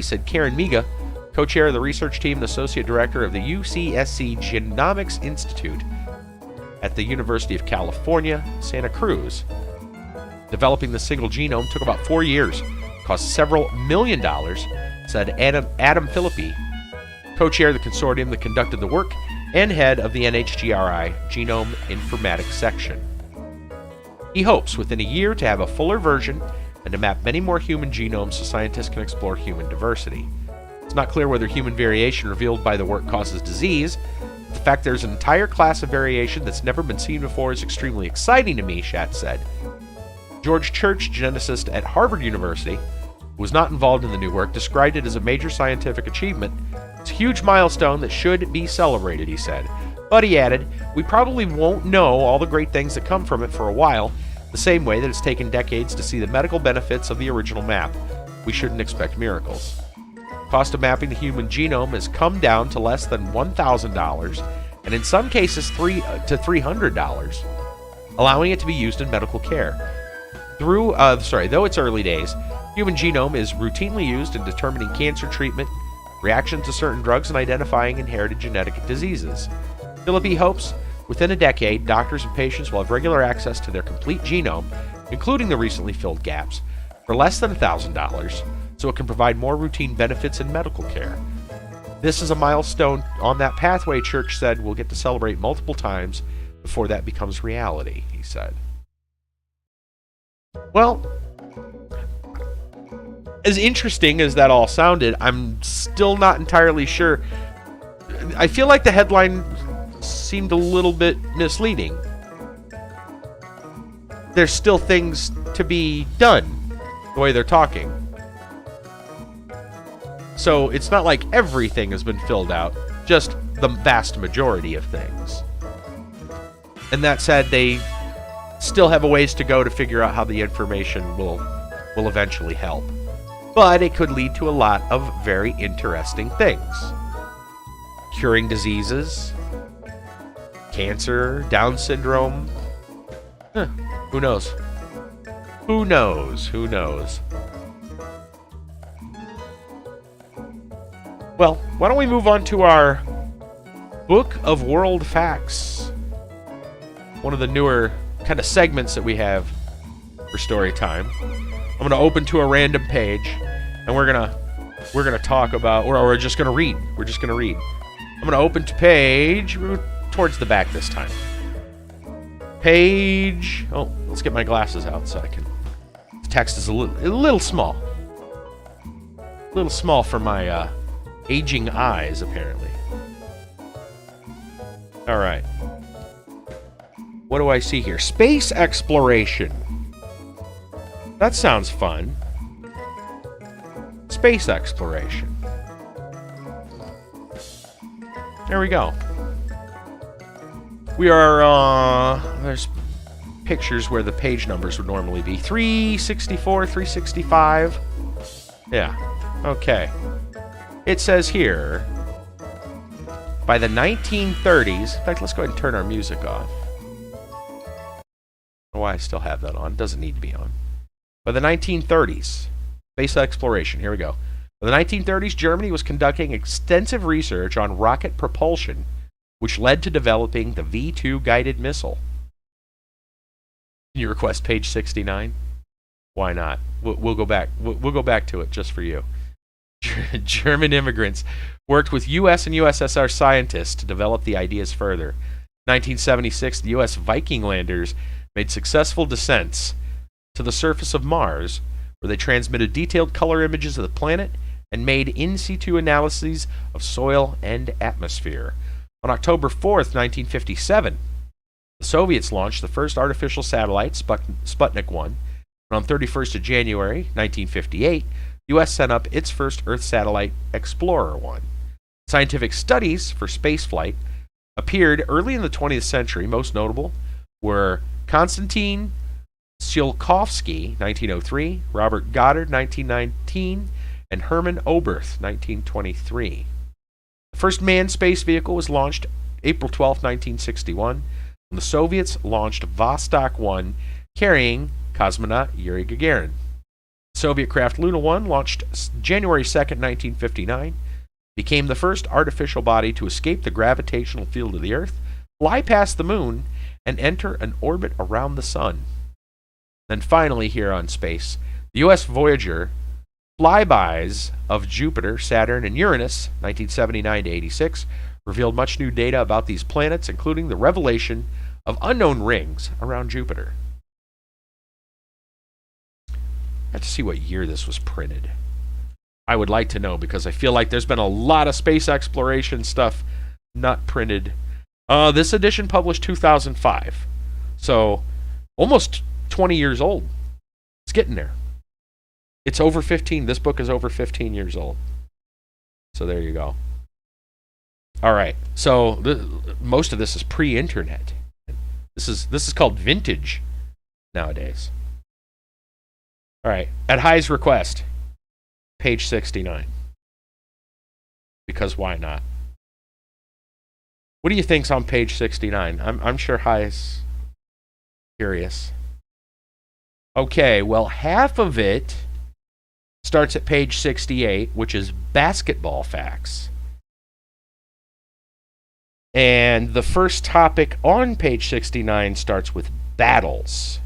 said Karen Miga, co-chair of the research team and associate director of the UCSC Genomics Institute at the University of California, Santa Cruz. Developing the single genome took about 4 years, cost several $1 million, said Adam Philippi, co-chair of the consortium that conducted the work and head of the NHGRI Genome Informatics section. He hopes within a year to have a fuller version and to map many more human genomes so scientists can explore human diversity. It's not clear whether human variation revealed by the work causes disease. The fact there's an entire class of variation that's never been seen before is extremely exciting to me, Schatz said. George Church, geneticist at Harvard University, who was not involved in the new work, described it as a major scientific achievement. It's a huge milestone that should be celebrated, he said. But he added, we probably won't know all the great things that come from it for a while, the same way that it's taken decades to see the medical benefits of the original map. We shouldn't expect miracles. Cost of mapping the human genome has come down to less than $1,000, and in some cases to $300, allowing it to be used in medical care. Though it's early days, human genome is routinely used in determining cancer treatment, reaction to certain drugs, and identifying inherited genetic diseases. Philippi hopes within a decade, doctors and patients will have regular access to their complete genome, including the recently filled gaps, for less than $1,000, so it can provide more routine benefits in medical care. This is a milestone on that pathway, Church said. We'll get to celebrate multiple times before that becomes reality, he said. Well, as interesting as that all sounded, I'm still not entirely sure. I feel like the headline seemed a little bit misleading. There's still things to be done, the way they're talking. So it's not like everything has been filled out, just the vast majority of things. And that said, they still have a ways to go to figure out how the information will eventually help. But it could lead to a lot of very interesting things. Curing diseases, cancer, Down syndrome. Who knows? Who knows? Who knows? Well, why don't we move on to our Book of World Facts? One of the newer kind of segments that we have for story time. I'm going to open to a random page, and we're gonna talk about, or we're just gonna read. We're just gonna read. I'm going to open to page towards the back this time. Page. Oh, let's get my glasses out so I can. The text is a little small. A little small for my aging eyes, apparently. All right. What do I see here? Space exploration. That sounds fun. Space exploration. There we go. We are, there's pictures where the page numbers would normally be. 364, 365. Yeah, okay. It says here, by the 1930s, in fact, let's go ahead and turn our music off. I don't know why I still have that on. It doesn't need to be on. By the 1930s, space exploration, here we go. By the 1930s, Germany was conducting extensive research on rocket propulsion, which led to developing the V-2 guided missile. Can you request page 69? Why not? We'll go back. We'll go back to it just for you. German immigrants worked with U.S. and USSR scientists to develop the ideas further. 1976, the U.S. Viking landers made successful descents to the surface of Mars, where they transmitted detailed color images of the planet and made in situ analyses of soil and atmosphere. On October 4th, 1957, the Soviets launched the first artificial satellite, Sputnik 1, and on 31st of January, 1958, the U.S. sent up its first Earth satellite, Explorer 1. Scientific studies for spaceflight appeared early in the 20th century. Most notable were Konstantin Tsiolkovsky, 1903, Robert Goddard, 1919, and Hermann Oberth, 1923. The first manned space vehicle was launched April 12, 1961, when the Soviets launched Vostok 1, carrying cosmonaut Yuri Gagarin. Soviet craft Luna 1, launched January 2, 1959, became the first artificial body to escape the gravitational field of the Earth, fly past the Moon, and enter an orbit around the Sun. Then finally, here on space, the U.S. Voyager flybys of Jupiter, Saturn, and Uranus, 1979 to 86, revealed much new data about these planets, including the revelation of unknown rings around Jupiter. I have to see what year this was printed. I would like to know, because I feel like there's been a lot of space exploration stuff not printed. This edition published 2005, so almost 20 years old. It's getting there. It's over 15. This book is over 15 years old. So there you go. All right. So most of this is pre-internet. This is called vintage nowadays. All right. At High's request, page 69. Because why not? What do you think's on page 69? I'm sure High's curious. Okay, well, half of it starts at page 68, which is basketball facts. And the first topic on page 69 starts with battles.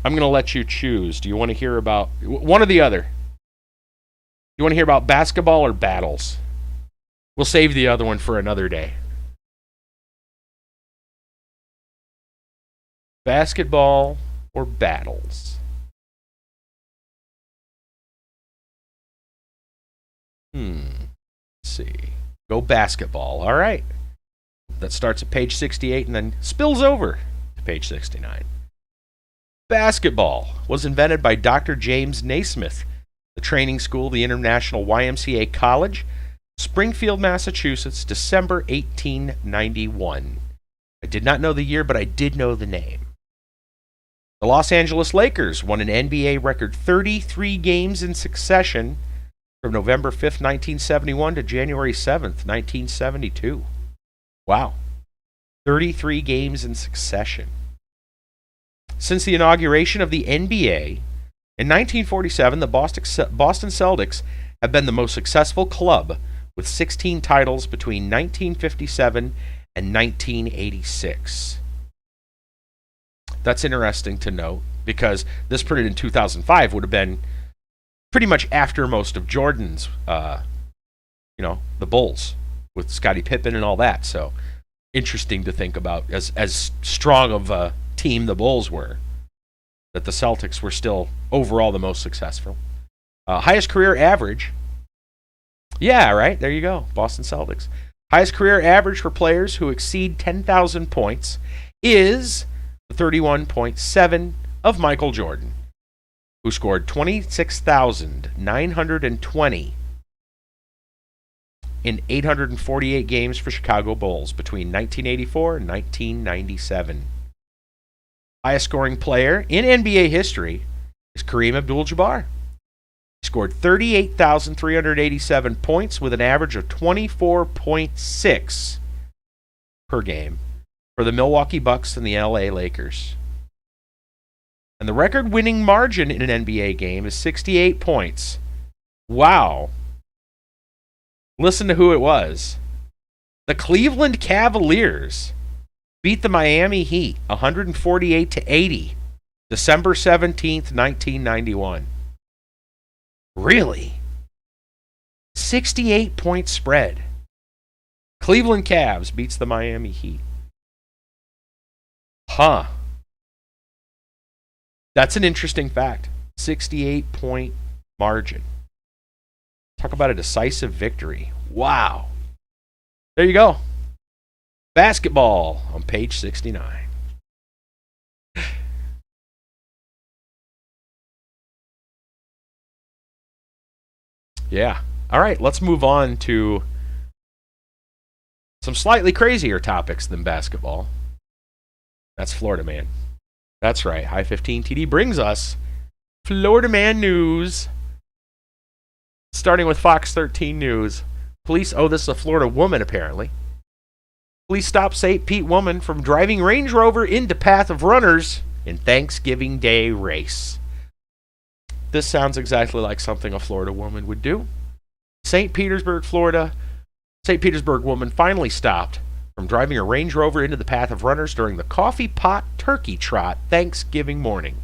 I'm going to let you choose. Do you want to hear about one or the other? You want to hear about basketball or battles? We'll save the other one for another day. Basketball or battles? Let's see. Go basketball. All right. That starts at page 68 and then spills over to page 69. Basketball was invented by Dr. James Naismith, the training school of the International YMCA College, Springfield, Massachusetts, December 1891. I did not know the year, but I did know the name. The Los Angeles Lakers won an NBA record 33 games in succession from November 5th, 1971 to January 7th, 1972. Wow. 33 games in succession. Since the inauguration of the NBA, in 1947, the Boston Celtics have been the most successful club with 16 titles between 1957 and 1986. That's interesting to note because this printed in 2005 would have been pretty much after most of Jordan's, the Bulls with Scottie Pippen and all that. So interesting to think about as strong of a team the Bulls were, that the Celtics were still overall the most successful. Highest career average. Yeah, right. There you go. Boston Celtics. Highest career average for players who exceed 10,000 points is 31.7 of Michael Jordan, who scored 26,920 in 848 games for Chicago Bulls between 1984 and 1997. Highest scoring player in NBA history is Kareem Abdul-Jabbar. He scored 38,387 points with an average of 24.6 per game for the Milwaukee Bucks and the LA Lakers. And the record-winning margin in an NBA game is 68 points. Wow. Listen to who it was. The Cleveland Cavaliers beat the Miami Heat 148-80, December 17th, 1991. Really? 68-point spread. Cleveland Cavs beats the Miami Heat. Huh. That's an interesting fact. 68-point margin. Talk about a decisive victory. Wow. There you go. Basketball on page 69. Yeah. All right, let's move on to some slightly crazier topics than basketball. That's Florida Man. That's right. High 15 TD brings us Florida Man news. Starting with Fox 13 News. Police, this is a Florida woman apparently. Police stop St. Pete woman from driving Range Rover into path of runners in Thanksgiving Day race. This sounds exactly like something a Florida woman would do. St. Petersburg, Florida. St. Petersburg woman finally stopped from driving a Range Rover into the path of runners during the Coffee Pot Turkey Trot Thanksgiving morning,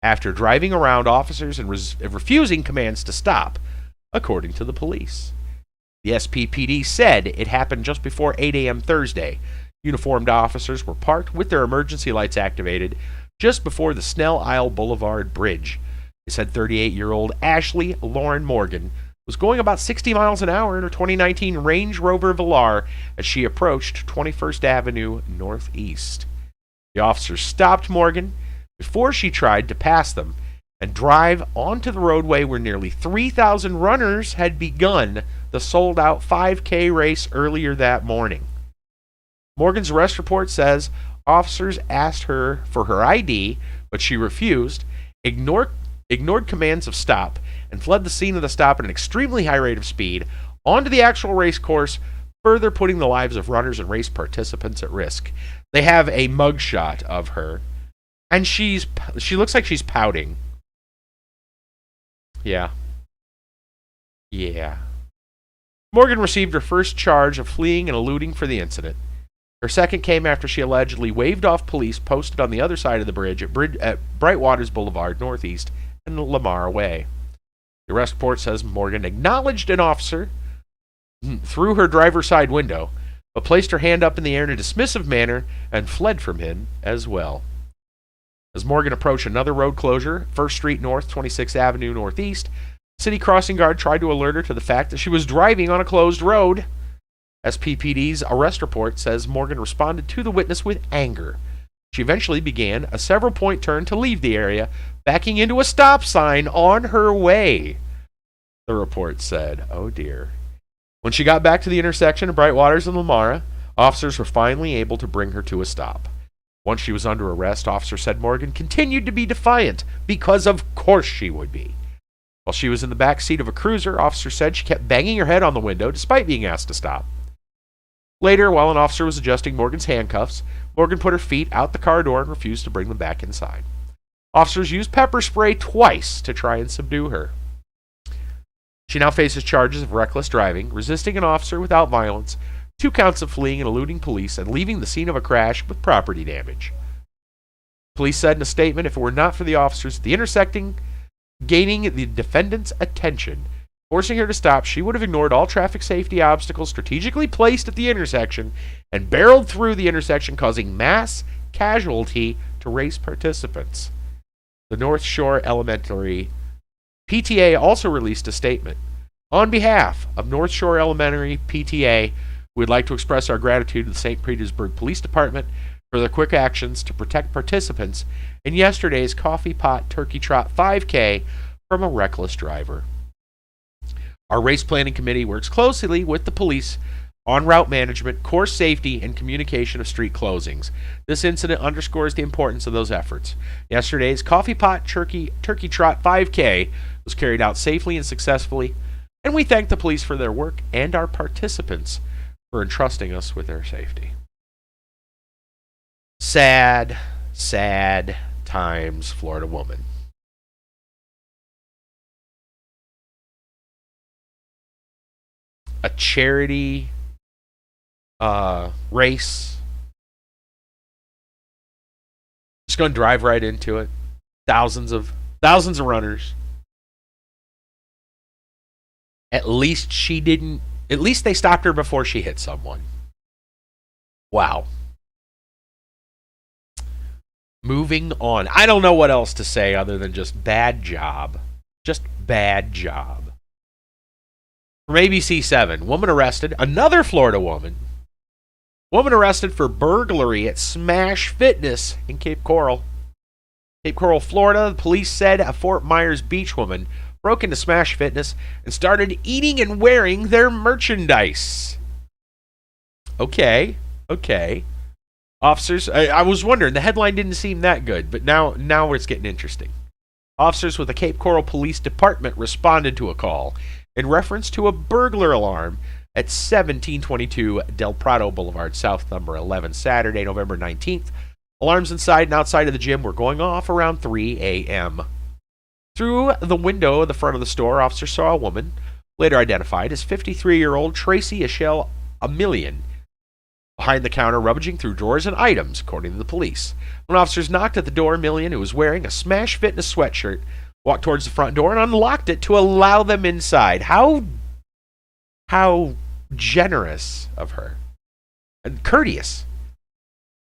after driving around officers and refusing commands to stop, according to the police. The SPPD said it happened just before 8 a.m. Thursday. Uniformed officers were parked with their emergency lights activated just before the Snell Isle Boulevard Bridge. They said 38-year-old Ashley Lauren Morgan was going about 60 miles an hour in her 2019 Range Rover Velar as she approached 21st Avenue Northeast. The officers stopped Morgan before she tried to pass them and drive onto the roadway where nearly 3,000 runners had begun the sold-out 5K race earlier that morning. Morgan's arrest report says officers asked her for her ID, but she refused, ignored commands of stop, and fled the scene of the stop at an extremely high rate of speed onto the actual race course, further putting the lives of runners and race participants at risk. They have a mugshot of her, and she looks like she's pouting. Yeah. Morgan received her first charge of fleeing and eluding for the incident. Her second came after she allegedly waved off police posted on the other side of the bridge at Brightwaters Boulevard Northeast and Lamar Way. The arrest report says Morgan acknowledged an officer through her driver's side window, but placed her hand up in the air in a dismissive manner and fled from him as well. As Morgan approached another road closure, 1st Street North, 26th Avenue Northeast, city crossing guard tried to alert her to the fact that she was driving on a closed road. SPPD's arrest report says Morgan responded to the witness with anger. She eventually began a several-point turn to leave the area, backing into a stop sign on her way. The report said, oh dear. When she got back to the intersection of Brightwaters and Lamar, officers were finally able to bring her to a stop. Once she was under arrest, officers said Morgan continued to be defiant, because of course she would be. While she was in the back seat of a cruiser, officers said she kept banging her head on the window despite being asked to stop. Later, while an officer was adjusting Morgan's handcuffs, Morgan put her feet out the car door and refused to bring them back inside. Officers used pepper spray twice to try and subdue her. She now faces charges of reckless driving, resisting an officer without violence, 2 counts of fleeing and eluding police, and leaving the scene of a crash with property damage. Police said in a statement, if it were not for the officers at the intersecting gaining the defendant's attention, forcing her to stop, she would have ignored all traffic safety obstacles strategically placed at the intersection and barreled through the intersection, causing mass casualty to race participants. The North Shore Elementary PTA also released a statement. On behalf of North Shore Elementary PTA, we would like to express our gratitude to the St. Petersburg Police Department for their quick actions to protect participants in yesterday's Coffee Pot Turkey Trot 5K from a reckless driver. Our race planning committee works closely with the police on route management, course safety, and communication of street closings. This incident underscores the importance of those efforts. Yesterday's Coffee Pot Turkey Trot 5K was carried out safely and successfully, and we thank the police for their work and our participants for entrusting us with their safety. Sad, sad times, Florida woman. A charity race. Just going to drive right into it. Thousands of runners. At least they stopped her before she hit someone. Wow. Moving on. I don't know what else to say other than just bad job. Just bad job. From ABC7, woman arrested. Another Florida woman. Woman arrested for burglary at Smash Fitness in Cape Coral. Cape Coral, Florida. The police said a Fort Myers Beach woman broke into Smash Fitness and started eating and wearing their merchandise. Okay. Officers, I was wondering, the headline didn't seem that good, but now it's getting interesting. Officers with the Cape Coral Police Department responded to a call in reference to a burglar alarm at 1722 Del Prado Boulevard, South number 11, Saturday, November 19th. Alarms inside and outside of the gym were going off around 3 a.m. Through the window of the front of the store, officers saw a woman, later identified as 53-year-old Tracy Ashell Amilian, behind the counter rummaging through drawers and items, according to the police. When officers knocked at the door, Amilian, who was wearing a Smash Fitness sweatshirt, walked towards the front door and unlocked it to allow them inside. How generous of her. And courteous.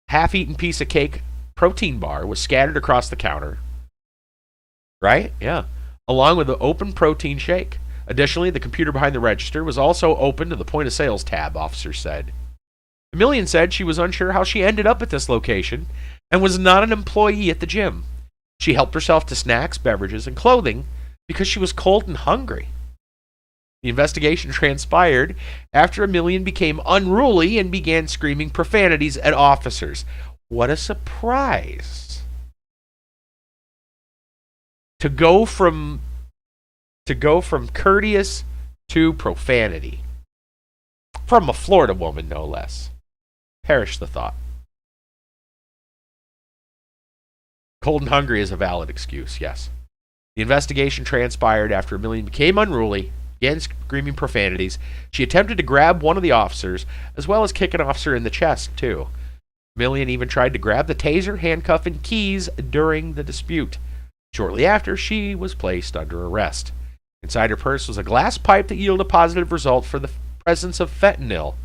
Half-eaten piece of cake protein bar was scattered across the counter. Right? Yeah. Along with the open protein shake. Additionally, the computer behind the register was also open to the point of sales tab, officers said. Amilian said she was unsure how she ended up at this location and was not an employee at the gym. She helped herself to snacks, beverages, and clothing because she was cold and hungry. The investigation transpired after Amilian became unruly and began screaming profanities at officers. What a surprise. To go from courteous to profanity. From a Florida woman, no less. Perish the thought. Cold and hungry is a valid excuse, yes. The investigation transpired after Amilian became unruly again screaming profanities. She attempted to grab one of the officers, as well as kick an officer in the chest, too. Millian even tried to grab the taser, handcuff, and keys during the dispute. Shortly after, she was placed under arrest. Inside her purse was a glass pipe that yielded a positive result for the presence of fentanyl.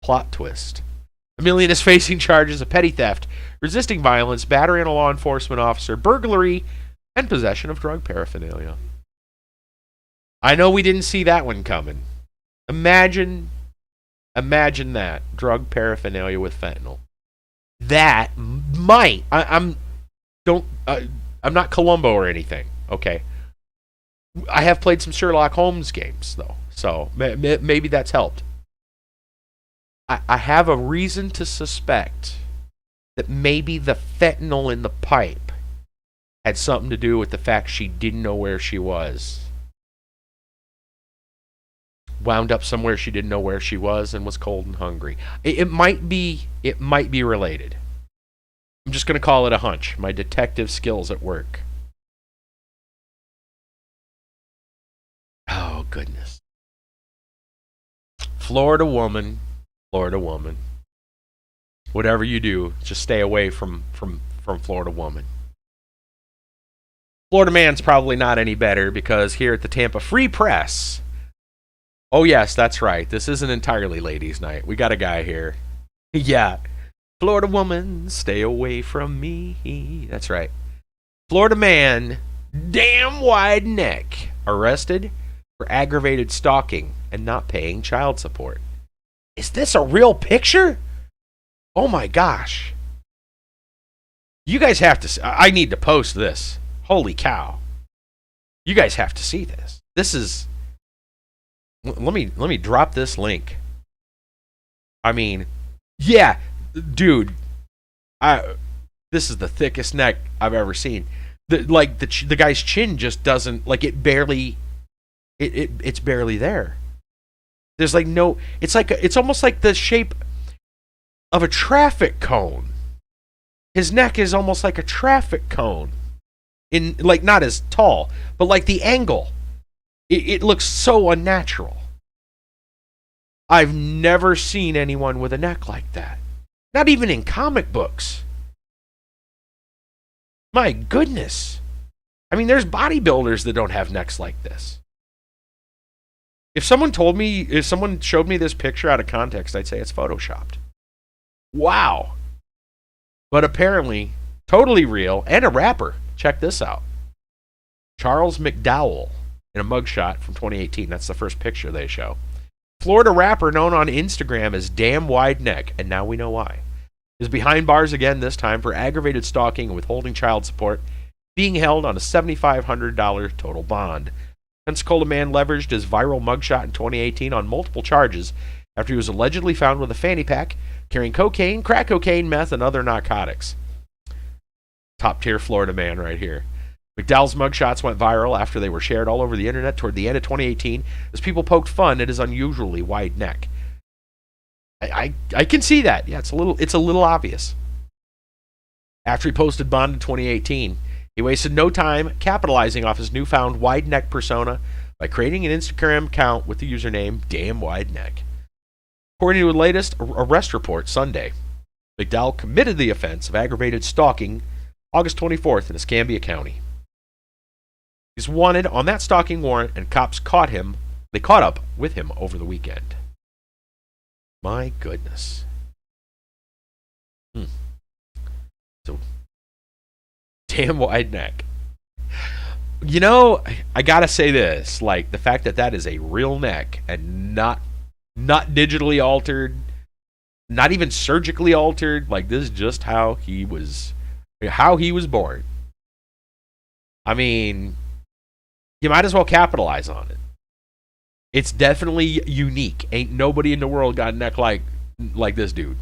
Plot twist. Millian is facing charges of petty theft, resisting violence, battery on a law enforcement officer, burglary, and possession of drug paraphernalia. I know we didn't see that one coming. Imagine that. Drug paraphernalia with fentanyl. That might. I'm not Columbo or anything, okay? I have played some Sherlock Holmes games, though, so maybe that's helped. I have a reason to suspect that maybe the fentanyl in the pipe had something to do with the fact she didn't know where she was. Wound up somewhere she didn't know where she was and was cold and hungry. It might be related. I'm just going to call it a hunch. My detective skills at work. Oh, goodness. Florida woman. Whatever you do, just stay away from Florida woman. Florida man's probably not any better because here at the Tampa Free Press. Oh, yes, that's right. This isn't entirely ladies' night. We got a guy here. Yeah. Florida woman, stay away from me. That's right. Florida man, damn wide neck, arrested for aggravated stalking and not paying child support. Is this a real picture? Oh my gosh. You guys have to. I need to post this. Holy cow. You guys have to see this. This is. Let me drop this link. I mean, yeah, dude. This is the thickest neck I've ever seen. The guy's chin just doesn't, like, it barely. It's barely there. There's like no. It's almost like the shape of a traffic cone. His neck is almost like a traffic cone. In, like, not as tall, but like the angle. It looks so unnatural. I've never seen anyone with a neck like that. Not even in comic books. My goodness. I mean, there's bodybuilders that don't have necks like this. If someone showed me this picture out of context, I'd say it's photoshopped. Wow. But apparently, totally real, and a rapper. Check this out. Charles McDowell in a mugshot from 2018. That's the first picture they show. Florida rapper known on Instagram as Damn Wide Neck, and now we know why, is behind bars again, this time for aggravated stalking and withholding child support, being held on a $7,500 total bond. Pensacola man leveraged his viral mugshot in 2018 on multiple charges after he was allegedly found with a fanny pack carrying cocaine, crack cocaine, meth, and other narcotics. Top-tier Florida man right here. McDowell's mugshots went viral after they were shared all over the internet toward the end of 2018 as people poked fun at his unusually wide neck. I can see that. Yeah, it's a little obvious. After he posted bond in 2018, he wasted no time capitalizing off his newfound wide neck persona by creating an Instagram account with the username Damn Wide Neck. According to the latest arrest report Sunday, McDowell committed the offense of aggravated stalking August 24th in Escambia County. He's wanted on that stalking warrant, and cops caught him. They caught up with him over the weekend. My goodness. So, damn wide neck. You know, I gotta say this, like, the fact that is a real neck and not digitally altered, not even surgically altered, like, this is just how he was born. I mean, you might as well capitalize on it. It's definitely unique. Ain't nobody in the world got a neck like this dude.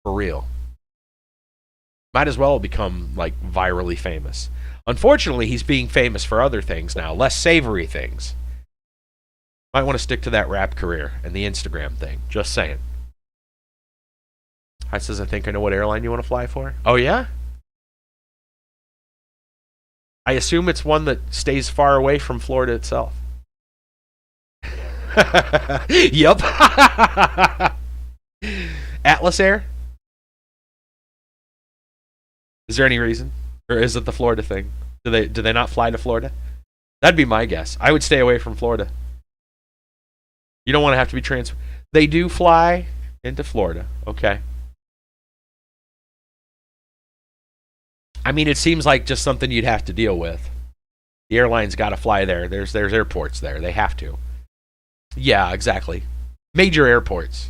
For real. Might as well become, like, virally famous. Unfortunately, he's being famous for other things now, less savory things. Might want to stick to that rap career and the Instagram thing. Just saying. I says, I think I know what airline you want to fly for. Oh, yeah? I assume it's one that stays far away from Florida itself. Yep. Atlas Air? Is there any reason? Or is it the Florida thing? Do they not fly to Florida? That'd be my guess. I would stay away from Florida. You don't want to have to be transferred. They do fly into Florida. Okay. I mean, it seems like just something you'd have to deal with. The airline's got to fly there. There's airports there. They have to. Yeah, exactly. Major airports.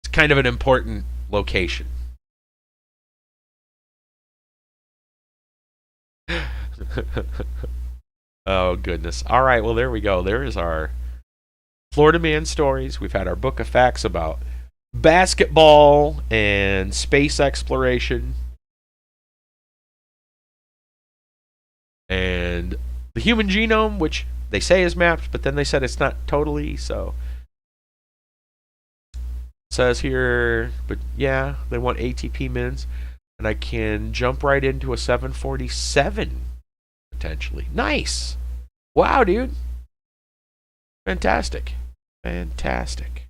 It's kind of an important location. Oh, goodness. All right, well, there we go. There is our Florida Man stories. We've had our book of facts about basketball and space exploration and the human genome, which they say is mapped, but then they said it's not totally, so it says here, but yeah, they want ATP mins, and I can jump right into a 747 potentially. Nice. Wow, dude. Fantastic. Fantastic.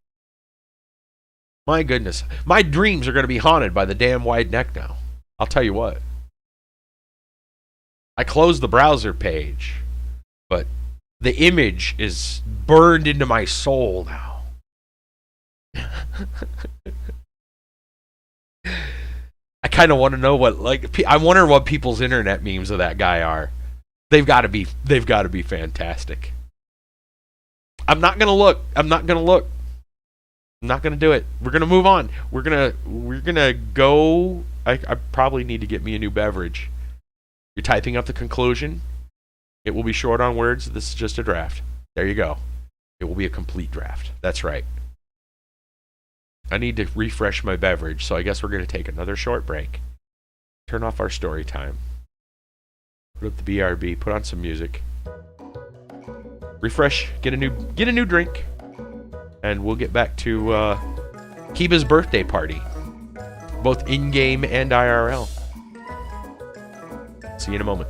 My goodness. My dreams are going to be haunted by the damn wide neck now. I'll tell you what. I closed the browser page, but the image is burned into my soul now. I kind of want to know what, like, I wonder what people's internet memes of that guy are. They've got to be fantastic. I'm not gonna look. I'm not gonna do it. We're gonna move on. We're gonna go. I probably need to get me a new beverage. You're typing up the conclusion. It will be short on words. This is just a draft. There you go. It will be a complete draft. That's right. I need to refresh my beverage, so I guess we're gonna take another short break. Turn off our story time. Put up the BRB. Put on some music. Refresh. Get a new drink, and we'll get back to Kiba's birthday party, both in-game and IRL. See you in a moment.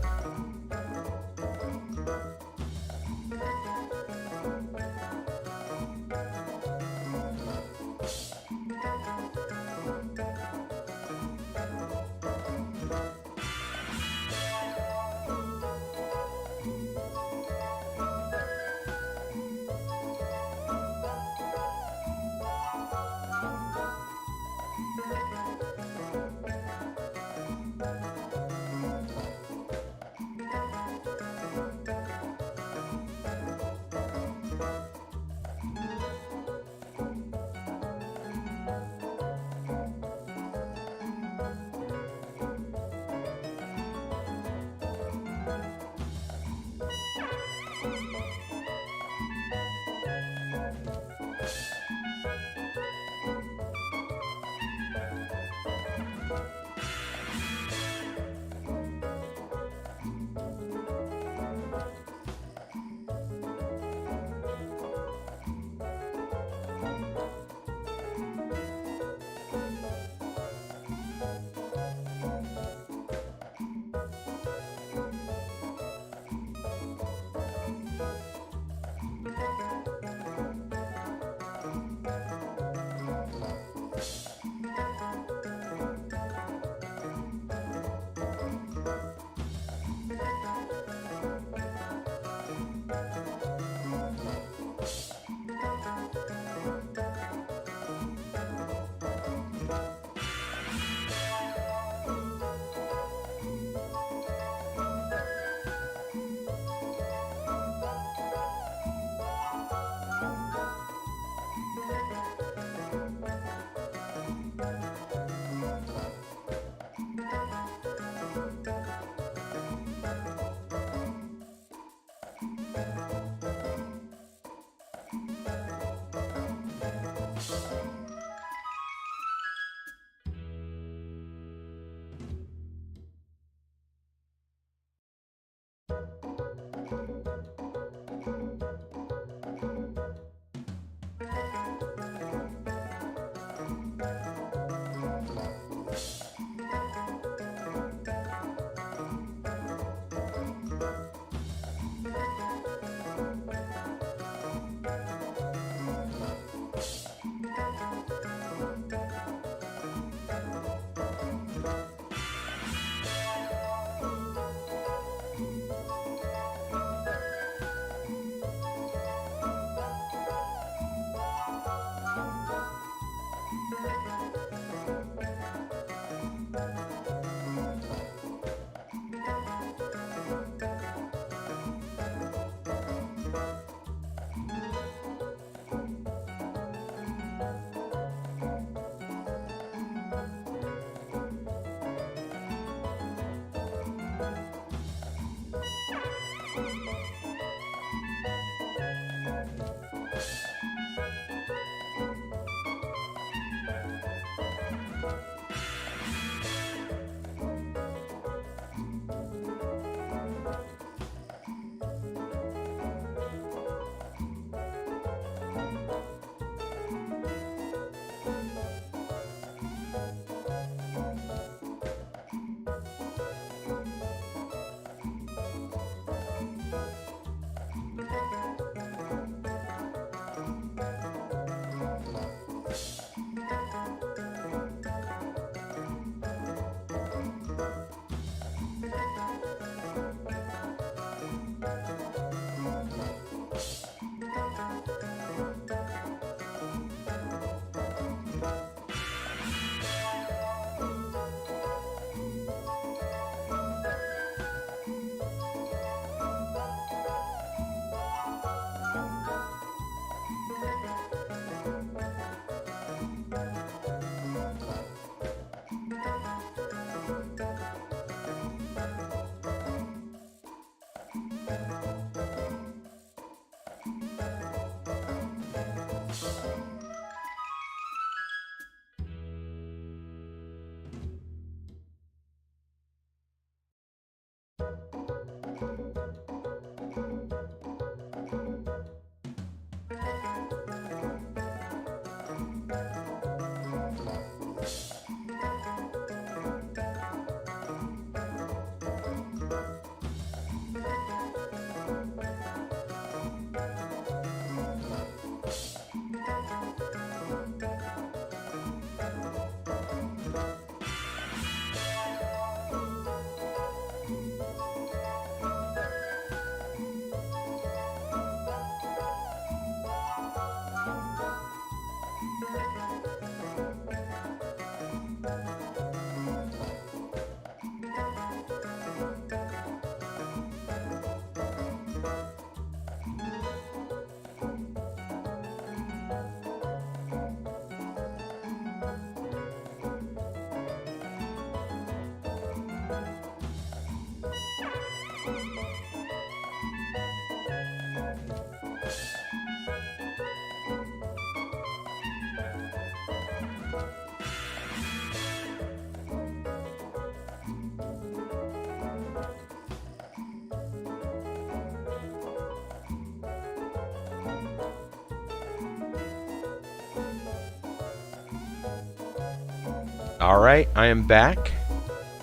All right, I am back.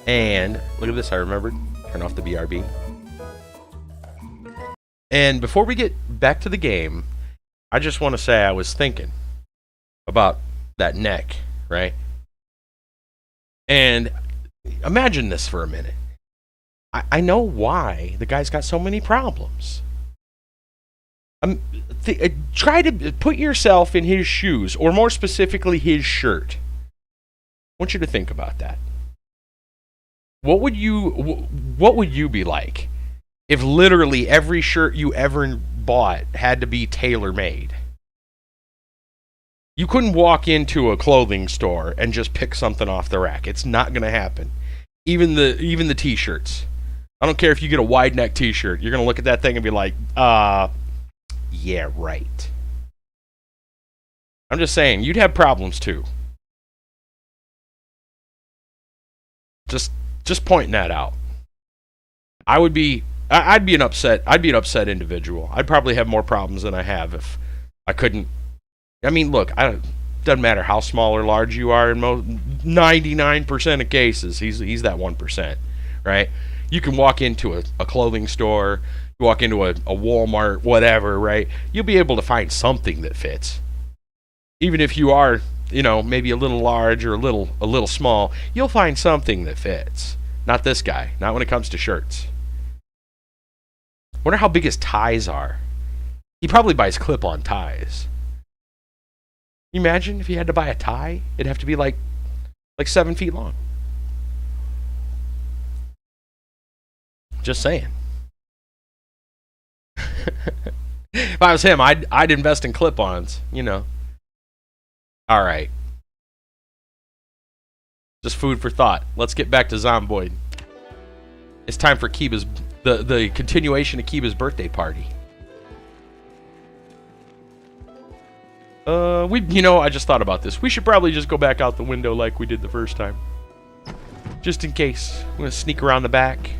And look at this, I remembered. Turn off the BRB. And before we get back to the game, I just want to say I was thinking about that neck, right? And imagine this for a minute. I know why the guy's got so many problems. Try to put yourself in his shoes, or more specifically, his shirt. I want you to think about that. What would you be like if literally every shirt you ever bought had to be tailor-made? You couldn't walk into a clothing store and just pick something off the rack. It's not going to happen. Even the t-shirts. I don't care if you get a wide neck t-shirt. You're going to look at that thing and be like, yeah, right. I'm just saying, you'd have problems too. Just pointing that out. I'd be an upset individual. I'd probably have more problems than I have if I couldn't. I mean, look, doesn't matter how small or large you are. In 99% of cases, he's that 1%, right? You can walk into a clothing store, you walk into a Walmart, whatever, right? You'll be able to find something that fits. Even if you are, maybe a little large or a little small, you'll find something that fits. Not this guy. Not when it comes to shirts. Wonder how big his ties are. He probably buys clip-on ties. Can you imagine if you had to buy a tie? It'd have to be like 7 feet long. Just saying. If I was him, I'd invest in clip-ons, All right. Just food for thought. Let's get back to Zomboid. It's time for Kiba's the continuation of Kiba's birthday party. I just thought about this. We should probably just go back out the window like we did the first time. Just in case. I'm going to sneak around the back.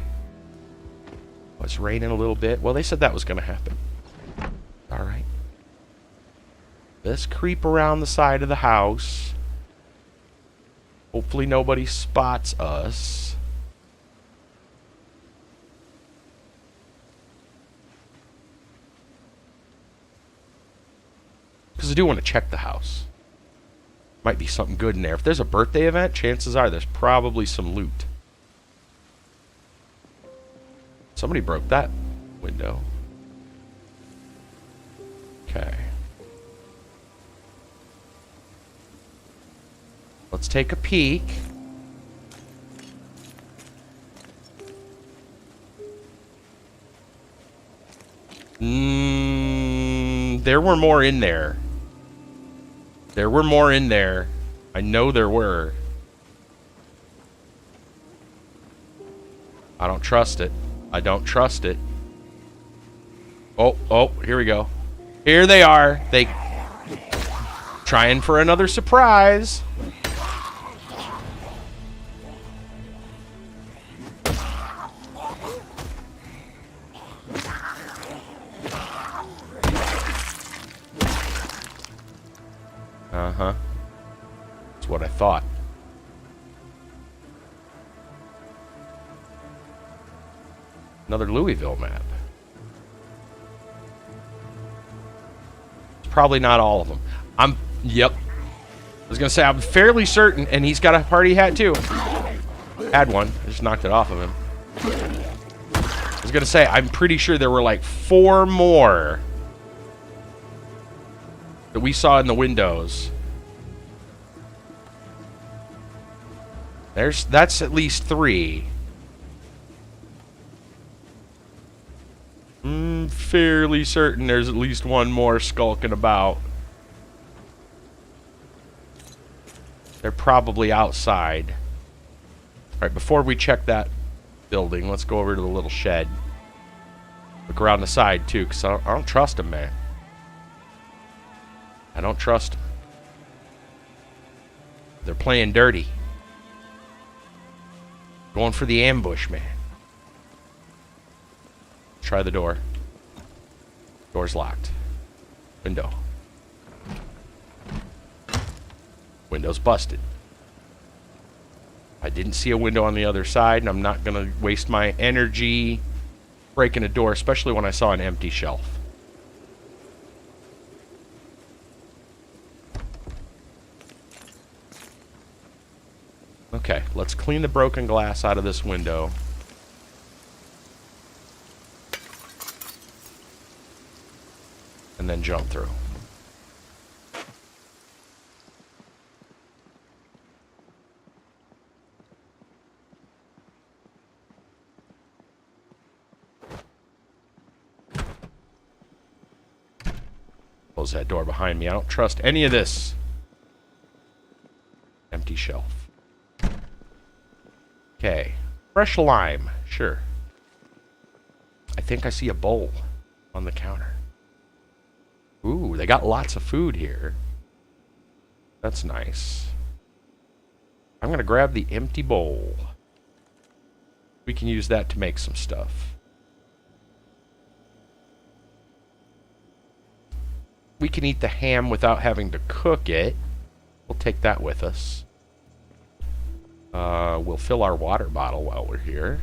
Oh, it's raining a little bit. Well, they said that was going to happen. Alright. Let's creep around the side of the house. Hopefully nobody spots us. Because I do want to check the house. Might be something good in there. If there's a birthday event, chances are there's probably some loot. Somebody broke that window. Okay. Let's take a peek. There were more in there. There were more in there. I know there were. I don't trust it. I don't trust it. Oh, here we go. Here they are. They trying for another surprise. Uh-huh. That's what I thought. Another Louisville map. It's probably not all of them. Yep. I was gonna say, I'm fairly certain, and he's got a party hat too. Had one. I just knocked it off of him. I was gonna say, I'm pretty sure there were like 4 more that we saw in the windows. That's at least 3. Fairly certain there's at least 1 more skulking about. They're probably outside. Alright, before we check that building, let's go over to the little shed. Look around the side too, because I don't trust them, man. I don't trust them. They're playing dirty. Going for the ambush, man. Try the door. Door's locked. Window. Window's busted. I didn't see a window on the other side, and I'm not going to waste my energy breaking a door, especially when I saw an empty shelf. Okay, let's clean the broken glass out of this window. And then jump through. Close that door behind me. I don't trust any of this. Empty shelf. Okay. Fresh lime. Sure. I think I see a bowl on the counter. Ooh, they got lots of food here. That's nice. I'm going to grab the empty bowl. We can use that to make some stuff. We can eat the ham without having to cook it. We'll take that with us. We'll fill our water bottle while we're here.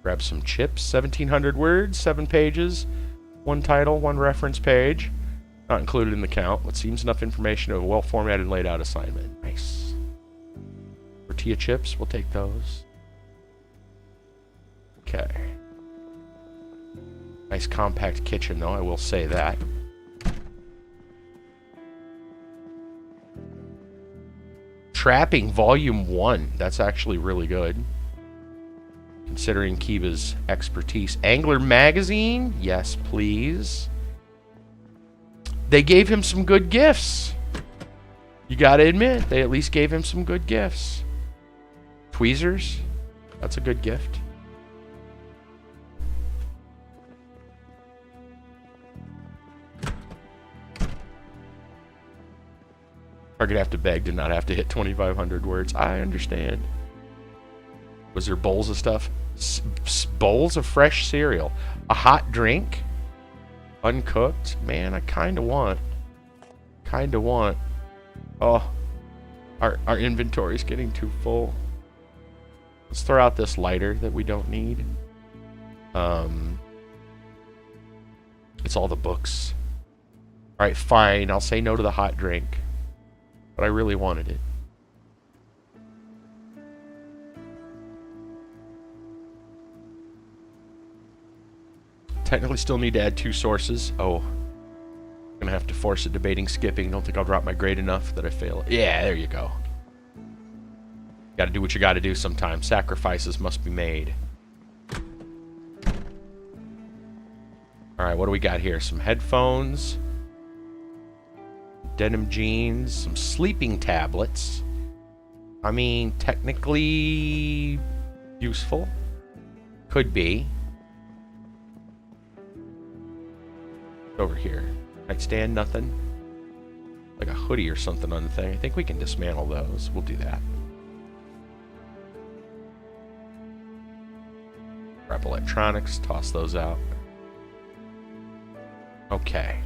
Grab some chips. 1,700 words, 7 pages, 1 title, 1 reference page. Not included in the count, but seems enough information of a well-formatted and laid out assignment. Nice. Tortilla chips, we'll take those. Okay. Nice compact kitchen, though, I will say that. Trapping Volume 1. That's actually really good, considering Kiva's expertise. Angler Magazine? Yes, please. They gave him some good gifts. You gotta admit, they at least gave him some good gifts. Tweezers? That's a good gift. Are gonna have to beg to not have to hit 2,500 words. I understand. Was there bowls of stuff? Bowls of fresh cereal. A hot drink? Uncooked? Man, I kinda want. Oh, our inventory's getting too full. Let's throw out this lighter that we don't need. It's all the books. Alright, fine. I'll say no to the hot drink. But I really wanted it. Technically still need to add 2 sources. Oh. I'm gonna have to force a debating skipping. Don't think I'll drop my grade enough that I fail. Yeah, there you go. Gotta do what you gotta do sometimes. Sacrifices must be made. Alright, what do we got here? Some headphones. Denim jeans. Some sleeping tablets. I mean, technically useful. Could be. Over here. Nightstand, nothing. Like a hoodie or something on the thing. I think we can dismantle those. We'll do that. Grab electronics, toss those out. Okay.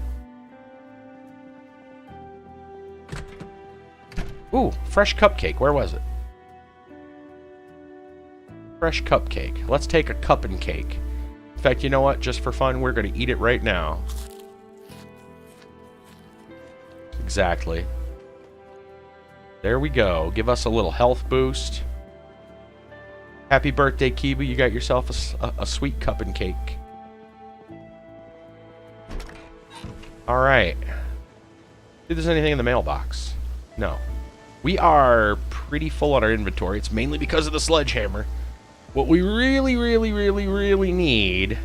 Ooh, fresh cupcake. Where was it? Fresh cupcake. Let's take a cup and cake. In fact, you know what? Just for fun, we're going to eat it right now. Exactly. There we go. Give us a little health boost. Happy birthday, Kiba. You got yourself a sweet cup and cake. Alright. See if there's anything in the mailbox. No. We are pretty full on our inventory. It's mainly because of the sledgehammer. What we really, really, really, really need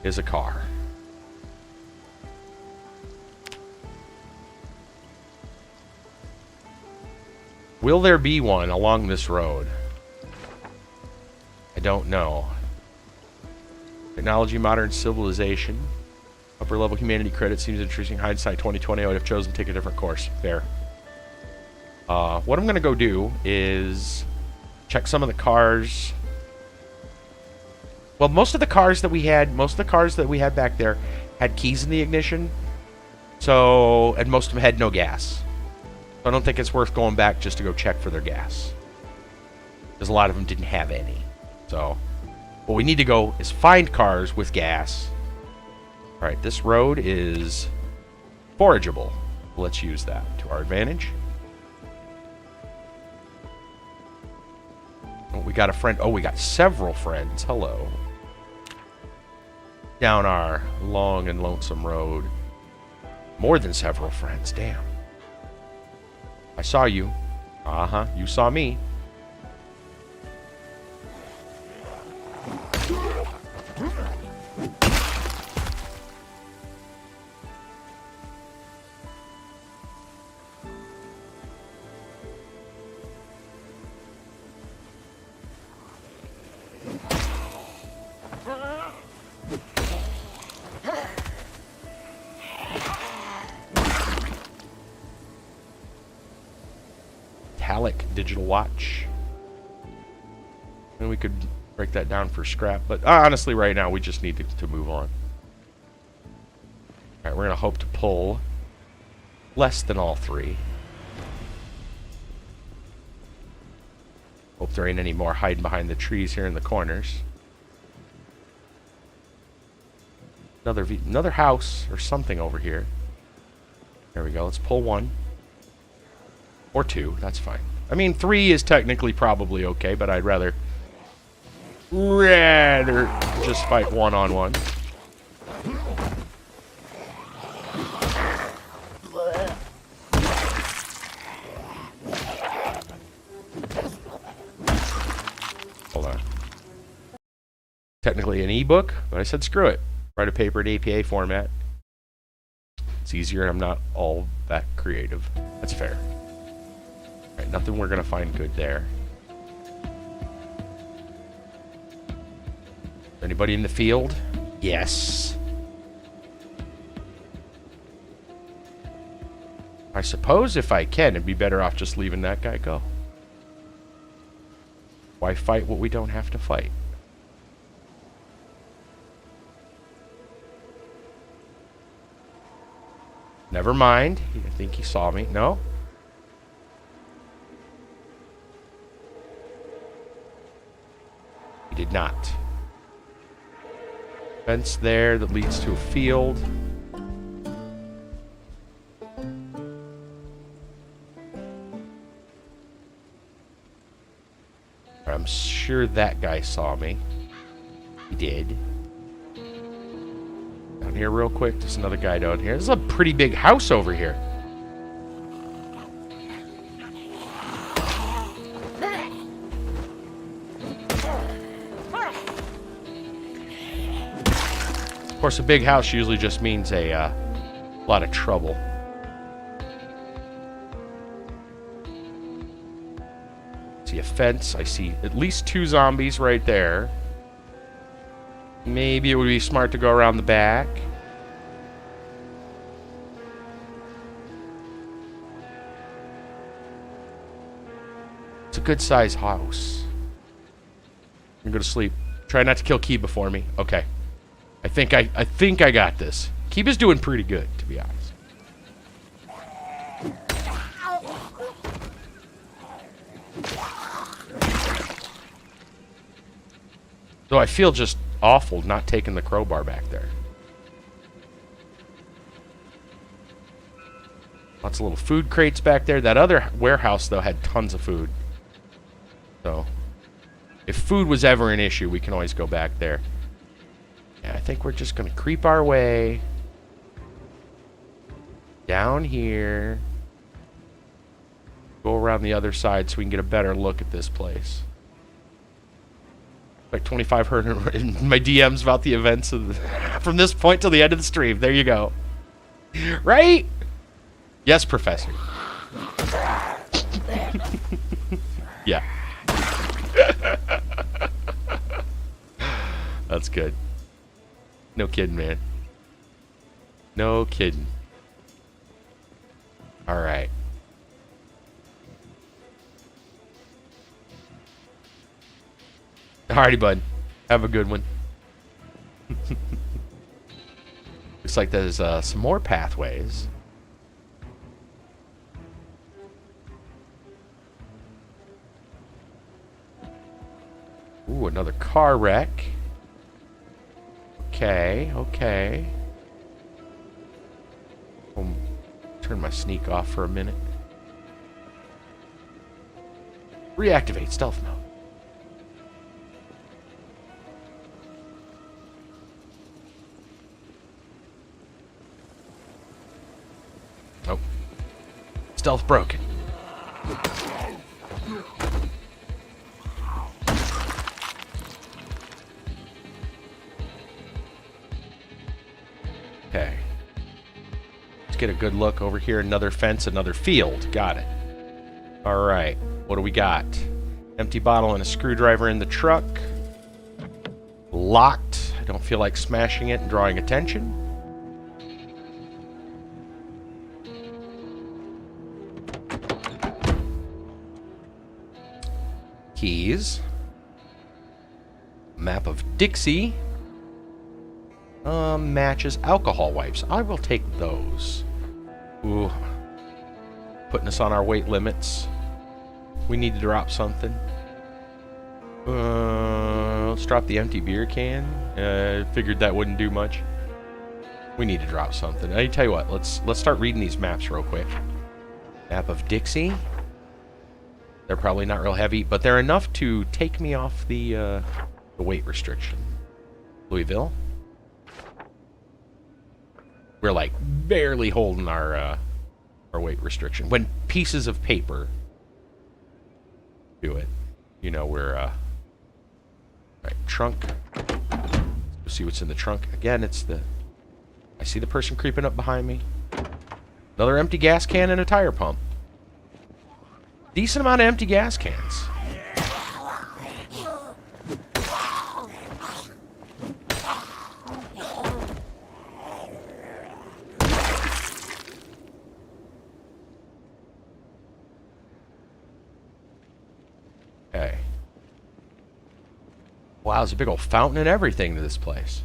is a car. Will there be one along this road? I don't know. Technology, modern civilization. Upper level humanity credit seems interesting. Hindsight 2020, I would have chosen to take a different course. Fair. What I'm going to go do is check some of the cars. Well, most of the cars that we had back there had keys in the ignition. So, and most of them had no gas. So I don't think it's worth going back just to go check for their gas. Because a lot of them didn't have any. So, what we need to go is find cars with gas. Alright, this road is forageable. Let's use that to our advantage. Oh, we got a friend. Oh, we got several friends. Hello. Down our long and lonesome road. More than several friends. Damn. I saw you. Uh-huh. You saw me. Digital watch. And we could break that down for scrap, but honestly right now we just need to move on. Alright, we're gonna hope to pull less than all 3. Hope there ain't any more hiding behind the trees here in the corners. Another house or something over here. There we go. Let's pull 1 or 2. That's fine. I mean, 3 is technically probably okay, but I'd rather just fight one-on-one. Hold on. Technically an ebook, but I said screw it. Write a paper in APA format. It's easier and I'm not all that creative. That's fair. Alright, nothing we're gonna find good there. Anybody in the field? Yes. I suppose if I can, it'd be better off just leaving that guy go. Why fight what we don't have to fight? Never mind. I think he saw me. No? He did not. Fence there that leads to a field. I'm sure that guy saw me. He did. Down here real quick. There's another guy down here. This is a pretty big house over here. Of course, a big house usually just means a lot of trouble. See a fence. I see at least 2 zombies right there. Maybe it would be smart to go around the back. It's a good size house. I'm gonna go to sleep. Try not to kill Key before me. Okay. I think I got this. Keeba's doing pretty good, to be honest. Though I feel just awful not taking the crowbar back there. Lots of little food crates back there. That other warehouse, though, had tons of food. So, if food was ever an issue, we can always go back there. Yeah, I think we're just going to creep our way down here. Go around the other side so we can get a better look at this place. Like 2,500 in my DMs about the events of from this point till the end of the stream. There you go. Right? Yes, Professor. Yeah. That's good. No kidding, man. No kidding. All right. Alrighty, bud. Have a good one. Looks like there's some more pathways. Ooh, another car wreck. Okay, okay. I'll turn my sneak off for a minute. Reactivate stealth mode. Oh. Stealth broken. Okay. Let's get a good look over here. Another fence, another field. Got it. Alright. What do we got? Empty bottle and a screwdriver in the truck. Locked. I don't feel like smashing it and drawing attention. Keys. Map of Dixie. Matches alcohol wipes. I will take those. Ooh. Putting us on our weight limits. We need to drop something. Let's drop the empty beer can. Figured that wouldn't do much. We need to drop something. I tell you what, let's start reading these maps real quick. Map of Dixie. They're probably not real heavy, but they're enough to take me off the weight restriction. Louisville. We're like barely holding our weight restriction. When pieces of paper do it, you know, we're right, trunk. Let's see what's in the trunk. Again, it's the I see the person creeping up behind me. Another empty gas can and a tire pump. Decent amount of empty gas cans. Wow, there's a big old fountain and everything to this place.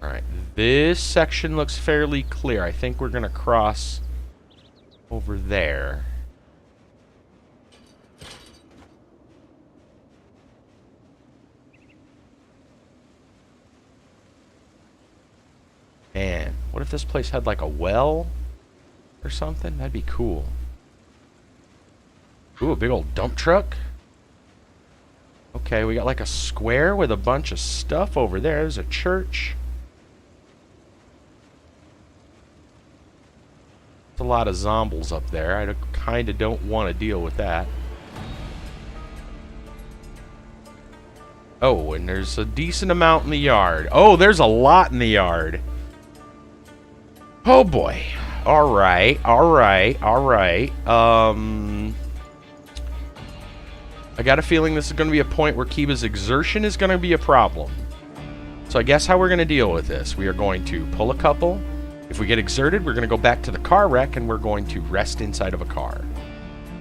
Alright, this section looks fairly clear. I think we're going to cross over there. Man, what if this place had like a well or something? That'd be cool. Ooh, a big old dump truck. Okay, we got like a square with a bunch of stuff over there. There's a church. There's a lot of zombies up there. I kind of don't want to deal with that. Oh, and there's a decent amount in the yard. Oh, there's a lot in the yard. Oh boy. Alright, alright, alright. I got a feeling this is going to be a point where Kiba's exertion is going to be a problem. So I guess how we're going to deal with this. We are going to pull a couple. If we get exerted, we're going to go back to the car wreck and we're going to rest inside of a car.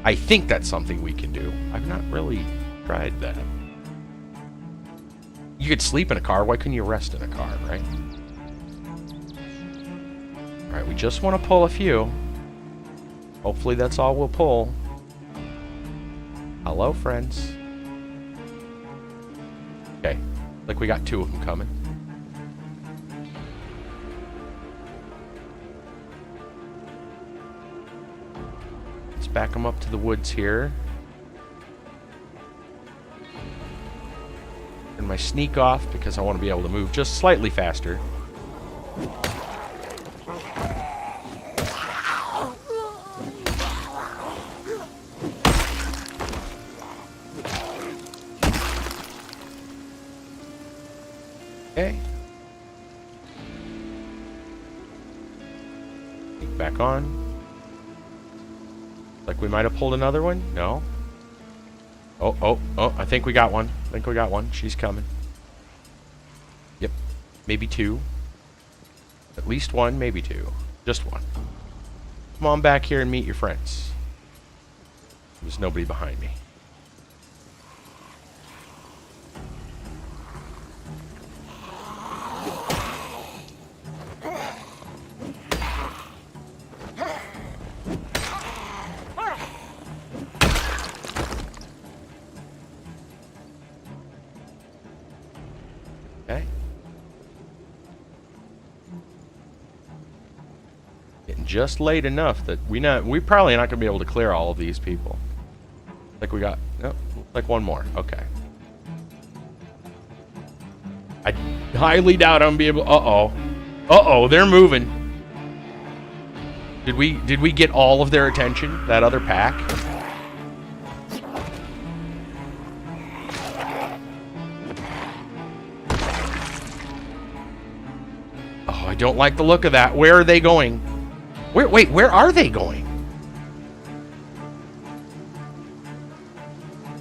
I think that's something we can do. I've not really tried that. You could sleep in a car. Why couldn't you rest in a car, right? Alright, we just want to pull a few. Hopefully that's all we'll pull. Hello, friends. Okay, like we got 2 of them coming. Let's back them up to the woods here. Turn my sneak off because I want to be able to move just slightly faster. Okay. Back on. Like we might have pulled another one. No. Oh, I think we got one. I think we got one. She's coming. Yep. Maybe 2. At least 1, maybe 2. Just 1. Come on back here and meet your friends. There's nobody behind me. Okay. Getting just late enough that we probably not gonna be able to clear all of these people. Like we got, nope, like 1 more. Okay. I highly doubt I'm gonna be able. Uh-oh, they're moving. Did we get all of their attention? That other pack? Oh, I don't like the look of that. Where are they going? Wait, where are they going?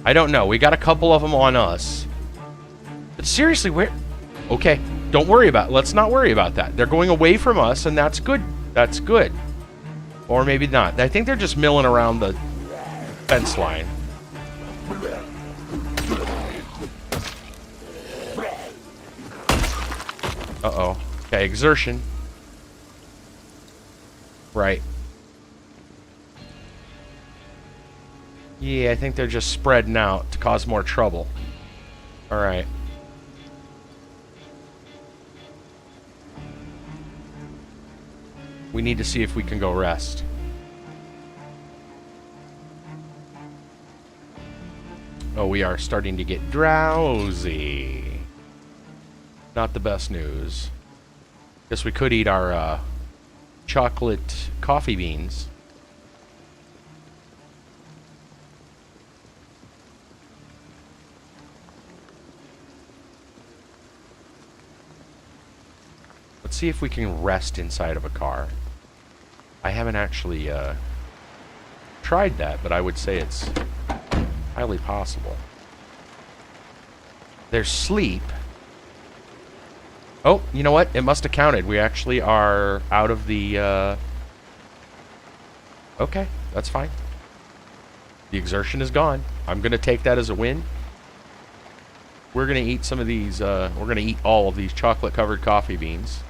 I don't know. We got a couple of them on us. But seriously, where? Okay, don't worry about it. Let's not worry about that. They're going away from us, and that's good. That's good. Or maybe not. I think they're just milling around the fence line. Uh-oh. Okay, exertion. Right. Yeah, I think they're just spreading out to cause more trouble. Alright. We need to see if we can go rest. Oh, we are starting to get drowsy. Not the best news. Guess we could eat our chocolate coffee beans. Let's see if we can rest inside of a car. I haven't actually tried that, but I would say it's highly possible. There's sleep. Oh, you know what? It must have counted. We actually are out of the... Okay, that's fine. The exertion is gone. I'm going to take that as a win. We're going to eat some of these, we're going to eat all of these chocolate-covered coffee beans.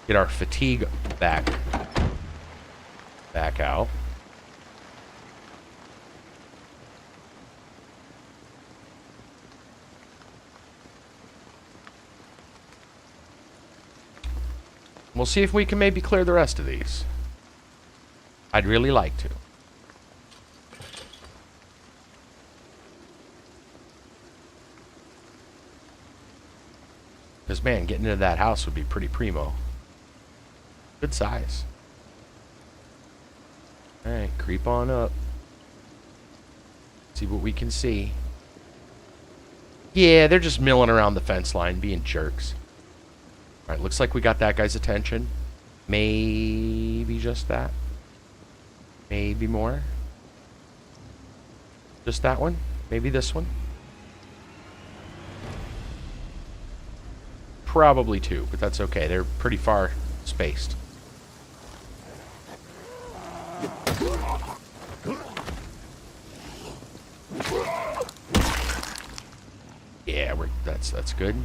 Get our fatigue back out. We'll see if we can maybe clear the rest of these. I'd really like to. Because, man, getting into that house would be pretty primo. Good size. Alright, creep on up. See what we can see. Yeah, they're just milling around the fence line, being jerks. Alright, looks like we got that guy's attention. Maybe just that. Maybe more. Just that one. Maybe this one. Probably two, but that's okay. They're pretty far spaced. Yeah, that's good.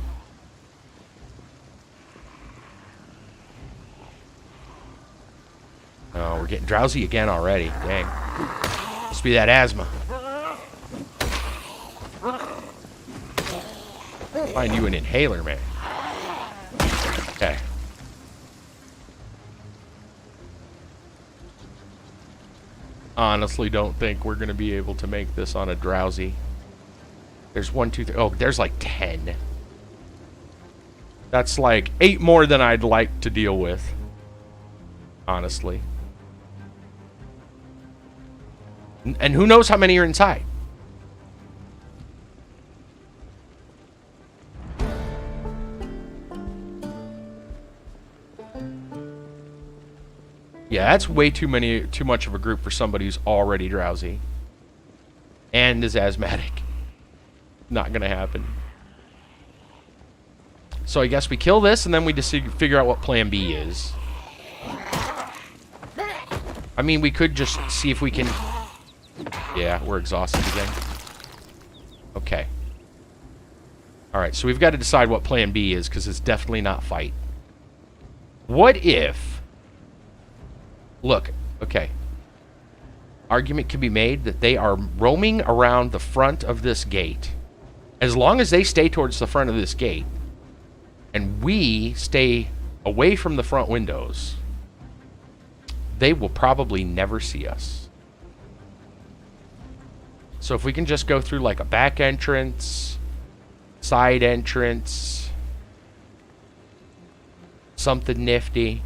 Oh, we're getting drowsy again already. Dang. Must be that asthma. Find you an inhaler, man. Okay. Honestly, don't think we're going to be able to make this on a drowsy. There's 1, 2, 3. Oh, there's like 10. That's like 8 more than I'd like to deal with. Honestly. And who knows how many are inside? Yeah, that's way too much of a group for somebody who's already drowsy. And is asthmatic. Not gonna happen. So I guess we kill this and then we just figure out what plan B is. I mean, we could just see if we can... Yeah, we're exhausted again. Okay. Alright, so we've got to decide what plan B is, because it's definitely not fight. What if... Look, okay. Argument can be made that they are roaming around the front of this gate. As long as they stay towards the front of this gate, and we stay away from the front windows, they will probably never see us. So if we can just go through like a back entrance, side entrance, something nifty.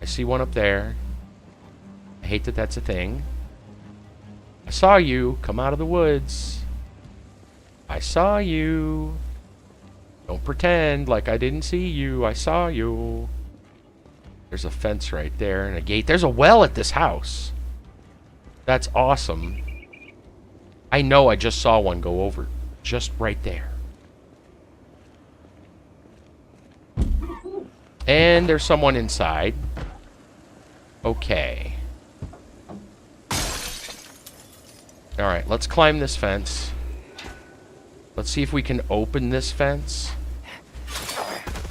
I see one up there. I hate that that's a thing. I saw you come out of the woods. I saw you. Don't pretend like I didn't see you. I saw you. There's a fence right there and a gate. There's a well at this house. That's awesome. I know I just saw one go over. Just right there. And there's someone inside. Okay. Alright, let's climb this fence. Let's see if we can open this fence.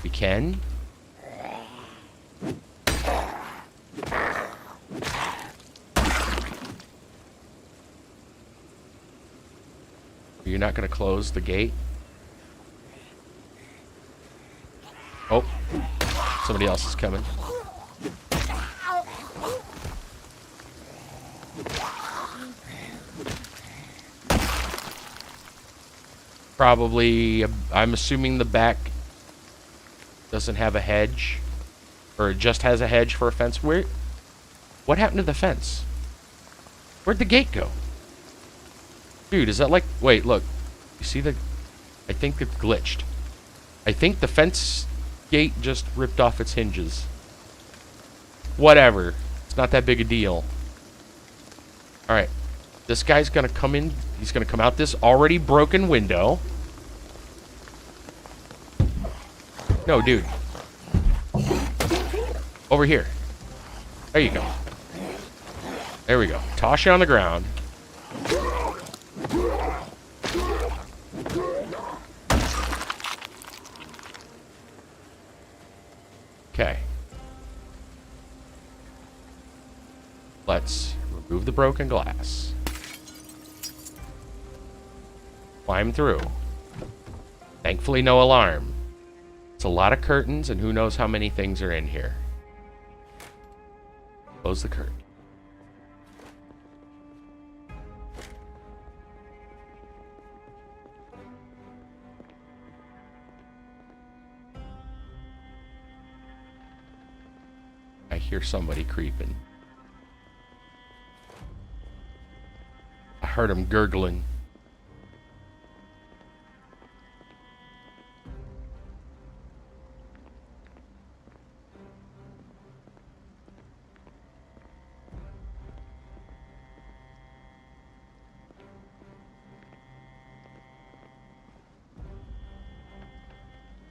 We can. You're not going to close the gate? Oh. Somebody else is coming. Probably, I'm assuming the back doesn't have a hedge. Or it just has a hedge for a fence. What happened to the fence? Where'd the gate go? Dude, is that like... Wait, look. You see the... I think it glitched. I think the fence gate just ripped off its hinges. Whatever. It's not that big a deal. Alright. This guy's gonna come in. He's gonna come out this already broken window. No, dude. Over here. There you go. There we go. Toss you on the ground. Okay. Let's remove the broken glass. Climb through. Thankfully, no alarm. It's a lot of curtains, and who knows how many things are in here. Close the curtain. I hear somebody creeping. I heard him gurgling.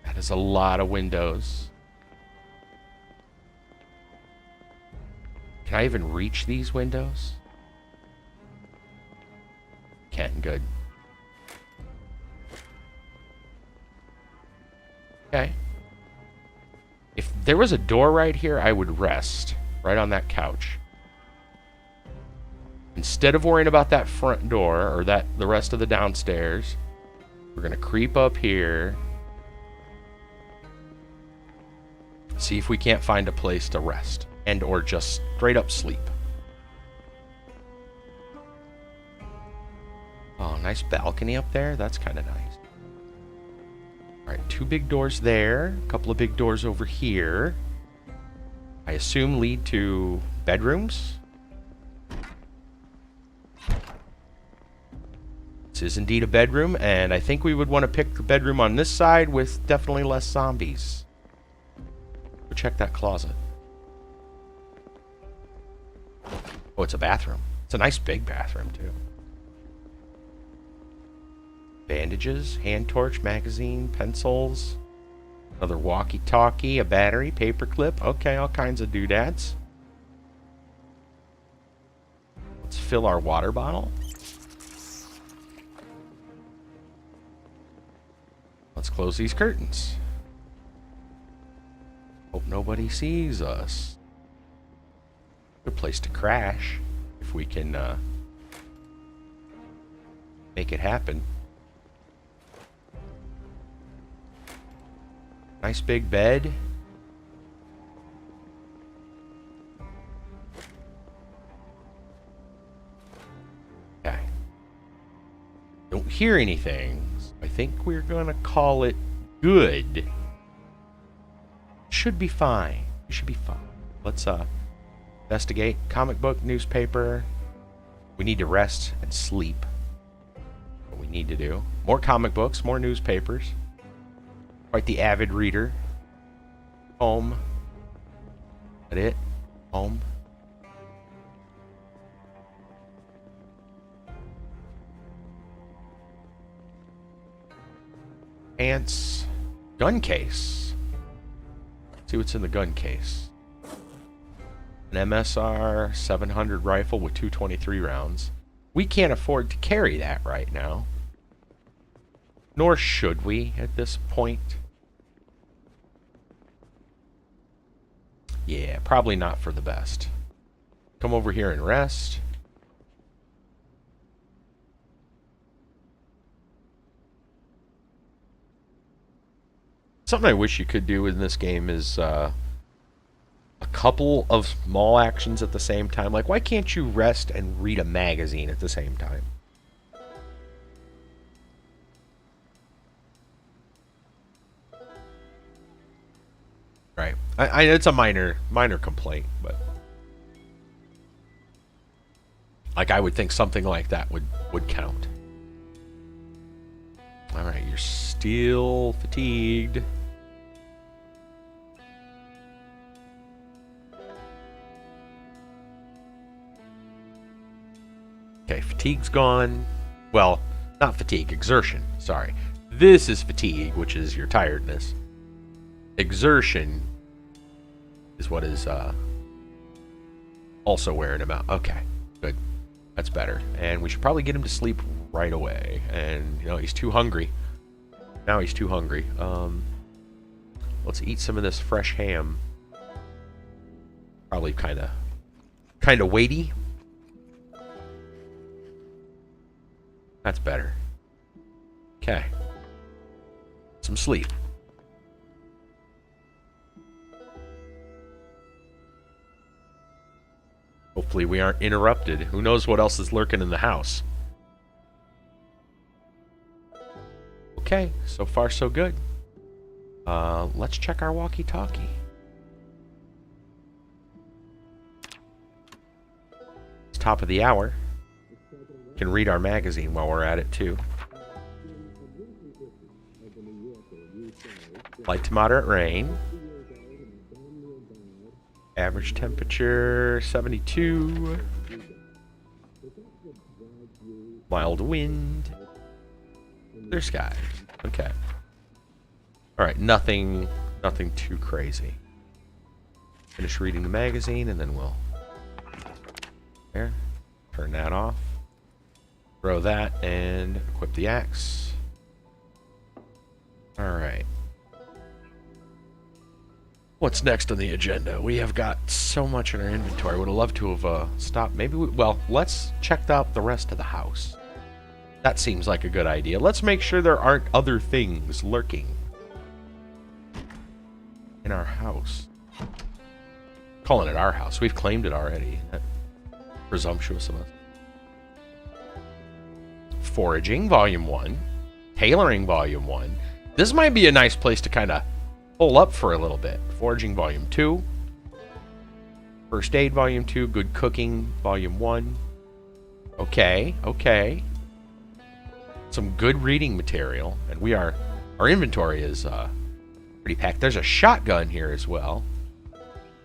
That is a lot of windows. Can I even reach these windows? Can't. Good. Okay. If there was a door right here, I would rest right on that couch. Instead of worrying about that front door or the rest of the downstairs, we're gonna creep up here. See if we can't find a place to rest and or just straight up sleep. Oh, nice balcony up there. That's kind of nice. All right, 2 big doors there. A couple of big doors over here. I assume lead to bedrooms. This is indeed a bedroom, and I think we would want to pick the bedroom on this side with definitely less zombies. Go check that closet. Oh, it's a bathroom. It's a nice big bathroom, too. Bandages, hand torch, magazine, pencils, another walkie-talkie, a battery, paperclip. Okay, all kinds of doodads. Let's fill our water bottle. Let's close these curtains. Hope nobody sees us. Good place to crash if we can make it happen. Nice big bed. Okay. Don't hear anything. So I think we're gonna call it good. Should be fine. We should be fine. Let's investigate. Comic book, newspaper. We need to rest and sleep. What we need to do. More comic books, more newspapers. Quite the avid reader. Home. That it? Home. Pants. Gun case. See what's in the gun case. An MSR 700 rifle with 223 rounds. We can't afford to carry that right now. Nor should we at this point. Yeah, probably not for the best. Come over here and rest. Something I wish you could do in this game is a couple of small actions at the same time. Like, why can't you rest and read a magazine at the same time? Right. It's a minor complaint, but like I would think something like that would count. All right, you're still fatigued. Okay, fatigue's gone. Well, not fatigue, exertion. Sorry. This is fatigue, which is your tiredness. Exertion is what is Also wearing him out. Okay, good. That's better. And we should probably get him to sleep right away. And, you know, he's too hungry. Now he's too hungry. Let's eat some of this fresh ham. Probably kind of weighty. That's better. Okay. Some sleep. Hopefully we aren't interrupted. Who knows what else is lurking in the house. Okay, so far so good. Let's check our walkie-talkie. It's top of the hour. Can read our magazine while we're at it too. Light to moderate rain. Average temperature 72. Mild wind. Clear skies. Okay. All right, nothing too crazy. Finish reading the magazine and then we'll there. Turn that off. Throw that and equip the axe. All right. What's next on the agenda? We have got so much in our inventory. Would have loved to have stopped. Maybe well, let's check out the rest of the house. That seems like a good idea. Let's make sure there aren't other things lurking in our house. Calling it our house. We've claimed it already. That's presumptuous of us. Foraging, Volume 1. Tailoring, Volume 1. This might be a nice place to kind of pull up for a little bit. Foraging, Volume 2. First Aid, Volume 2. Good Cooking, Volume 1. Okay, okay. Some good reading material. And our inventory is pretty packed. There's a shotgun here as well.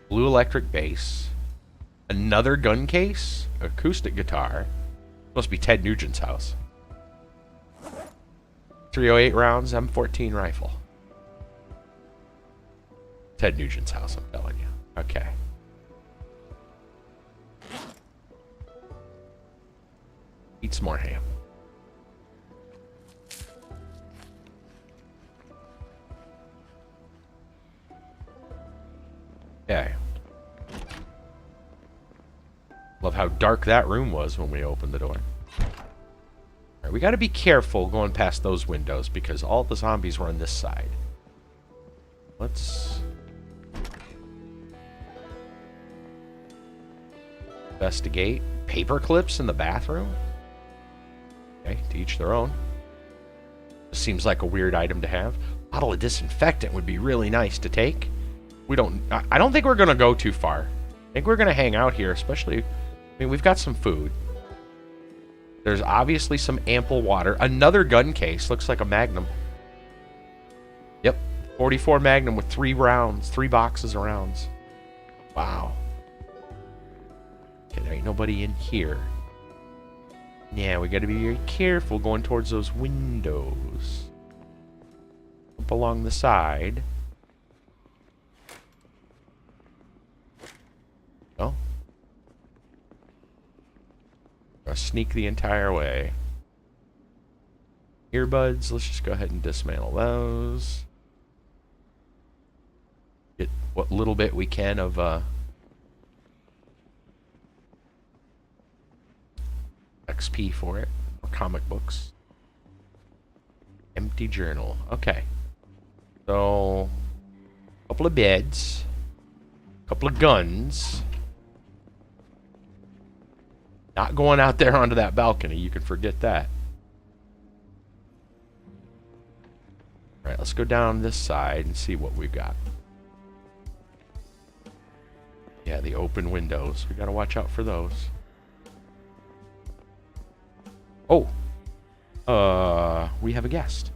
Blue electric bass. Another gun case. Acoustic guitar. Must be Ted Nugent's house. 308 rounds, M14 rifle. Ted Nugent's house, I'm telling you. Okay. Eat some more ham. Okay. Love how dark that room was when we opened the door. Alright, we gotta be careful going past those windows because all the zombies were on this side. Let's investigate. Paper clips in the bathroom? Okay, to each their own. This seems like a weird item to have. A bottle of disinfectant would be really nice to take. I don't think we're gonna go too far. I think we're gonna hang out here, especially, I mean, we've got some food. There's obviously some ample water. Another gun case, looks like a Magnum. Yep, 44 Magnum with 3 rounds, 3 boxes of rounds. Wow. Okay, there ain't nobody in here. Yeah, we gotta be very careful going towards those windows. Up along the side. Oh. I'll sneak the entire way. Earbuds, let's just go ahead and dismantle those. Get what little bit we can of XP for it. Or comic books. Empty journal. Okay. So, a couple of beds. A couple of guns. Not going out there onto that balcony. You can forget that. Alright, let's go down this side and see what we've got. Yeah, the open windows. We gotta watch out for those. Oh! We have a guest.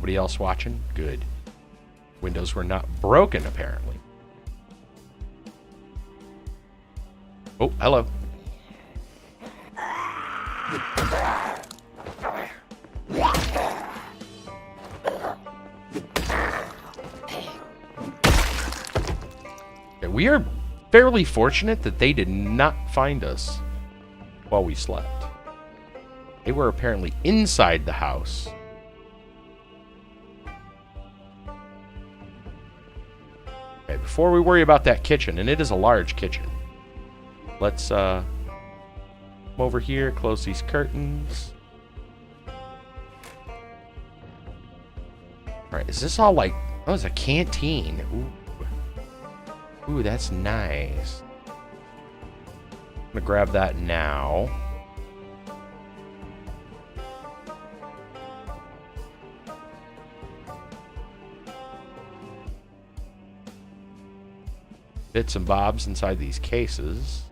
Else watching? Good. Windows were not broken, apparently. Oh, hello. Okay, we are fairly fortunate that they did not find us while we slept. They were apparently inside the house. Okay, before we worry about that kitchen, and it is a large kitchen, let's come over here, close these curtains. Alright, is this all like... Oh, it's a canteen. Ooh. Ooh, that's nice. I'm gonna grab that now. Bits and bobs inside these cases.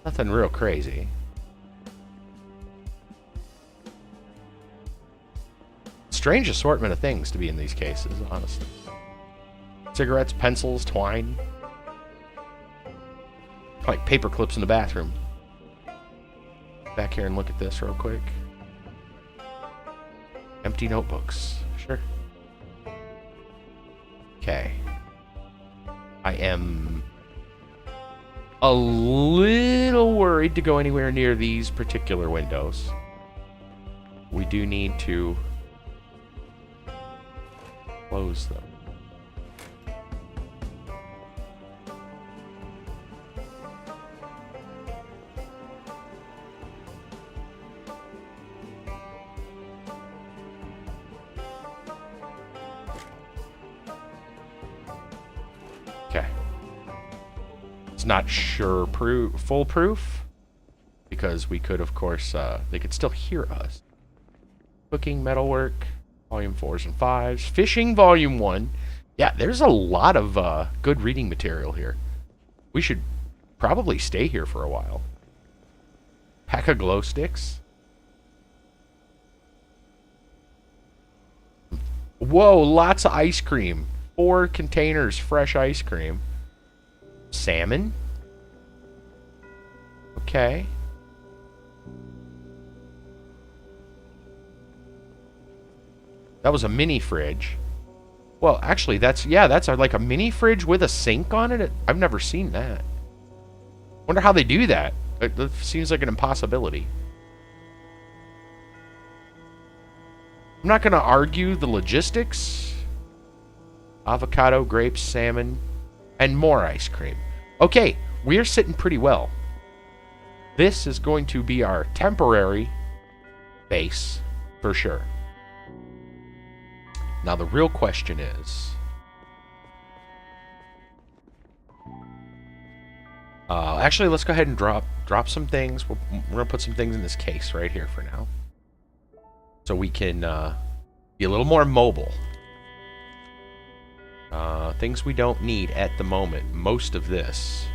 Nothing real crazy. Strange assortment of things to be in these cases, honestly. Cigarettes, pencils, twine. Like paper clips in the bathroom. Back here and look at this real quick. Empty notebooks. Sure. Okay. I am a little worried to go anywhere near these particular windows. We do need to close them. Okay. It's not foolproof because we could, of course, they could still hear us. Cooking, metalwork, volume 4s and 5s, fishing, volume 1. Yeah, there's a lot of good reading material here. We should probably stay here for a while. Pack of glow sticks. Whoa, lots of ice cream. 4 containers, fresh ice cream. Salmon. Okay. That was a mini fridge. Well, actually, that's like a mini fridge with a sink on it. I've never seen that. Wonder how they do that. It seems like an impossibility. I'm not going to argue the logistics. Avocado, grapes, salmon, and more ice cream. Okay, we're sitting pretty well. This is going to be our temporary base for sure. Now the real question is... actually, let's go ahead and drop some things. We're going to put some things in this case right here for now. So we can be a little more mobile. Things we don't need at the moment. Most of this,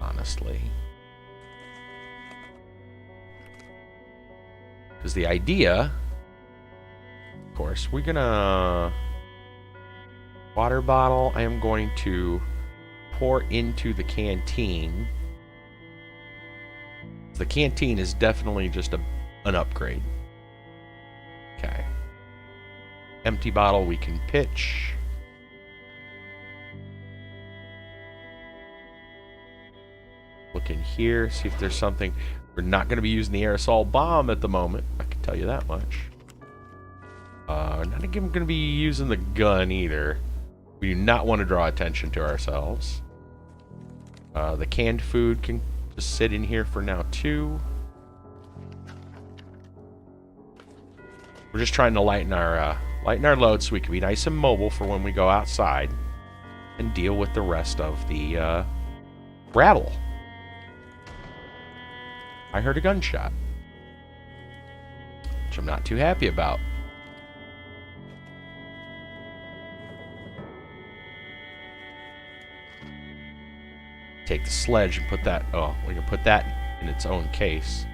honestly. Because the idea... Of course, we're gonna... Water bottle, I am going to pour into the canteen. The canteen is definitely just an upgrade. Okay. Empty bottle we can pitch. Look in here, see if there's something. We're not going to be using the aerosol bomb at the moment. I can tell you that much. Not going to be using the gun either. We do not want to draw attention to ourselves. The canned food can just sit in here for now too. We're just trying to lighten our load so we can be nice and mobile for when we go outside and deal with the rest of the rabble. I heard a gunshot, which I'm not too happy about. Take the sledge and put that... Oh, we can put that in its own case.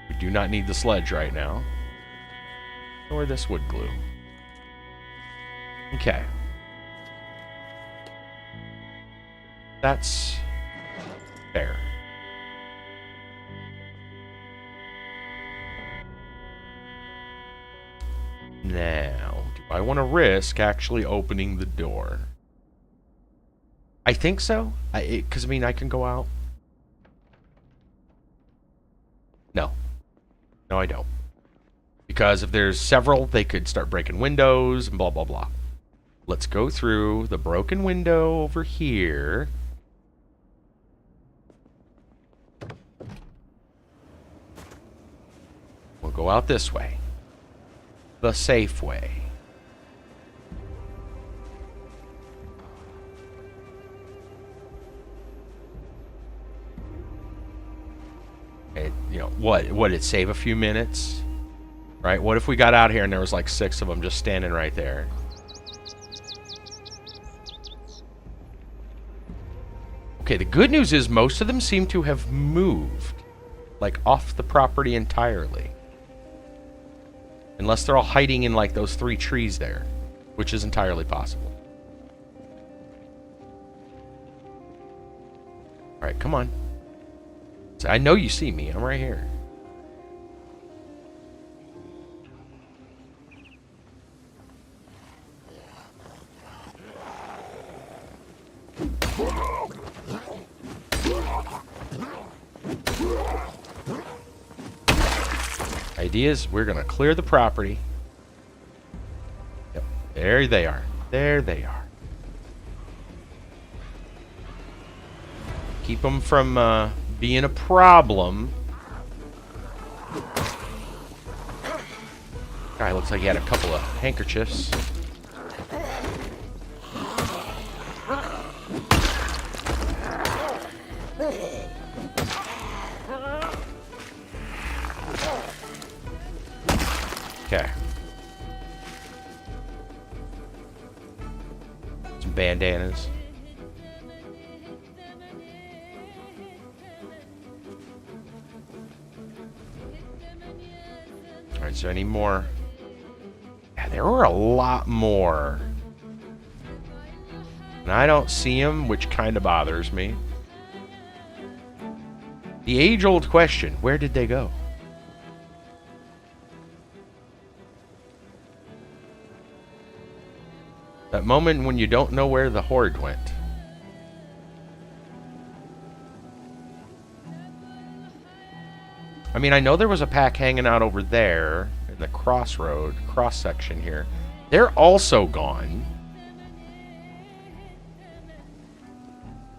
We do not need the sledge right now. Or this wood glue. Okay. That's fair. Now, do I want to risk actually opening the door? I think so. Because, I mean, I can go out. No. No, I don't. Because if there's several, they could start breaking windows and blah, blah, blah. Let's go through the broken window over here. We'll go out this way. The safe way. You know, would it save a few minutes? Right? What if we got out here and there was like 6 of them just standing right there? Okay, the good news is most of them seem to have moved. Like, off the property entirely. Unless they're all hiding in, like, those 3 trees there. Which is entirely possible. Alright, come on. I know you see me. I'm right here. Idea is we're going to clear the property. Yep. There they are. There they are. Keep them from being a problem. Guy looks like he had a couple of handkerchiefs. Okay. Some bandanas. Alright, is there any more? Yeah, there were a lot more. And I don't see them, which kind of bothers me. The age-old question, where did they go? That moment when you don't know where the horde went. I mean, I know there was a pack hanging out over there in the cross section here. They're also gone.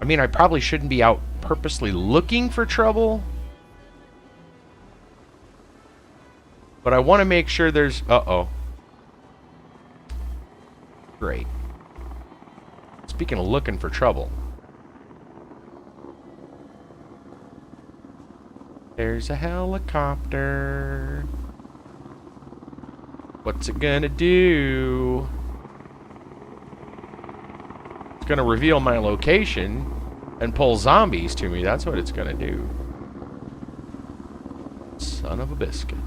I mean, I probably shouldn't be out purposely looking for trouble. But I want to make sure there's... Uh-oh. Great. Speaking of looking for trouble. There's a helicopter. What's it gonna do? It's gonna reveal my location and pull zombies to me. That's what it's gonna do. Son of a biscuit.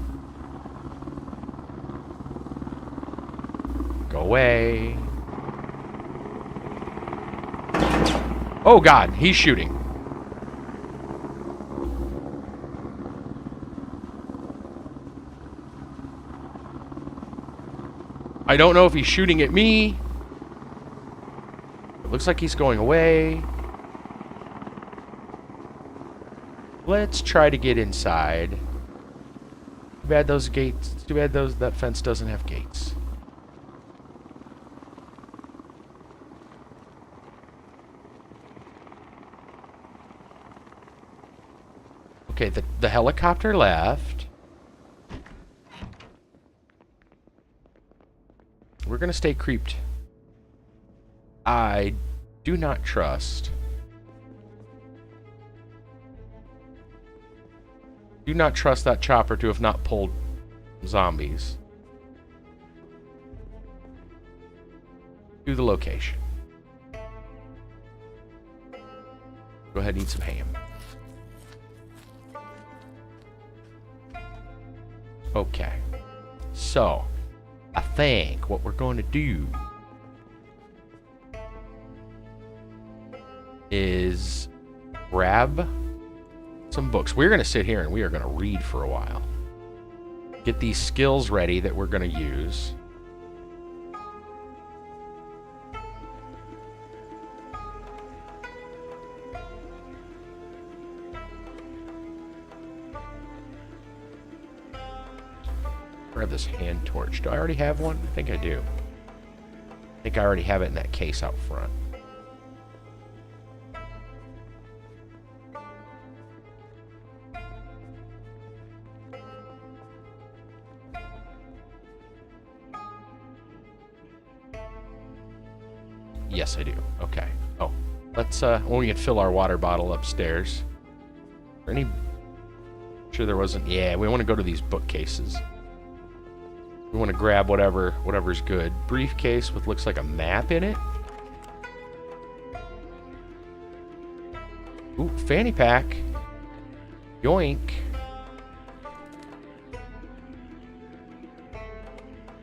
Go away. Oh God, he's shooting. I don't know if he's shooting at me. It looks like he's going away. Let's try to get inside. Too bad those gates. Too bad that fence doesn't have gates. Okay, the helicopter left. We're gonna stay creeped. I do not trust. Do not trust that chopper to have not pulled zombies. To the location. Go ahead and eat some ham. Okay. So, I think what we're going to do is grab some books. We're going to sit here and we are going to read for a while. Get these skills ready that we're going to use. Grab this hand torch. Do I already have one? I think I do. I think I already have it in that case out front. Yes, I do. Okay. Oh, let's, well, we can fill our water bottle upstairs. Any... Sure there wasn't... Yeah, we want to go to these bookcases. We want to grab whatever's good. Briefcase with looks like a map in it. Ooh, fanny pack. Yoink.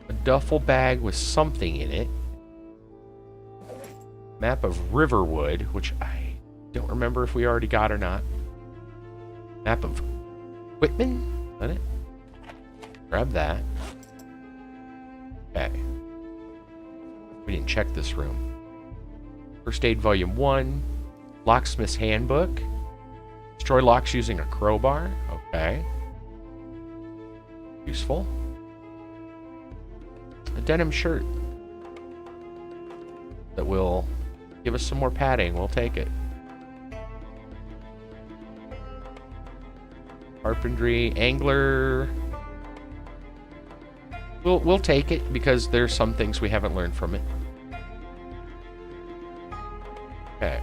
A duffel bag with something in it. Map of Riverwood, which I don't remember if we already got or not. Map of Whitman? Is that it? Grab that. Okay. We didn't check this room. First Aid Volume 1. Locksmith's Handbook. Destroy locks using a crowbar. Okay. Useful. A denim shirt that will give us some more padding. We'll take it. Carpentry, angler. We'll take it because there's some things we haven't learned from it. Okay.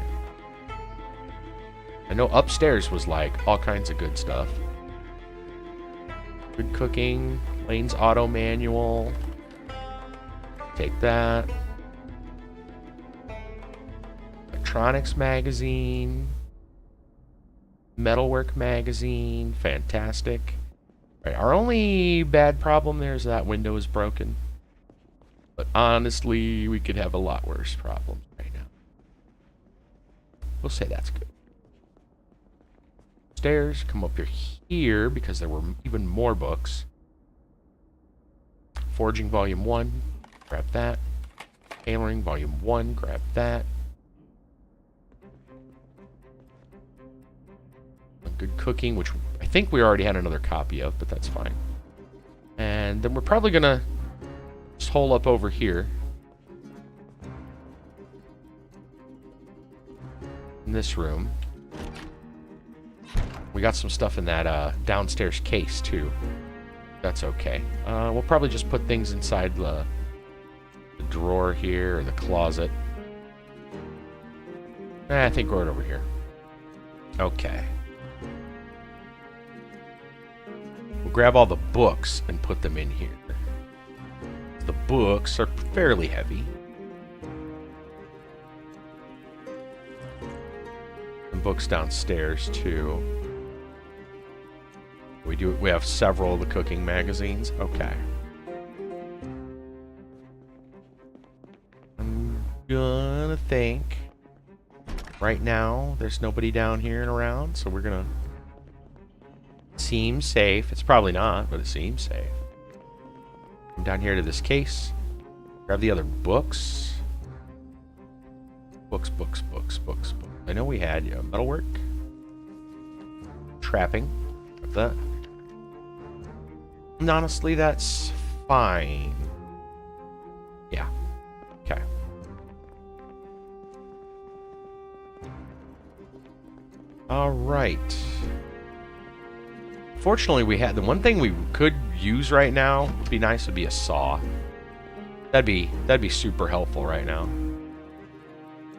I know upstairs was like all kinds of good stuff. Good cooking, Lane's auto manual. Take that. Electronics magazine. Metalwork magazine. Fantastic. Right, our only bad problem there is that window is broken. But honestly, we could have a lot worse problems right now. We'll say that's good. Stairs, come up here because there were even more books. Forging Volume 1, grab that. Tailoring Volume 1, grab that. Good cooking, which I think we already had another copy of, but that's fine. And then we're probably gonna just hole up over here. In this room. We got some stuff in that downstairs case, too. That's okay. We'll probably just put things inside the drawer here, or the closet. I think we're right over here. Okay. We'll grab all the books and put them in here. The books are fairly heavy. And books downstairs too. We have several of the cooking magazines. Okay. I'm gonna think right now there's nobody down here and around, so we're gonna seem safe. It's probably not, but it seems safe. Come down here to this case. Grab the other books. Books. I know we had metalwork. Trapping. Grab that. And honestly, that's fine. Yeah. Okay. All right. Fortunately, we had the one thing we could use right now. Would be nice. Would be a saw. That'd be super helpful right now.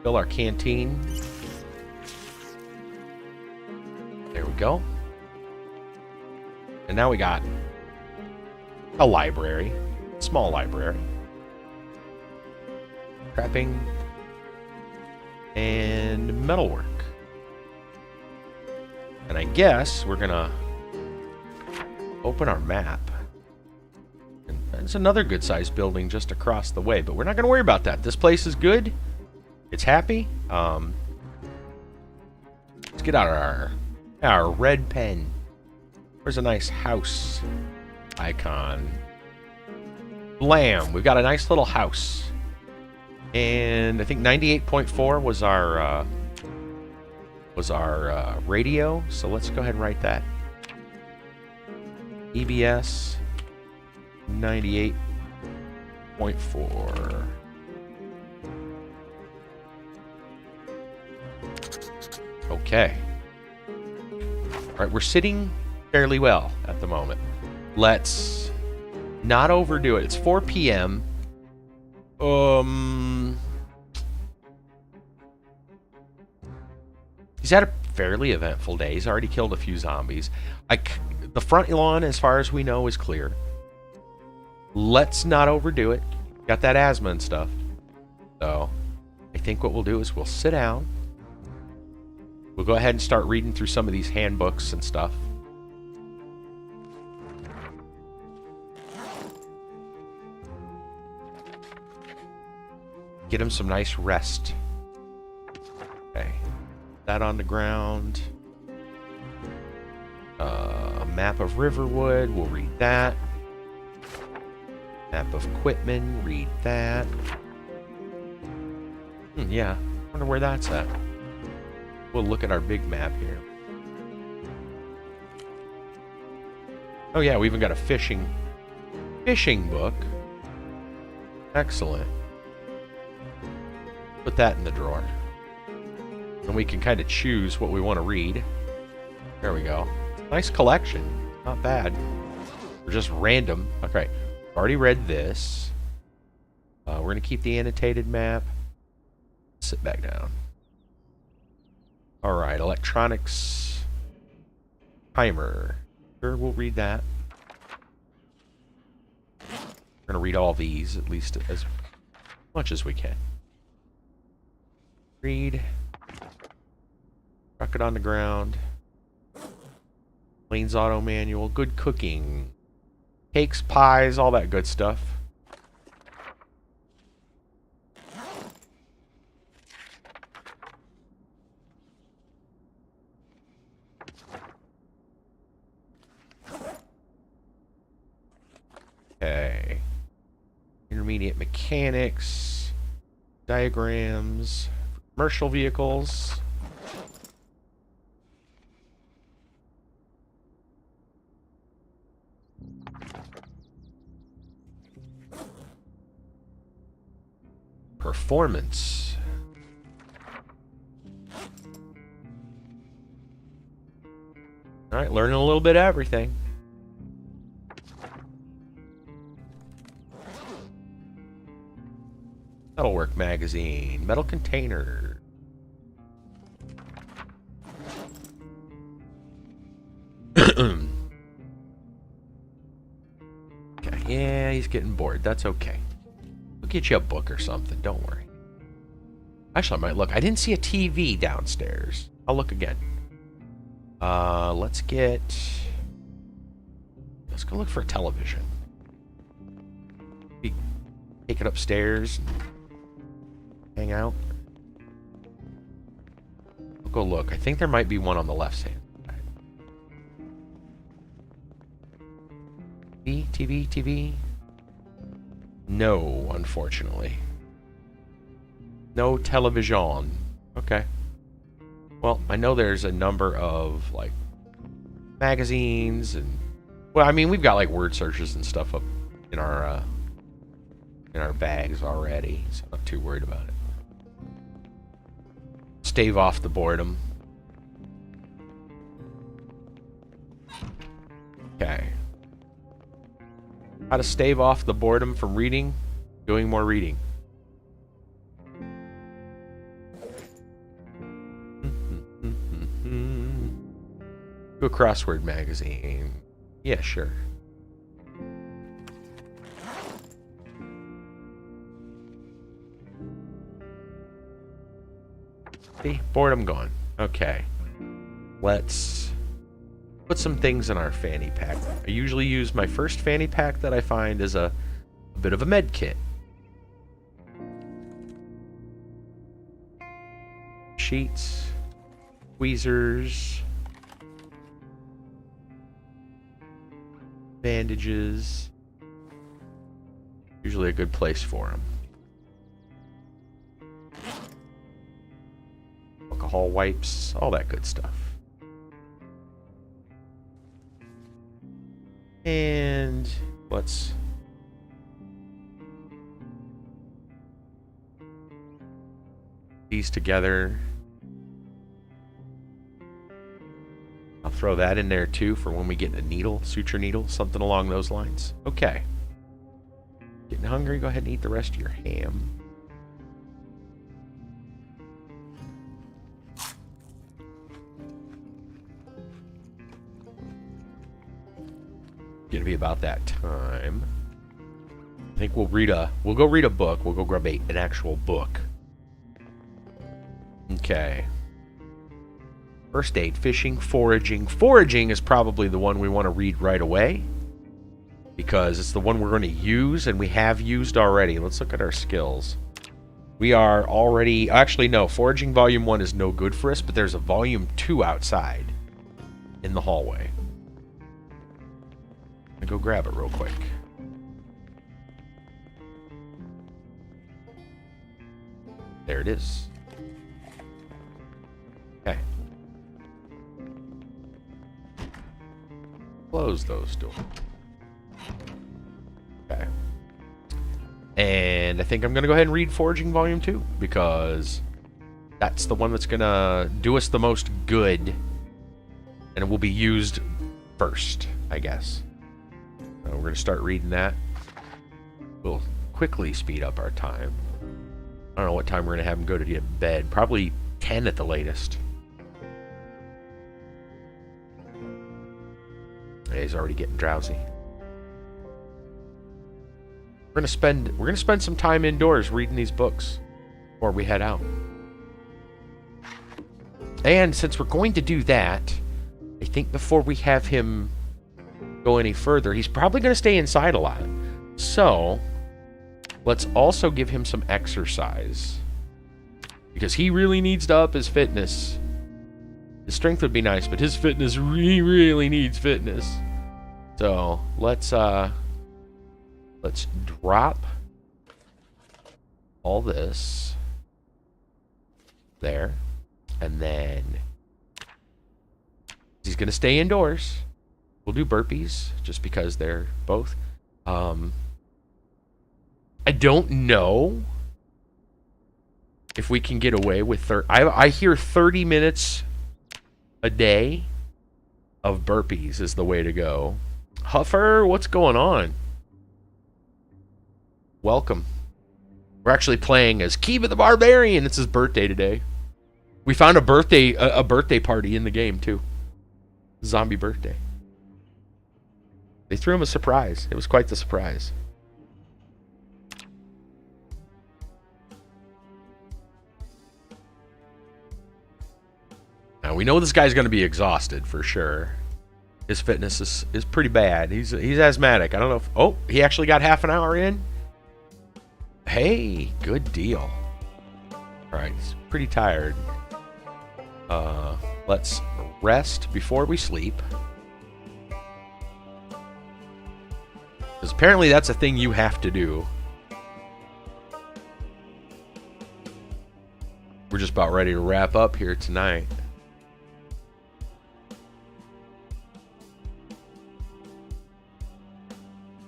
Fill our canteen. There we go. And now we got a library, small library. Trapping and metalwork. And I guess we're gonna open our map. And it's another good sized building just across the way, but we're not gonna worry about that. This place is good. It's happy. get out our red pen. Where's a nice house icon? Blam! We've got a nice little house. And I think 98.4 was our radio. So let's go ahead and write that. EBS 98.4. Okay. All right, we're sitting fairly well at the moment. Let's not overdo it. It's 4 p.m. He's had a fairly eventful day. He's already killed a few zombies. The front lawn, as far as we know, is clear. Let's not overdo it. Got that asthma and stuff. So, I think what we'll do is we'll sit down. We'll go ahead and start reading through some of these handbooks and stuff. Get him some nice rest. Okay. That on the ground. A map of Riverwood. We'll read that. Map of Quitman. Read that. Yeah. Wonder where that's at. We'll look at our big map here. Oh yeah, we even got a fishing book. Excellent. Put that in the drawer. And we can kind of choose what we want to read. There we go. Nice collection. Not bad. They're just random. Okay. Already read this. We're going to keep the annotated map. Sit back down. Alright, electronics timer. Sure, we'll read that. We're going to read all these, at least as much as we can. Read. Rocket on the ground. Lane's auto manual. Good cooking. Cakes, pies, all that good stuff. Okay. Intermediate mechanics. Diagrams. Commercial vehicles. Performance. Alright, learning a little bit of everything. Metalwork magazine. Metal container. Okay, yeah, he's getting bored. That's okay. We'll get you a book or something. Don't worry. Actually, I might look. I didn't see a TV downstairs. I'll look again. Let's go look for a television. Take it upstairs and hang out. We'll go look. I think there might be one on the left hand side. TV? No, unfortunately. No television. Okay. Well, I know there's a number of, like, magazines and... Well, I mean, we've got, like, word searches and stuff up in our bags already, so I'm not too worried about it. Stave off the boredom. Okay. How to stave off the boredom from reading? Doing more reading. Do a crossword magazine. Yeah, sure. See? Boredom gone. Okay. Let's put some things in our fanny pack. I usually use my first fanny pack that I find as a bit of a med kit. Sheets. tweezers, bandages. Usually a good place for them. Alcohol wipes, all that good stuff. And let's these together. I'll throw that in there too for when we get a needle, suture needle, something along those lines. Okay. Getting hungry? Go ahead and eat the rest of your ham. Gonna be about that time. I think we'll go read a book. We'll go grab an actual book. Okay. First aid, fishing, foraging. Foraging is probably the one we want to read right away, because it's the one we're going to use, and we have used already. Let's look at our skills. We are already... Actually, no. Foraging Volume 1 is no good for us, but there's a Volume 2 outside in the hallway. I'll go grab it real quick. There it is. Okay. Close those doors. Okay. And I think I'm going to go ahead and read Foraging Volume 2, because that's the one that's going to do us the most good, and it will be used first, I guess. We're going to start reading that. We'll quickly speed up our time. I don't know what time we're going to have him go to bed. Probably 10 at the latest. Yeah, he's already getting drowsy. We're gonna spend some time indoors reading these books before we head out. And since we're going to do that, I think before we have him go any further, he's probably going to stay inside a lot. So let's also give him some exercise, because he really needs to up his fitness. His strength would be nice, but his fitness really needs fitness. So let's drop all this there, and then he's gonna stay indoors. We'll do burpees just because they're both. I don't know if we can get away with I hear 30 minutes a day of burpees is the way to go. Huffer, what's going on? Welcome. We're actually playing as Kiba the Barbarian. It's his birthday today. We found a birthday party in the game too. Zombie birthday. They threw him a surprise. It was quite the surprise. Now we know this guy's going to be exhausted for sure. His fitness is pretty bad. He's asthmatic. I don't know if... Oh, he actually got half an hour in. Hey, good deal. Alright, he's pretty tired. Let's rest before we sleep. Because apparently that's a thing you have to do. We're just about ready to wrap up here tonight.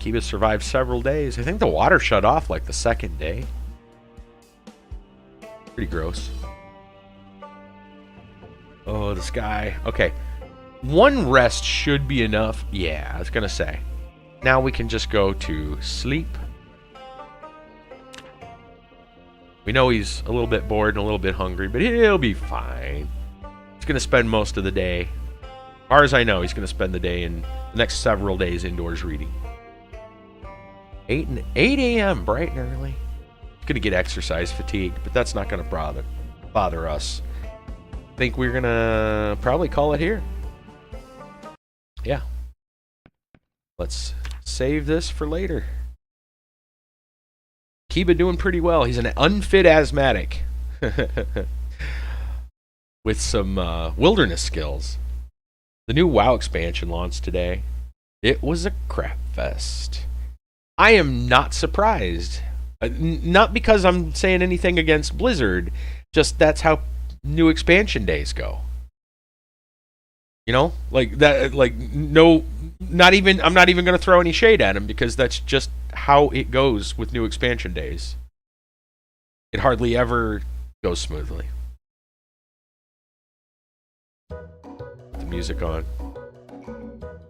Kiba survived several days. I think the water shut off like the second day. Pretty gross. Oh, this guy. Okay. One rest should be enough. Yeah, I was going to say. Now we can just go to sleep. We know he's a little bit bored and a little bit hungry, but he'll be fine. He's going to spend most of the day. As far as I know, he's going to spend the day in the next several days indoors reading. 8 a.m. bright and early. He's going to get exercise fatigue, but that's not going to bother us. I think we're going to probably call it here. Yeah. Let's save this for later. Kiba doing pretty well. He's an unfit asthmatic. with some wilderness skills. The new WoW expansion launched today. It was a crap fest. I am not surprised. Not because I'm saying anything against Blizzard, just that's how new expansion days go. You know, like that. Like no, not even. I'm not even going to throw any shade at him because that's just how it goes with new expansion days. It hardly ever goes smoothly. The music on.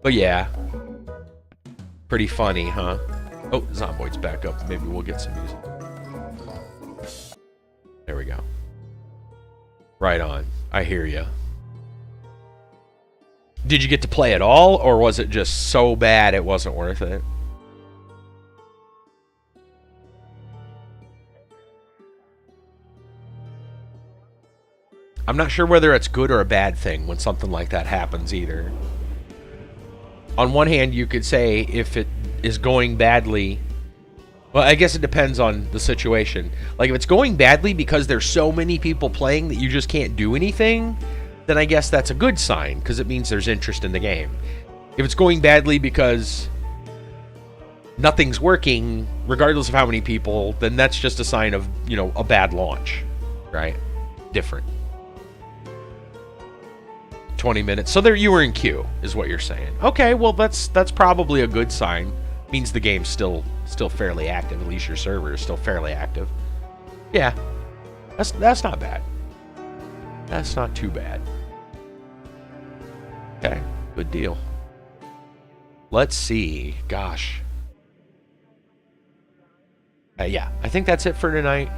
But yeah, pretty funny, huh? Oh, Zomboid's back up. Maybe we'll get some music. There we go. Right on. I hear you. Did you get to play it all, or was it just so bad it wasn't worth it? I'm not sure whether it's good or a bad thing when something like that happens either. On one hand, you could say if it is going badly, well, I guess it depends on the situation. Like if it's going badly because there's so many people playing that you just can't do anything, then I guess that's a good sign because it means there's interest in the game. If it's going badly because nothing's working, regardless of how many people, then that's just a sign of, you know, a bad launch, right? Different. 20 minutes. So there you were in queue, is what you're saying. Okay, well that's probably a good sign. Means the game's still fairly active. At least your server is still fairly active. Yeah, that's not bad. That's not too bad. Okay, good deal. Let's see. Gosh. Yeah, I think that's it for tonight.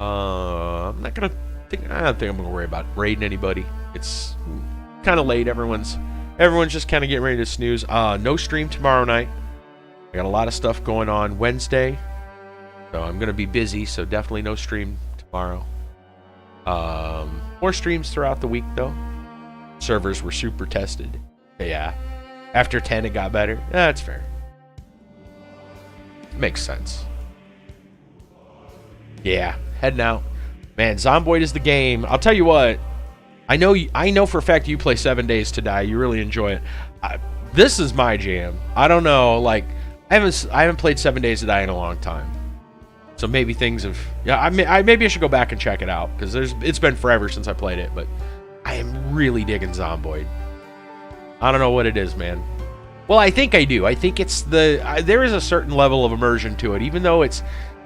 I'm not gonna think. I don't think I'm gonna worry about raiding anybody. It's kind of late. Everyone's just kind of getting ready to snooze. No stream tomorrow night. I got a lot of stuff going on Wednesday, so I'm gonna be busy. So definitely no stream tomorrow. More streams throughout the week though. Servers were super tested. Yeah. After 10 it got better. That's fair. Makes sense. Yeah, heading out. Man, Zomboid is the game. I'll tell you what. I know for a fact you play 7 Days to Die. You really enjoy it. This is my jam. I don't know, like I haven't played 7 Days to Die in a long time. So maybe things have... Yeah, maybe I should go back and check it out, because it's been forever since I played it, but I am really digging Zomboid. I don't know what it is, man. Well, I think I do. I think it's there is a certain level of immersion to it, even though it's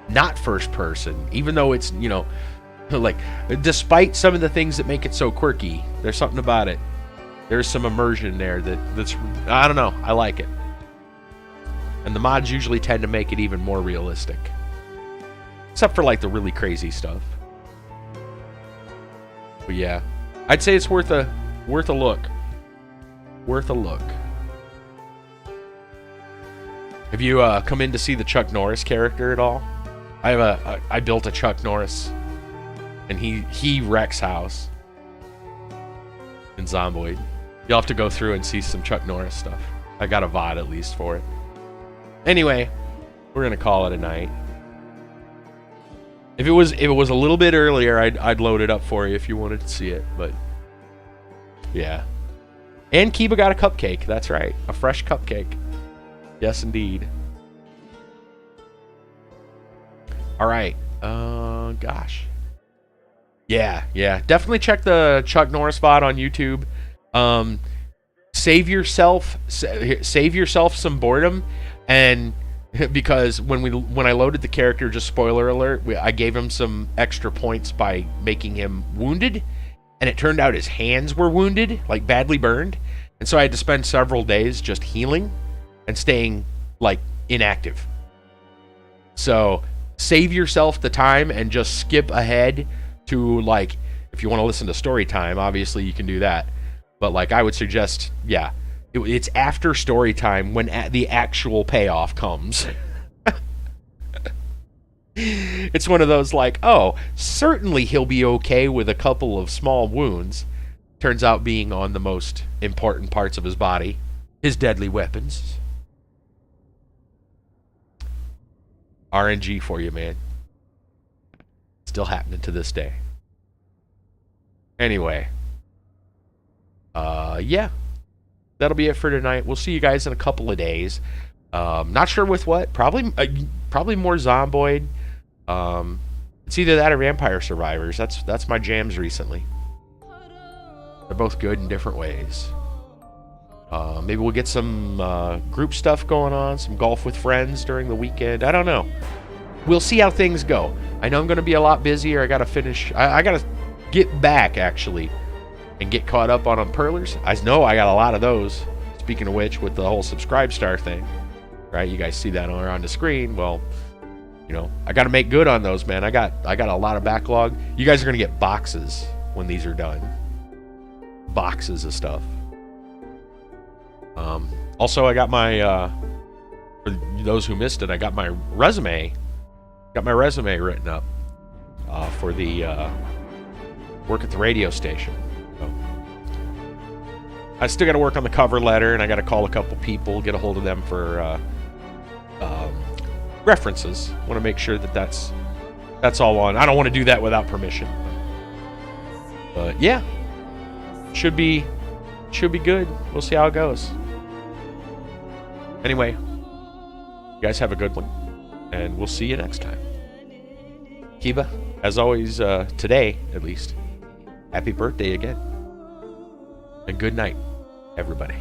not first person, even though it's, you know, like, despite some of the things that make it so quirky, there's something about it. There's some immersion there that's... I don't know. I like it. And the mods usually tend to make it even more realistic. Except for, like, the really crazy stuff. But yeah, I'd say it's worth a look. Worth a look. Have you come in to see the Chuck Norris character at all? I built a Chuck Norris, and he wrecks house in Zomboid. You'll have to go through and see some Chuck Norris stuff. I got a VOD at least for it. Anyway, we're gonna call it a night. If it was a little bit earlier, I'd load it up for you if you wanted to see it. But yeah, and Kiba got a cupcake. That's right, a fresh cupcake. Yes, indeed. All right. Gosh. Yeah. Definitely check the Chuck Norris VOD on YouTube. Save yourself some boredom, and because when I loaded the character, just spoiler alert, I gave him some extra points by making him wounded, and it turned out his hands were wounded, like badly burned, and so I had to spend several days just healing and staying like inactive. So save yourself the time and just skip ahead to, like, if you want to listen to story time, obviously you can do that. But like I would suggest, yeah, it's after story time when the actual payoff comes. It's one of those like, oh, certainly he'll be okay with a couple of small wounds. Turns out being on the most important parts of his body, his deadly weapons. RNG for you, man. Still happening to this day. Anyway. Yeah. That'll be it for tonight. We'll see you guys in a couple of days. Not sure with what. Probably more Zomboid. It's either that or Vampire Survivors. That's my jams recently. They're both good in different ways. Maybe we'll get some group stuff going on, some golf with friends during the weekend. I don't know. We'll see how things go. I know I'm going to be a lot busier. I got to finish. I got to get back, actually, and get caught up on Perlers. I know I got a lot of those. Speaking of which, with the whole subscribe star thing, right? You guys see that on the screen. Well, you know, I got to make good on those, man. I got a lot of backlog. You guys are going to get boxes when these are done. Boxes of stuff. Also, I got my, for those who missed it, I got my resume. Got my resume written up for the work at the radio station. So, I still got to work on the cover letter, and I got to call a couple people, get a hold of them for references. Want to make sure that that's all on. I don't want to do that without permission. But yeah, should be good. We'll see how it goes. Anyway, you guys have a good one, and we'll see you next time. Kiba, as always, today at least, happy birthday again. And good night, everybody.